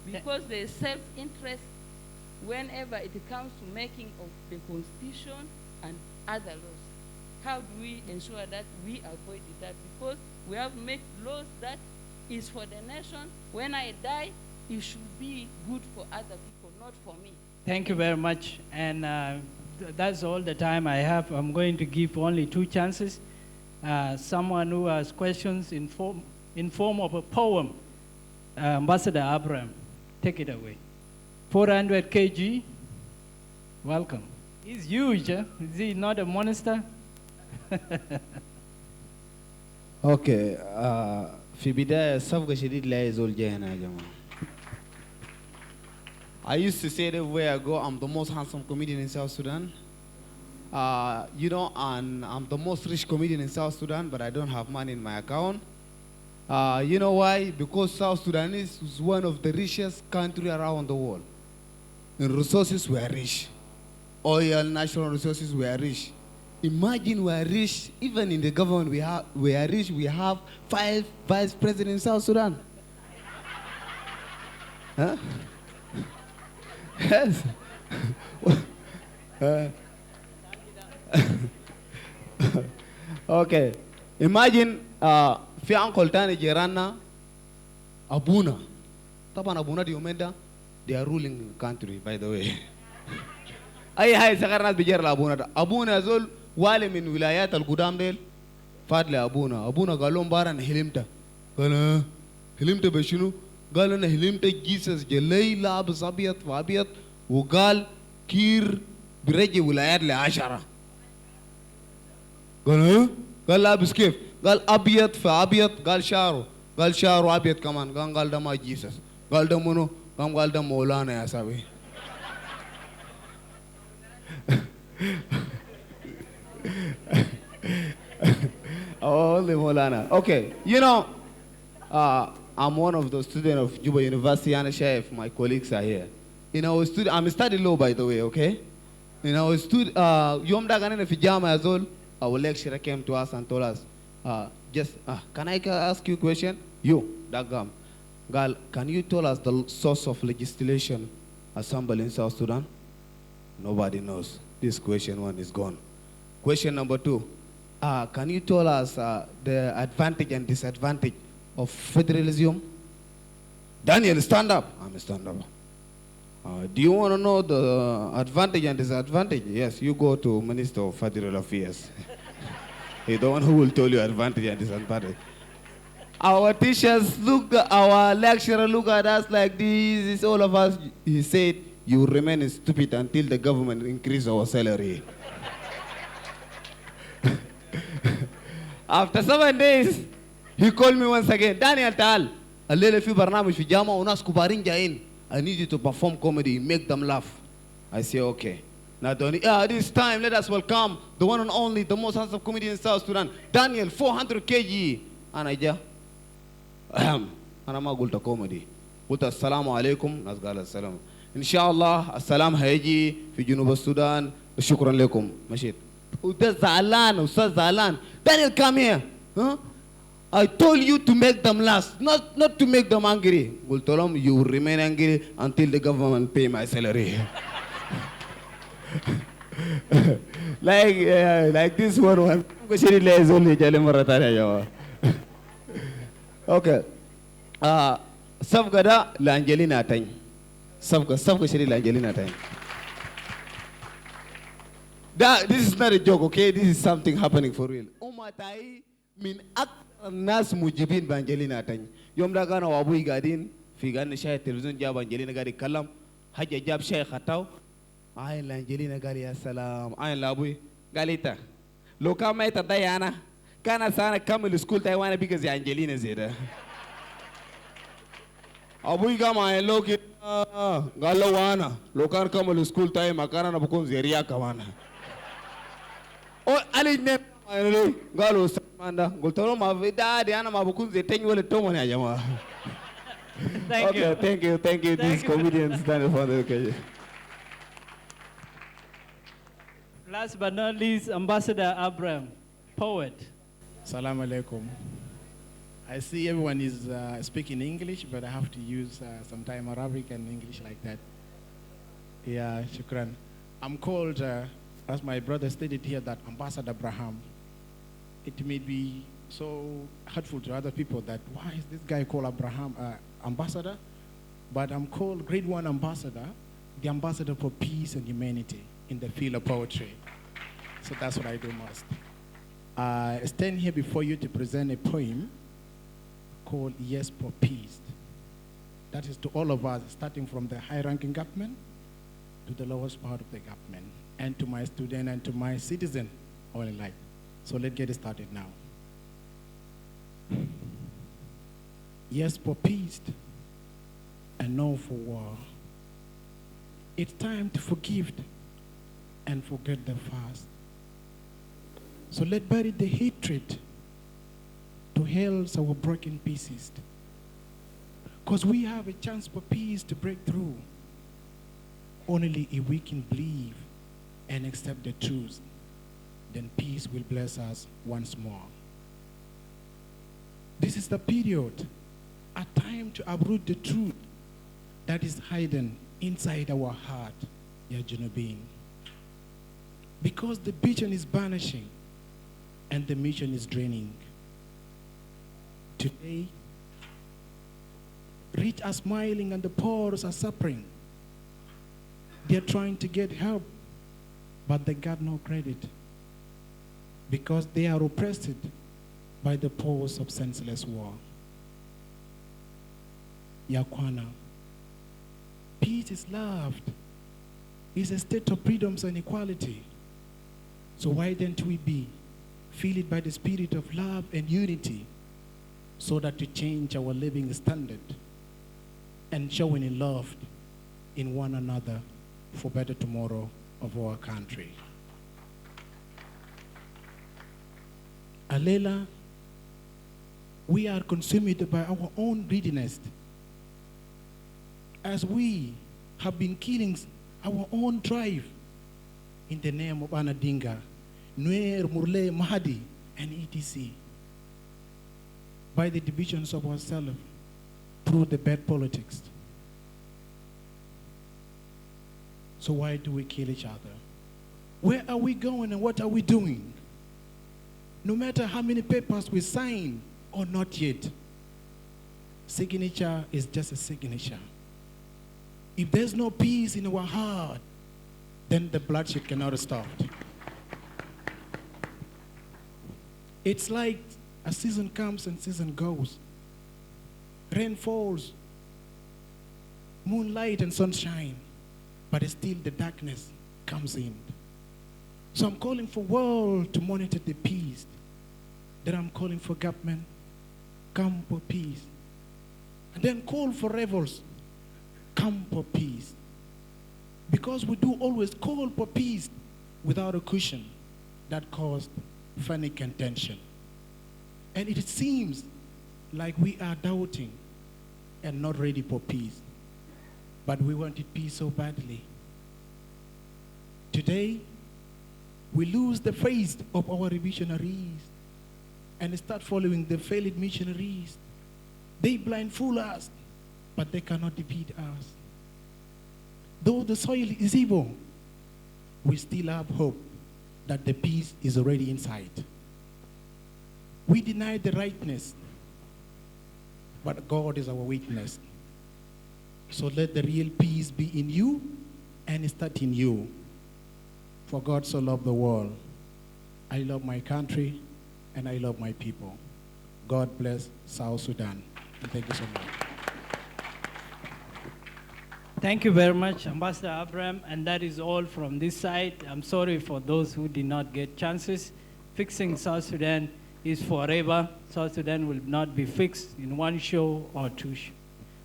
Because there is self-interest whenever it comes to making of the constitution and other laws. How do we ensure that we avoid that? Because we have made laws that is for the nation. When I die, it should be good for other people, not for me. Thank you very much. And that's all the time I have. I'm going to give only 2 chances. Someone who has questions in form of a poem. Ambassador Abraham, take it away. 400 kg, welcome. He's huge, eh? Is he not a monster? Okay, في بداية صفقة شديد لا يزول جهنا يا جماعة. I used to say that everywhere I go, I'm the most handsome comedian in South Sudan. You know, and I'm the most rich comedian in South Sudan, but I don't have money in my account. You know why? Because South Sudan is one of the richest countries around the world. In resources, we are rich. Oil, natural resources, we are rich. Imagine we are rich, even in the government we are rich, we have 5 vice presidents in South Sudan. Huh? Yes. Okay. Imagine في uncle تاني جيراننا أبونا. طبعا أبونا دي يومين they are ruling the country, by the way. أي هاي صغار ناس بيجر لأبونا ده. أبونا زول والي من ولايات القدام ديل فات لأبونا قال لهم بارا نحلمت. قال حلمت بشنو؟ قال أنا حلمت جيسس جلي لابس أبيض فأبيض وقال كير برجع ولايات ل10. قال قال لابس كيف؟ قال أبيض فأبيض. قال شعره أبيض كمان. قال ده ما جيسس. قال ده منو؟ قال ده مولانا يا سابي. Only Molana. Okay, you know, I'm one of the students of Juba University, and if my colleagues are here. You know, I'm studying law, by the way, okay? You know, Yom Daganan Fijama as well, our lecturer came to us and told us, can I ask you a question? You, Dagam. Gal, can you tell us the source of legislation assembled in South Sudan? Nobody knows. This question 1 is gone. Question number 2. Can you tell us the advantage and disadvantage of federalism? Daniel, stand up. I'm a stand up. Do you want to know the advantage and disadvantage? Yes, you go to Minister of Federal Affairs. He's the one who will tell you advantage and disadvantage. Our teachers our lecturer look at us like this. It's all of us. He said, you remain stupid until the government increase our salary. After 7 days, he called me once again. Daniel Tal, الليلة في برنامج في جامعة وناس كبارين جايين. I need you to perform comedy, make them laugh. I say, okay. Now, this time, let us welcome the one and only, the most handsome comedian in South Sudan, Daniel, 400 kg. أنا جا. أنا ما قلت كوميدي. قلت السلام عليكم. ناس قال السلام. إن شاء الله السلام هيجي في جنوب السودان. شكرا لكم. مشيت. وده زعلان أستاذ زعلان. Daniel, come here. Huh? I told you to make them last, not to make them angry. قلت لهم you will remain angry until the government pay my salary. like this one. Okay. صفقة ده لأنجلينا تاني. صفقة شديد لأنجلينا تاني. This is not a joke, okay? This is something happening for real. Umatai min الناس مجيبين بانجلينا تاني. يوم ده كانوا وابوي قاعدين في قاعدين شاهد التلفزيون جاب انجلينا قاعد يتكلم حاجة جاب شيء خطاو عين لانجلينا قال يا سلام عين لابوي قال إنت لو كان ما يتضايق أنا كان سانا كمل سكول تاي وانا بيجي زي انجلينا زي ده أبوي قام عين لو كده قال له وانا لو كان كمل سكول تاي ما كان أنا بكون زي رياكا وانا أو علي نب قالوا سماندا قلت له ما في دادي أنا ما بكون زي تاني ولا تومن يا جماعة. Thank you. These comedians stand for the occasion. Last but not least, Ambassador Abraham, poet. Assalamu alaikum. I see everyone is speaking English, but I have to use sometime Arabic and English like that. Yeah, shukran. I'm called, as my brother stated here, that Ambassador Abraham. It may be so hurtful to other people that why is this guy called Abraham ambassador? But I'm called Grade 1 Ambassador, the ambassador for peace and humanity in the field of poetry. So that's what I do most. I stand here before you to present a poem called Yes for Peace. That is to all of us, starting from the high-ranking government to the lowest part of the government, and to my student and to my citizen all in life. So let's get started now. Yes for peace and no for war. It's time to forgive and forget the past. So let's bury the hatred to heal our broken pieces. Because we have a chance for peace to break through. Only if we can believe and accept the truth, then peace will bless us once more. This is the period, a time to uproot the truth that is hidden inside our heart, Ya Junubin. Because the vision is vanishing and the mission is draining. Today, rich are smiling and the poor are suffering. They're trying to get help, but they got no credit because they are oppressed by the powers of senseless war. Yakwana, peace is loved. It's a state of freedoms and equality. So why don't we feel it by the spirit of love and unity so that to change our living standard and showing in love in one another for better tomorrow of our country. Alela, we are consumed by our own greediness as we have been killing our own tribe in the name of Anadinga, Nuer, Murle, Mahdi, and etc. by the divisions of ourselves through the bad politics. So why do we kill each other? Where are we going and what are we doing? No matter how many papers we sign or not yet, signature is just a signature. If there's no peace in our heart, then the bloodshed cannot stop. It's like a season comes and season goes. Rain falls, moonlight and sunshine, but still the darkness comes in. So I'm calling for world to monitor the peace Then I'm calling for government, come for peace. And then call for rebels, come for peace. Because we do always call for peace without a cushion that caused panic and tension. And it seems like we are doubting and not ready for peace. But we wanted peace so badly. Today, we lose the faith of our missionaries and start following the failed missionaries. They blindfold us, but they cannot defeat us. Though the soil is evil, we still have hope that the peace is already inside. We deny the rightness, but God is our witness. So let the real peace be in you and start in you. For God so loved the world. I love my country and I love my people. God bless South Sudan. And thank you so much. Thank you very much, Ambassador Abraham, and that is all from this side. I'm sorry for those who did not get chances. Fixing South Sudan is forever. South Sudan will not be fixed in one show or two shows.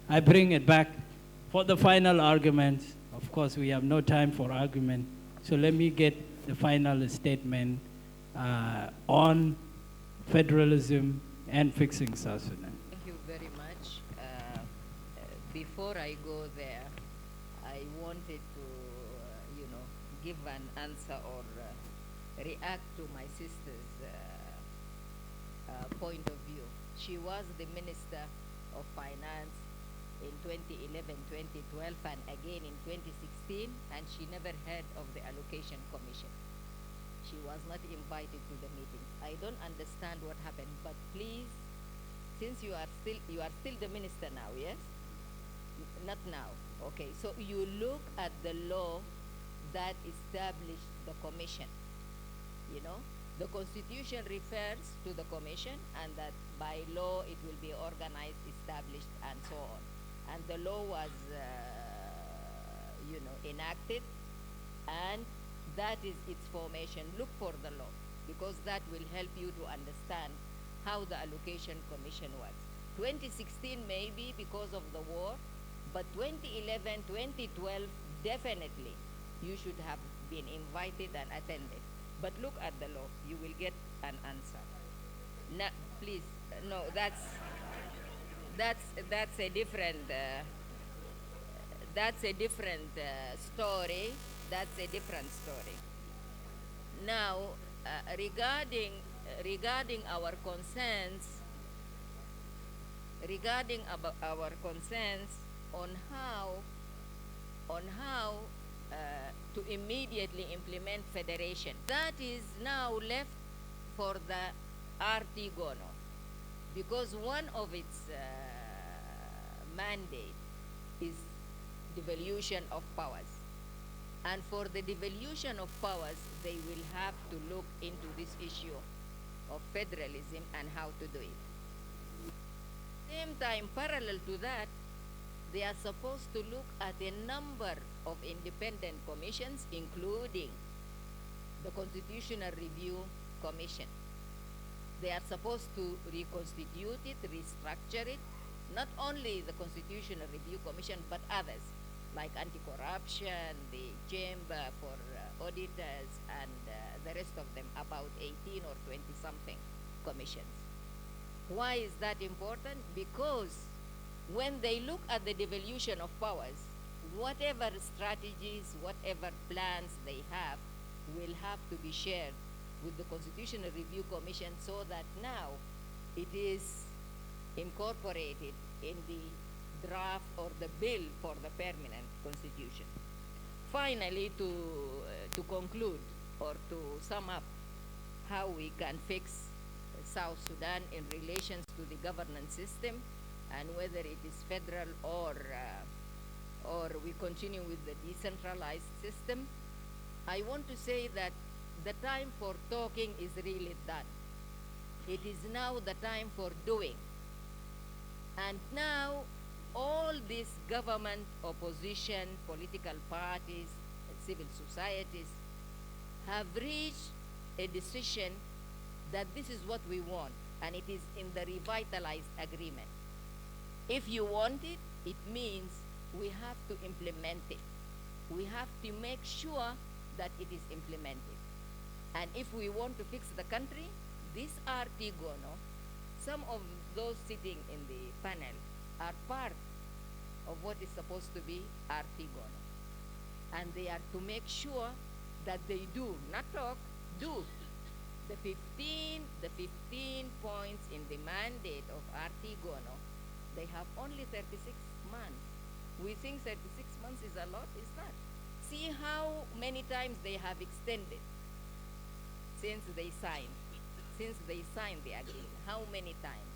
I bring it back for the final argument. Of course, we have no time for argument, so let me get the final statement on federalism and fixing South Sudan. Thank you very much. Before I go there, I wanted to, give an answer or react to my sister's point of view. She was the Minister of Finance in 2011, 2012, and again in 2016, and she never heard of the Allocation Commission. She was not invited to the meetings. I don't understand what happened, but please, since you are still the minister now, yes? Not now. Okay, so you look at the law that established the commission. The Constitution refers to the commission, and that by law it will be organized, established, and so on. And the law was, enacted, and that is its formation. Look for the law, because that will help you to understand how the Allocation Commission works. 2016 maybe because of the war, but 2011, 2012, definitely you should have been invited and attended. But look at the law, you will get an answer. No, please, no, that's a different, story. That's a different story. Now, regarding our concerns, on how to immediately implement federation, that is now left for the RT-GONO, because one of its mandate is devolution of powers. And for the devolution of powers, they will have to look into this issue of federalism and how to do it. Same time, parallel to that, they are supposed to look at a number of independent commissions, including the Constitutional Review Commission. They are supposed to reconstitute it, restructure it, not only the Constitutional Review Commission, but others, like anti-corruption, the Chamber for Auditors, and the rest of them, about 18 or 20-something commissions. Why is that important? Because when they look at the devolution of powers, whatever strategies, whatever plans they have, will have to be shared with the Constitutional Review Commission, so that now it is incorporated in the draft or the bill for the permanent constitution. Finally, to conclude or to sum up how we can fix South Sudan in relation to the governance system, and whether it is federal or we continue with the decentralized system, I want to say that the time for talking is really done. It is now the time for doing. And now all these government, opposition, political parties, civil societies have reached a decision that this is what we want, and it is in the revitalized agreement. If you want it, it means we have to implement it. We have to make sure that it is implemented. And if we want to fix the country, this Artigono, some of those sitting in the panel are part of what is supposed to be Artigono. And they are to make sure that they do, not talk, do. The 15 points in the mandate of Artigono, they have only 36 months. We think 36 months is a lot, it's not. See how many times they have extended since they signed the agreement, how many times.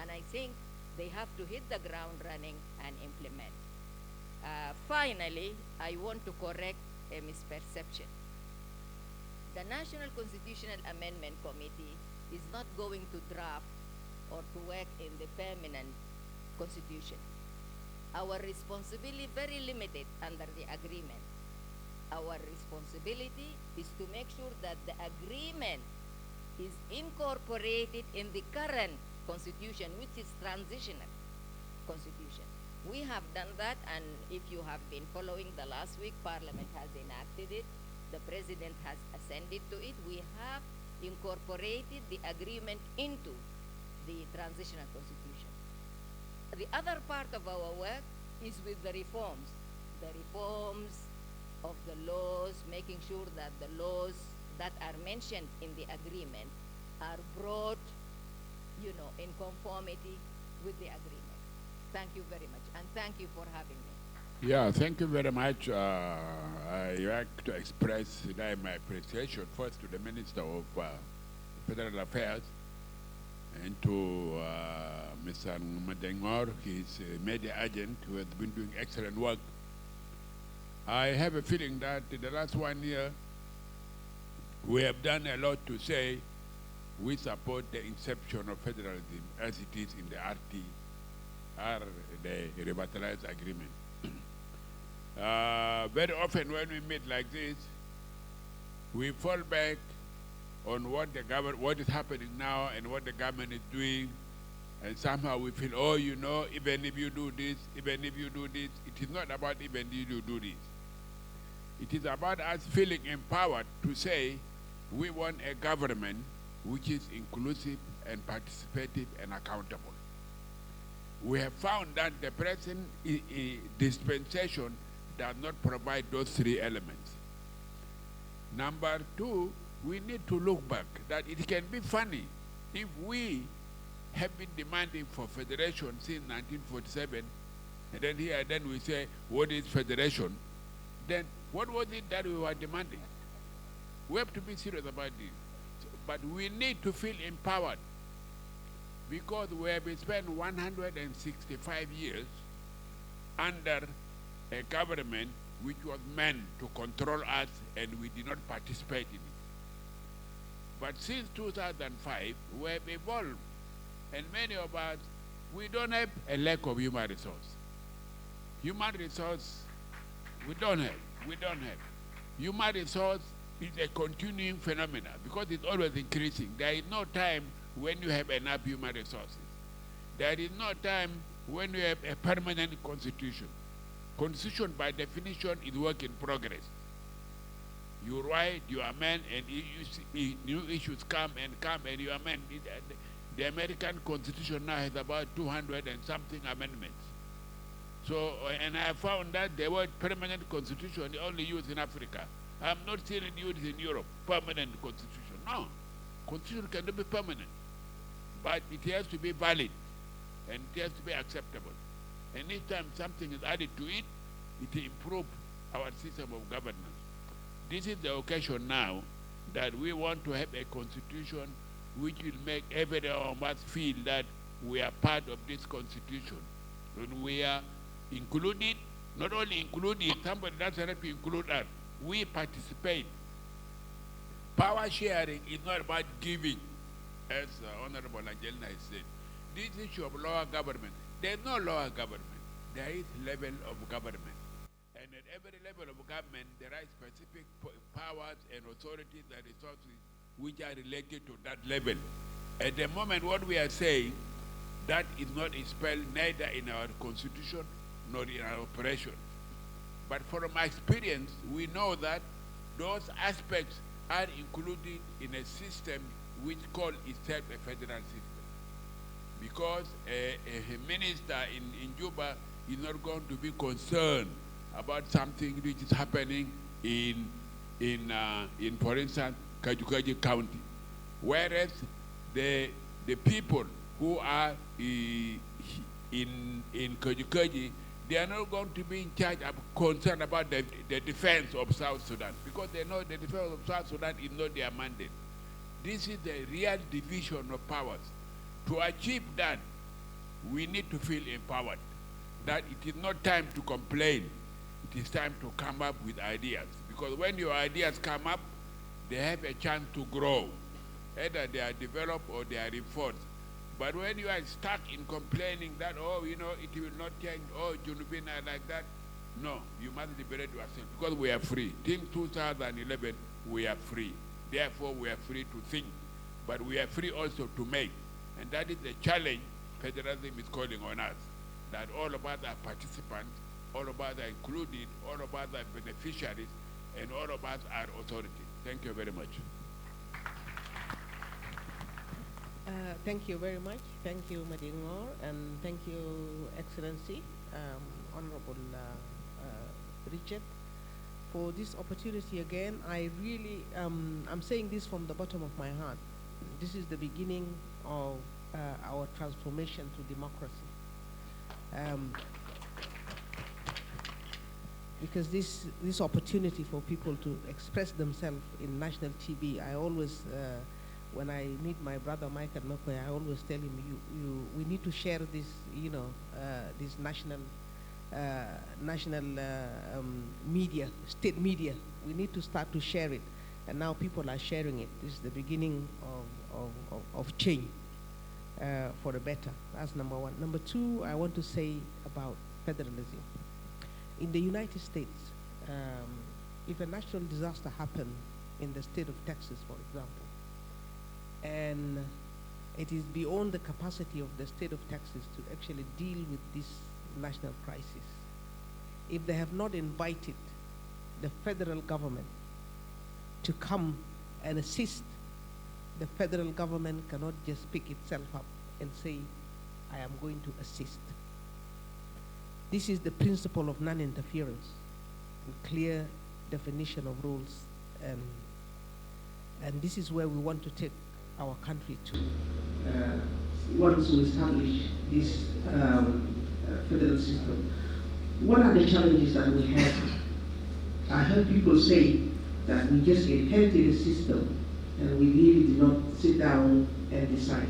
And I think they have to hit the ground running and implement. Finally, I want to correct a misperception. The National Constitutional Amendment Committee is not going to draft or to work in the permanent constitution. Our responsibility very limited under the agreement. Our responsibility is to make sure that the agreement is incorporated in the current constitution, which is transitional constitution. We have done that, and if you have been following the last week, Parliament has enacted it. The President has ascended to it. We have incorporated the agreement into the transitional constitution. The other part of our work is with the reforms of the laws, making sure that the laws that are mentioned in the agreement are brought, in conformity with the agreement. Thank you very much, and thank you for having me. Yeah, thank you very much. I like to express my appreciation first to the Minister of Federal Affairs and to Mr. Madengor, his media agent, who has been doing excellent work. I have a feeling that in the last 1 year, we have done a lot to say we support the inception of federalism as it is in the the revitalized agreement. Very often when we meet like this, we fall back on what is happening now and what the government is doing, and somehow we feel, oh, even if you do this, even if you do this, it is not about even if you do this. It is about us feeling empowered to say we want a government which is inclusive and participative and accountable. We have found that the present dispensation does not provide those three elements. Number two, we need to look back, that it can be funny if we have been demanding for federation since 1947, and then we say, what is federation? Then what was it that we were demanding? We have to be serious about this. But we need to feel empowered, because we have spent 165 years under a government which was meant to control us, and we did not participate in it. But since 2005, we have evolved, and many of us, we don't have a lack of human resource. Human resource, we don't have. Human resource is a continuing phenomenon because it's always increasing. There is no time when you have enough human resources. There is no time when you have a permanent constitution. Constitution, by definition, is work in progress. You write, you amend, and new issues come, and you amend. The American Constitution now has about 200 and something amendments. So, and I found that the word permanent constitution is only used in Africa. I'm not seeing it used in Europe, permanent constitution. No, constitution cannot be permanent, but it has to be valid, and it has to be acceptable. And each time something is added to it, it improves our system of governance. This is the occasion now that we want to have a constitution which will make every one of us feel that we are part of this constitution. And we are included, not only included, somebody doesn't have to include us. We participate. Power sharing is not about giving, as Honorable Angelina has said. This issue of lower government, there is no lower government. There is level of government. And at every level of government, there are specific powers and authorities and resources which are related to that level. At the moment, what we are saying, that is not spelled neither in our constitution nor in our operation. But from my experience, we know that those aspects are included in a system which calls itself a federal system. Because a minister in Juba is not going to be concerned about something which is happening in for instance, Kajukaji County. Whereas the people who are in Kajukaji, they are not going to be in charge of concerned about the defense of South Sudan, because they know the defense of South Sudan is not their mandate. This is the real division of powers. To achieve that, we need to feel empowered, that it is not time to complain. It is time to come up with ideas. Because when your ideas come up, they have a chance to grow. Either they are developed or they are reinforced. But when you are stuck in complaining that, oh, you know, it will not change, oh, Junubina like that, no, you must liberate yourself, because we are free. Till 2011, we are free. Therefore, we are free to think, but we are free also to make. And that is the challenge federalism is calling on us, that all of us are participants, all of us are included, all of us are beneficiaries, and all of us are authority. Thank you very much. Thank you very much. Thank you, Madingor, and thank you, Excellency, Honorable Richard, for this opportunity again. I really, I'm saying this from the bottom of my heart. This is the beginning of our transformation to democracy. Because this opportunity for people to express themselves in national TV, I always, when I meet my brother Michael Nokoy, I always tell him, we need to share this, you know, this national media, state media. We need to start to share it, and now people are sharing it. This is the beginning of change for the better. That's number one. Number two, I want to say about federalism. In the United States, if a natural disaster happened in the state of Texas, for example, and it is beyond the capacity of the state of Texas to actually deal with this national crisis, if they have not invited the federal government to come and assist, the federal government cannot just pick itself up and say, I am going to assist. This is the principle of non-interference and clear definition of rules, and this is where we want to take our country to. Once we establish this federal system, what are the challenges that we have? I heard people say that we just inherited a system and we really did not sit down and decide.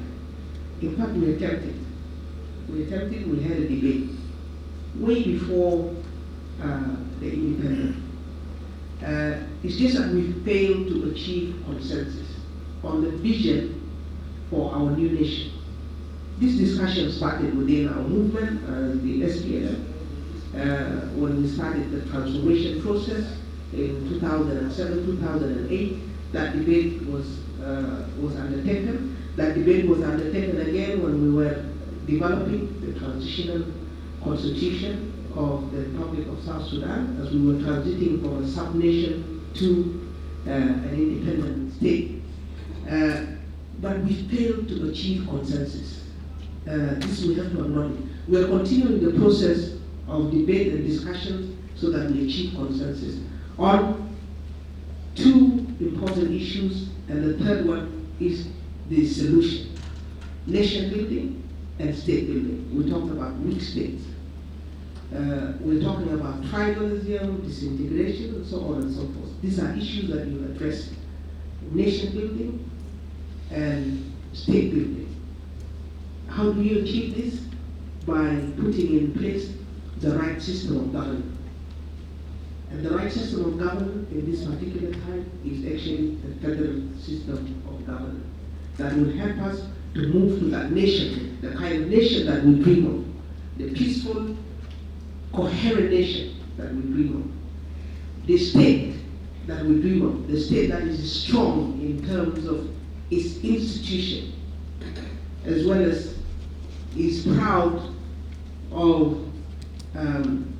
In fact, we attempted. We had a debate way before the independence. It's just that we failed to achieve consensus on the vision for our new nation. This discussion started within our movement, the SPLM, when we started the transformation process in 2007, 2008. That debate was undertaken. That debate was undertaken again when we were developing the transitional constitution of the Republic of South Sudan, as we were transiting from a sub-nation to an independent state. But we failed to achieve consensus. This we have to acknowledge. We are continuing the process of debate and discussions so that we achieve consensus on two important issues, and the third one is the solution: nation building and state building. We talked about weak states. We're talking about tribalism, disintegration, and so on and so forth. These are issues that you address: nation building and state building. How do you achieve this? By putting in place the right system of government. And the right system of government in this particular time is actually the federal system of government that will help us to move to that nation, the kind of nation that we dream of, the peaceful, coherent nation that we dream of. The state that we dream of, the state that is strong in terms of its institution, as well as is proud of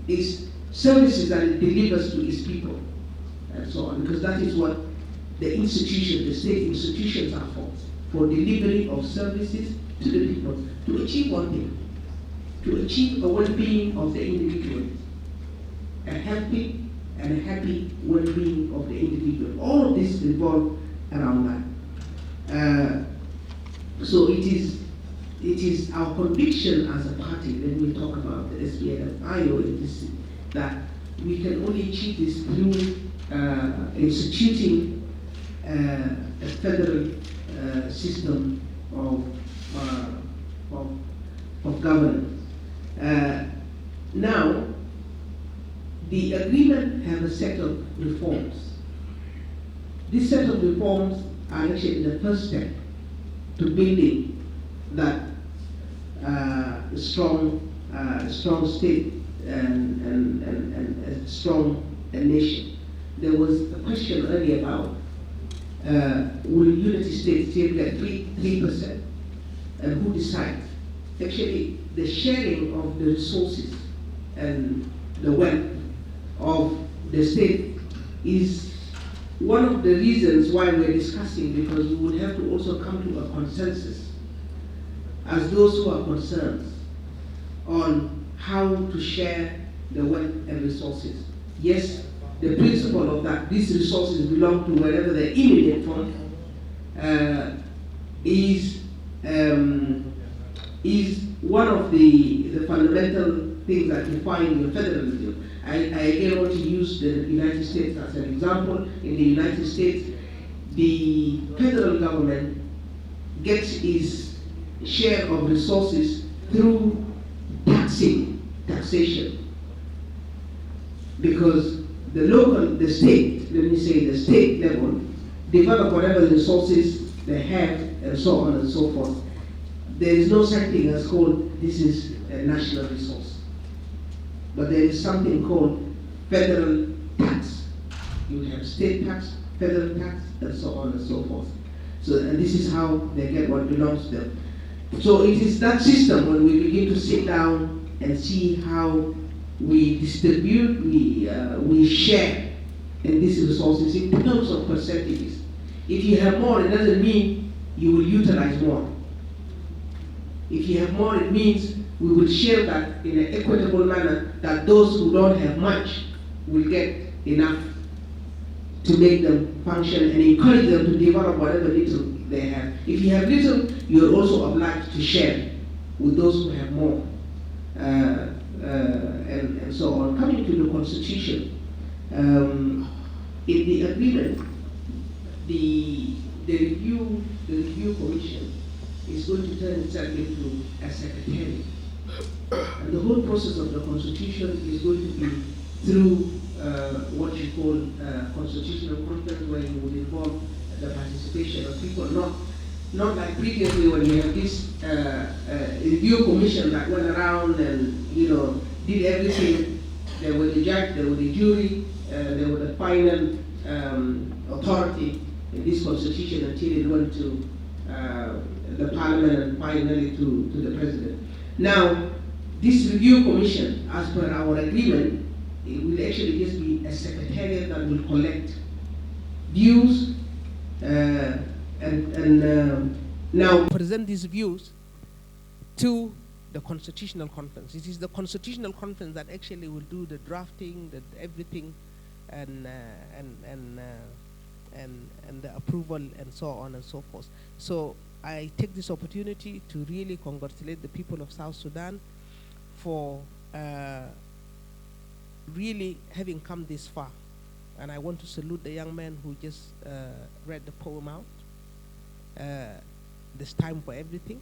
its services that it delivers to its people, and so on, because that is what the institution, the state institutions are for delivery of services to the people, to achieve one thing, to achieve a well-being of the individual, a healthy and a happy well-being of the individual. All of this revolve around that. So it is our conviction as a party, when we talk about the SPLM-IO, that we can only achieve this through instituting a federal system of governance. Now, the agreement has a set of reforms. This set of reforms are actually the first step to building that strong state and a strong nation. There was a question earlier about will unity states still get 3%, and who decides? Actually, the sharing of the resources and the wealth of the state is one of the reasons why we're discussing, because we would have to also come to a consensus as those who are concerned on how to share the wealth and resources. Yes, the principle of that these resources belong to wherever they emanate from is one of the fundamental things that define your federalism. I again want to use the United States as an example. In the United States, the federal government gets its share of resources through taxation. Because the state, let me say the state level, develop whatever resources they have and so on and so forth. There is no such thing as called this is a national resource. But there is something called federal tax. You have state tax, federal tax, and so on and so forth. So, and this is how they get what belongs to them. So it is that system when we begin to sit down and see how we distribute, we share in these resources in terms of percentages. If you have more, it doesn't mean you will utilize more. If you have more, it means we will share that in an equitable manner, that those who don't have much will get enough to make them function and encourage them to develop whatever little they have. If you have little, you're also obliged to share with those who have more, and so on. Coming to the Constitution, in the agreement, the review commission is going to turn itself into a secretariat. And the whole process of the Constitution is going to be through what you call constitutional conference, where you would involve the participation of people, not like previously when you have this review commission that went around and did everything. There was the judge, there was the jury, there was the final authority in this Constitution until it went to the Parliament and finally to the President. Now, this review commission, as per our agreement, it will actually just be a secretariat that will collect views and now present these views to the Constitutional Conference. It is the Constitutional Conference that actually will do the drafting, everything, and the approval and so on and so forth. So I take this opportunity to really congratulate the people of South Sudan for really having come this far. And I want to salute the young man who just read the poem out. There's time for everything.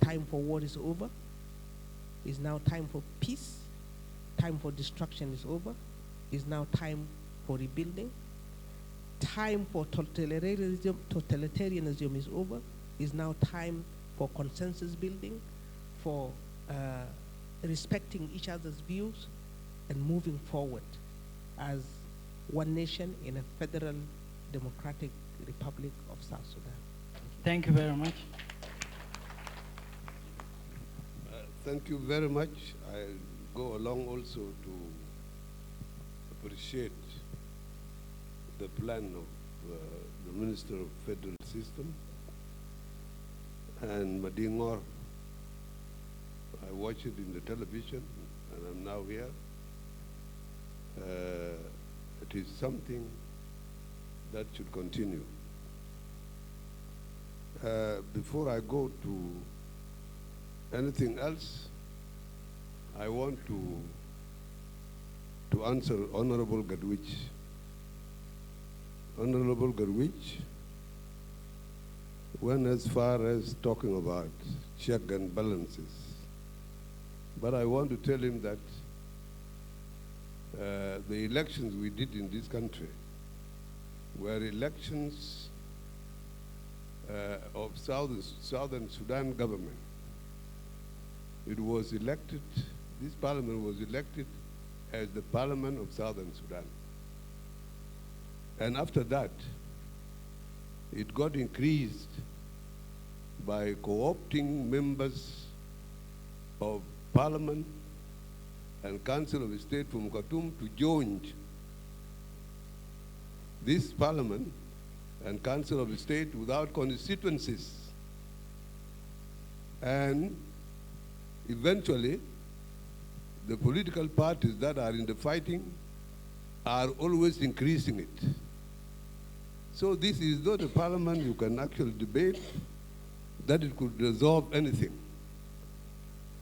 Time for war is over. It's now time for peace. Time for destruction is over. It's now time for rebuilding. Time for totalitarianism is over. It's now time for consensus building, for respecting each other's views and moving forward as one nation in a federal democratic republic of South Sudan. Thank you very much. Thank you very much. I go along also to appreciate the plan of the Minister of Federal System and Madingor. I watched it in the television and I'm now here. It is something that should continue. Before I go to anything else, I want to answer Honorable Gadwich. Honorable Gadwich went as far as talking about check and balances. But I want to tell him that the elections we did in this country were elections of Southern Sudan government. It was elected, this parliament was elected as the parliament of Southern Sudan. And after that, it got increased by co-opting members of parliament and Council of State from Khartoum to join this parliament and Council of State without constituencies. And eventually, the political parties that are in the fighting are always increasing it. So this is not a parliament you can actually debate that it could resolve anything.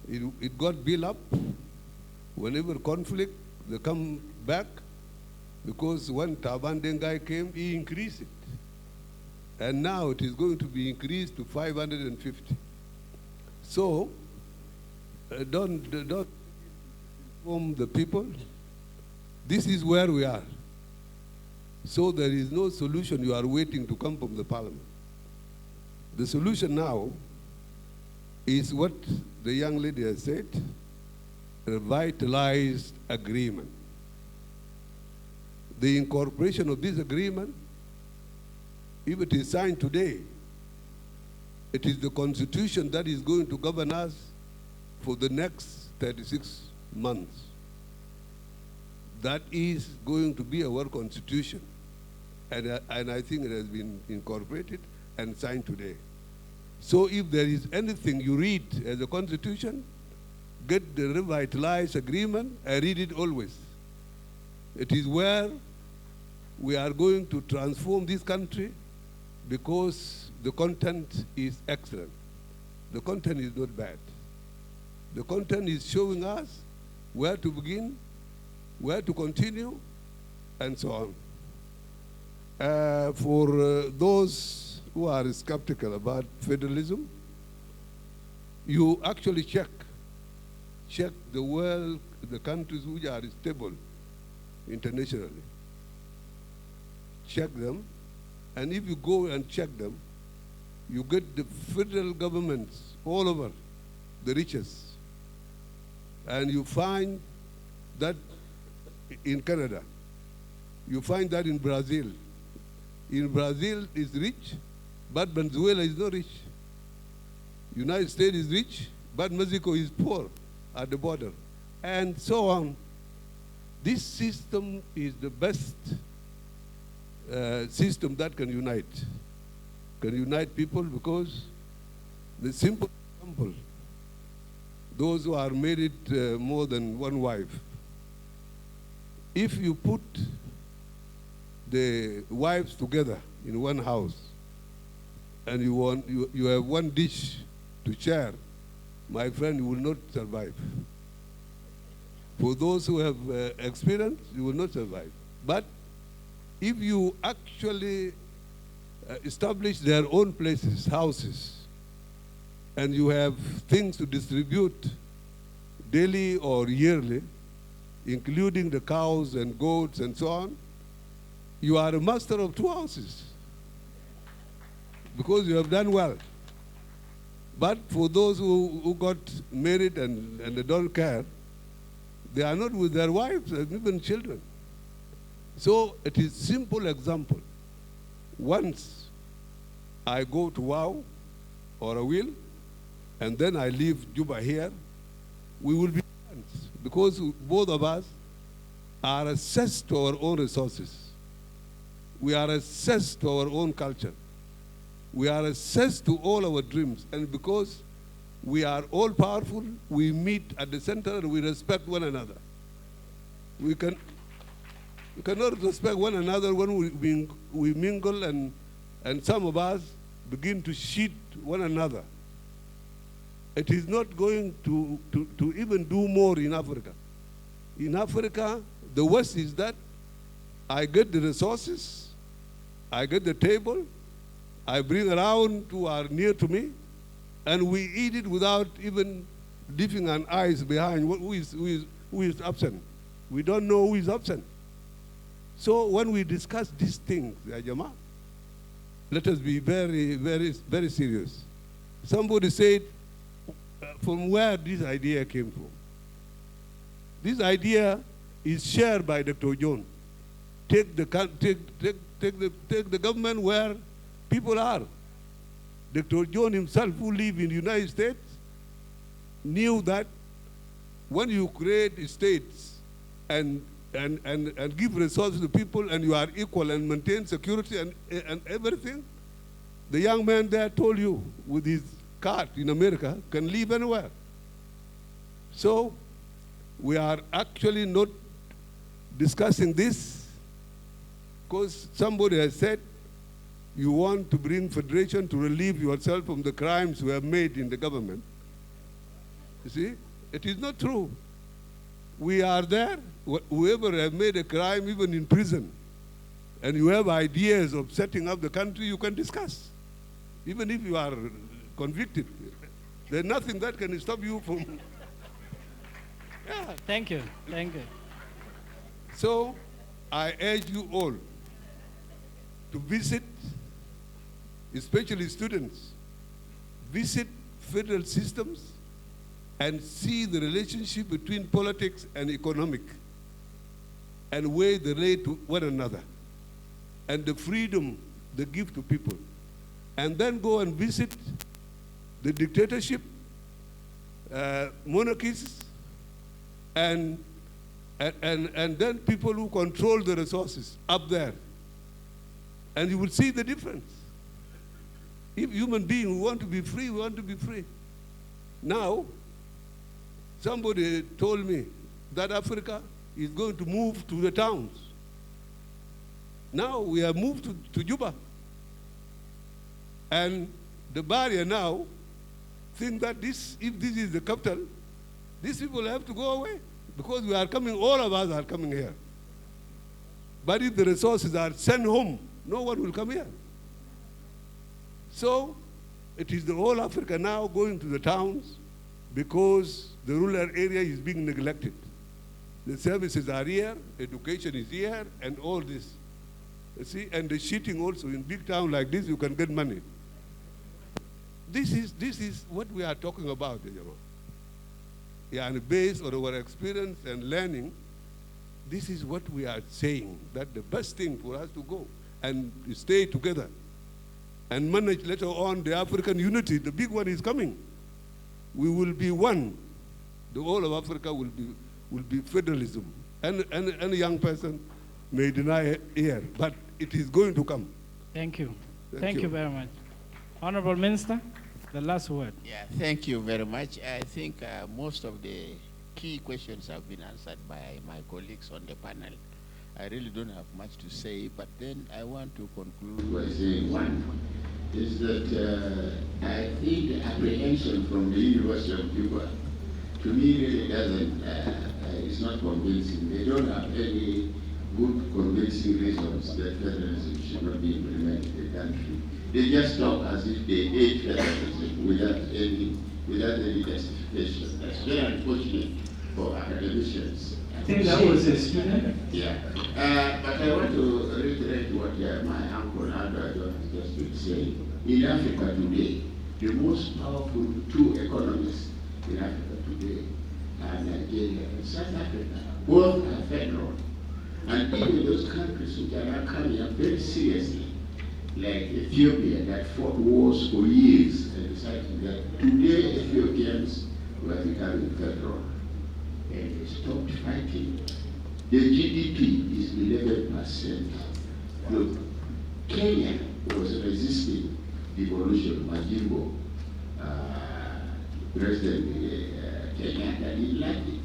It got built up. Whenever conflict, they come back, because when Taban Dengai came, he increased it. And now it is going to be increased to 550. So, don't inform the people. This is where we are. So there is no solution you are waiting to come from the parliament. The solution now is what the young lady has said, revitalized agreement. The incorporation of this agreement, if it is signed today, it is the constitution that is going to govern us for the next 36 months. That is going to be our constitution. And I think it has been incorporated and signed today. So if there is anything you read as a constitution, get the revitalized agreement. I read it always. It is where we are going to transform this country, because the content is excellent. The content is not bad. The content is showing us where to begin, where to continue, and so on. For those who are skeptical about federalism, you actually check the world, the countries which are stable internationally. Check them, and if you go and check them, you get the federal governments all over, the richest. And you find that in Canada, you find that in Brazil. In Brazil is rich, but Venezuela is not rich. United States is rich, but Mexico is poor at the border, and so on. This system is the best system that can unite people, because the simple example, those who are married more than one wife, if you put the wives together in one house and you have one dish to share, my friend, you will not survive. For those who have experience, you will not survive. But if you actually establish their own places, houses, and you have things to distribute daily or yearly, including the cows and goats and so on, you are a master of two houses, because you have done well. But for those who got married and they don't care, they are not with their wives and even children. So it is simple example. Once I go to Wow or a will, and then I leave Juba here, we will be friends because both of us are access to our own resources. We are access to our own culture. We are access to all our dreams. And because we are all powerful, we meet at the center and we respect one another. We cannot respect one another when we mingle and some of us begin to cheat one another. It is not going to even do more in Africa. In Africa, the West is that I get the resources, I get the table, I bring around who are near to me, and we eat it without even leaving an eyes behind who is absent. We don't know who is absent. So when we discuss these things, Jama, let us be very, very, very serious. Somebody said, from where this idea came from. This idea is shared by Dr. John. Take the government where people are. Dr. John himself, who lived in the United States, knew that when you create states and give resources to people and you are equal and maintain security and everything, the young man there told you with his card in America can live anywhere. So we are actually not discussing this because somebody has said you want to bring federation to relieve yourself from the crimes we have made in the government. You see, it is not true. We are there. Whoever has made a crime, even in prison, and you have ideas of setting up the country, you can discuss. Even if you are convicted, there's nothing that can stop you from. Yeah. Thank you. Thank you. So I urge you all to visit, especially students, visit federal systems and see the relationship between politics and economic and where they relate to one another and the freedom they give to people. And then go and visit the dictatorship, monarchies, and then people who control the resources up there. And you will see the difference. If human beings want to be free, we want to be free. Now, somebody told me that Africa is going to move to the towns. Now we have moved to Juba. And the barrier now think that if this is the capital, these people have to go away because we are coming, all of us are coming here. But if the resources are sent home, no one will come here. So it is the whole Africa now going to the towns because the rural area is being neglected. The services are here, education is here, and all this. You see, and the cheating also in big town like this, you can get money. This is what we are talking about, yeah, and based on our experience and learning, this is what we are saying, that the best thing for us to go and stay together and manage later on the African unity. The big one is coming. We will be one. The whole of Africa will be federalism. And a young person may deny it here, but it is going to come. Thank you. Thank you very much. Honorable Minister, the last word. Yeah, thank you very much. I think most of the key questions have been answered by my colleagues on the panel. I really don't have much to say, but then I want to conclude by saying one is that I think the apprehension from the University of Juba, to me, really doesn't, it's not convincing. They don't have any good convincing reasons that federalism should not be implemented in the country. They just talk as if they hate federalism without any justification. That's very unfortunate for academicians. I think that was a student. Yeah. But I want to reiterate what my uncle Aldo has just been saying. In Africa today, the most powerful two economies in Africa today are Nigeria and South Africa. Both are federal. And even those countries which are not coming up very seriously, like Ethiopia that fought wars for years and decided that today Ethiopians were becoming federal and they stopped fighting. The GDP is 11%. Look, Kenya was resisting devolution. Majimbo, President Kenyatta didn't like it.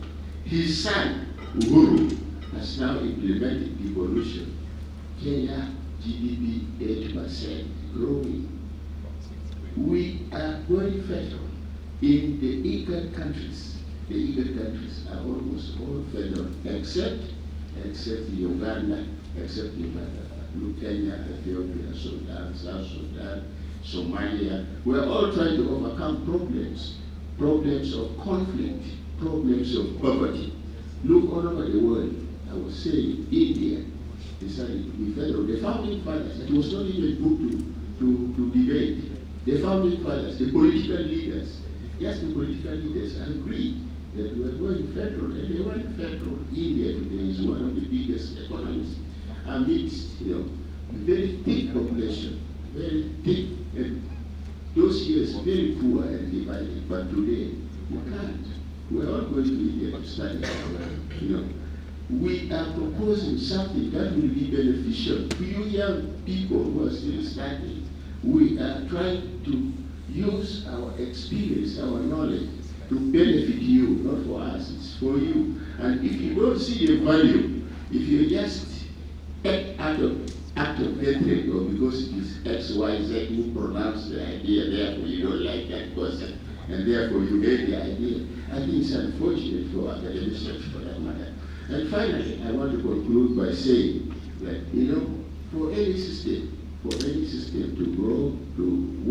His son, Uhuru, has now implemented devolution. Kenya GDP 8%, growing. We are going federal. In the IGAD countries, the IGAD countries are almost all federal, except Uganda, Look, Kenya, Ethiopia, Sudan, South Sudan, Somalia. We are all trying to overcome problems of conflict, problems of poverty. Look all over the world. I was saying, India decided to be federal. The founding fathers, it was not even put to debate. The founding fathers, the political leaders, yes, the political leaders agreed that we were going federal, and they went federal. India today is one of the biggest economies amidst, very thick population, very thick, and those years very poor and divided. But today, we can't. We're all going to India to study. We are proposing something that will be beneficial to you young people who are still studying. We are trying to use our experience, our knowledge, to benefit you, not for us, it's for you. And if you don't see the value, if you just act of hatred, or because it is X, Y, Z who pronounced the idea, therefore you don't like that person, and therefore you made the idea, I think it's unfortunate for academicians for that matter. And finally, I want to conclude by saying that, for any system to grow, to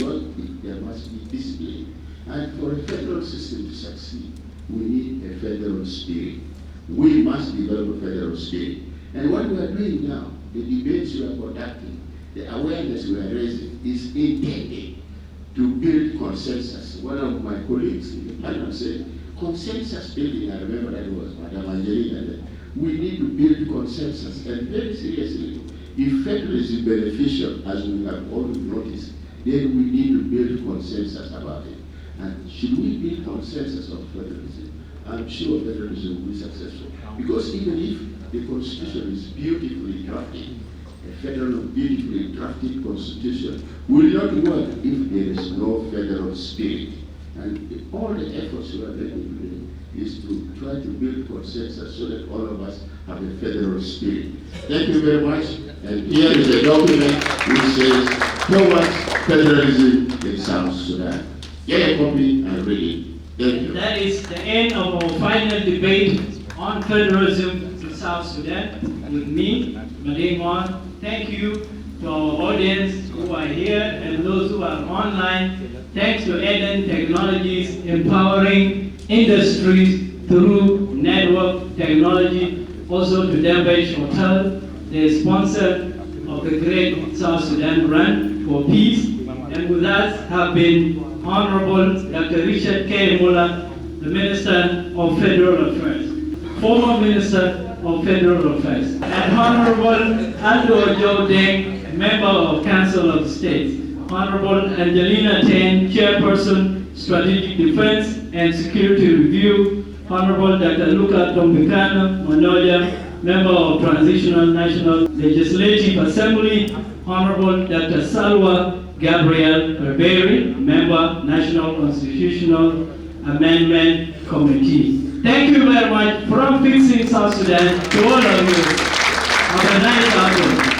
work, there must be discipline. And for a federal system to succeed, we need a federal spirit. We must develop a federal spirit. And what we are doing now, the debates we are conducting, the awareness we are raising, is intended to build consensus. One of my colleagues in the panel said, consensus building, I remember that was Madam Angelina, we need to build consensus. And very seriously, if federalism is beneficial, as we have already noticed, then we need to build consensus about it. And should we build consensus of federalism, I'm sure federalism will be successful. Because even if the Constitution is beautifully drafted, a federal beautifully drafted Constitution will not work if there is no federal spirit. And all the efforts we are making today is to try to build consensus so that all of us have a federal spirit. Thank you very much. And here is a document which says, towards federalism in South Sudan. Get a copy and read it. Thank you. That is the end of our final debate on federalism in South Sudan with me, Madimon. Thank you to our audience who are here and those who are online. Thanks to Eden Technologies empowering industries through network technology. Also to Denbish Hotel, the sponsor of the Great South Sudan Run for Peace. And with us have been Honorable Dr. Richard K. Muller, the Minister of Federal Affairs, former Minister of Federal Affairs, and Honorable Aldo Joe Deng, Member of Council of States, Honorable Angelina Ten, Chairperson, Strategic Defense and Security Review, Honorable Dr. Luca Tombicano Manoja, Member of Transitional National Legislative Assembly, Honorable Dr. Salwa Gabriel Herberi, Member, National Constitutional Amendment Committee. Thank you very much from Fixing South Sudan to all of you. Have a nice afternoon.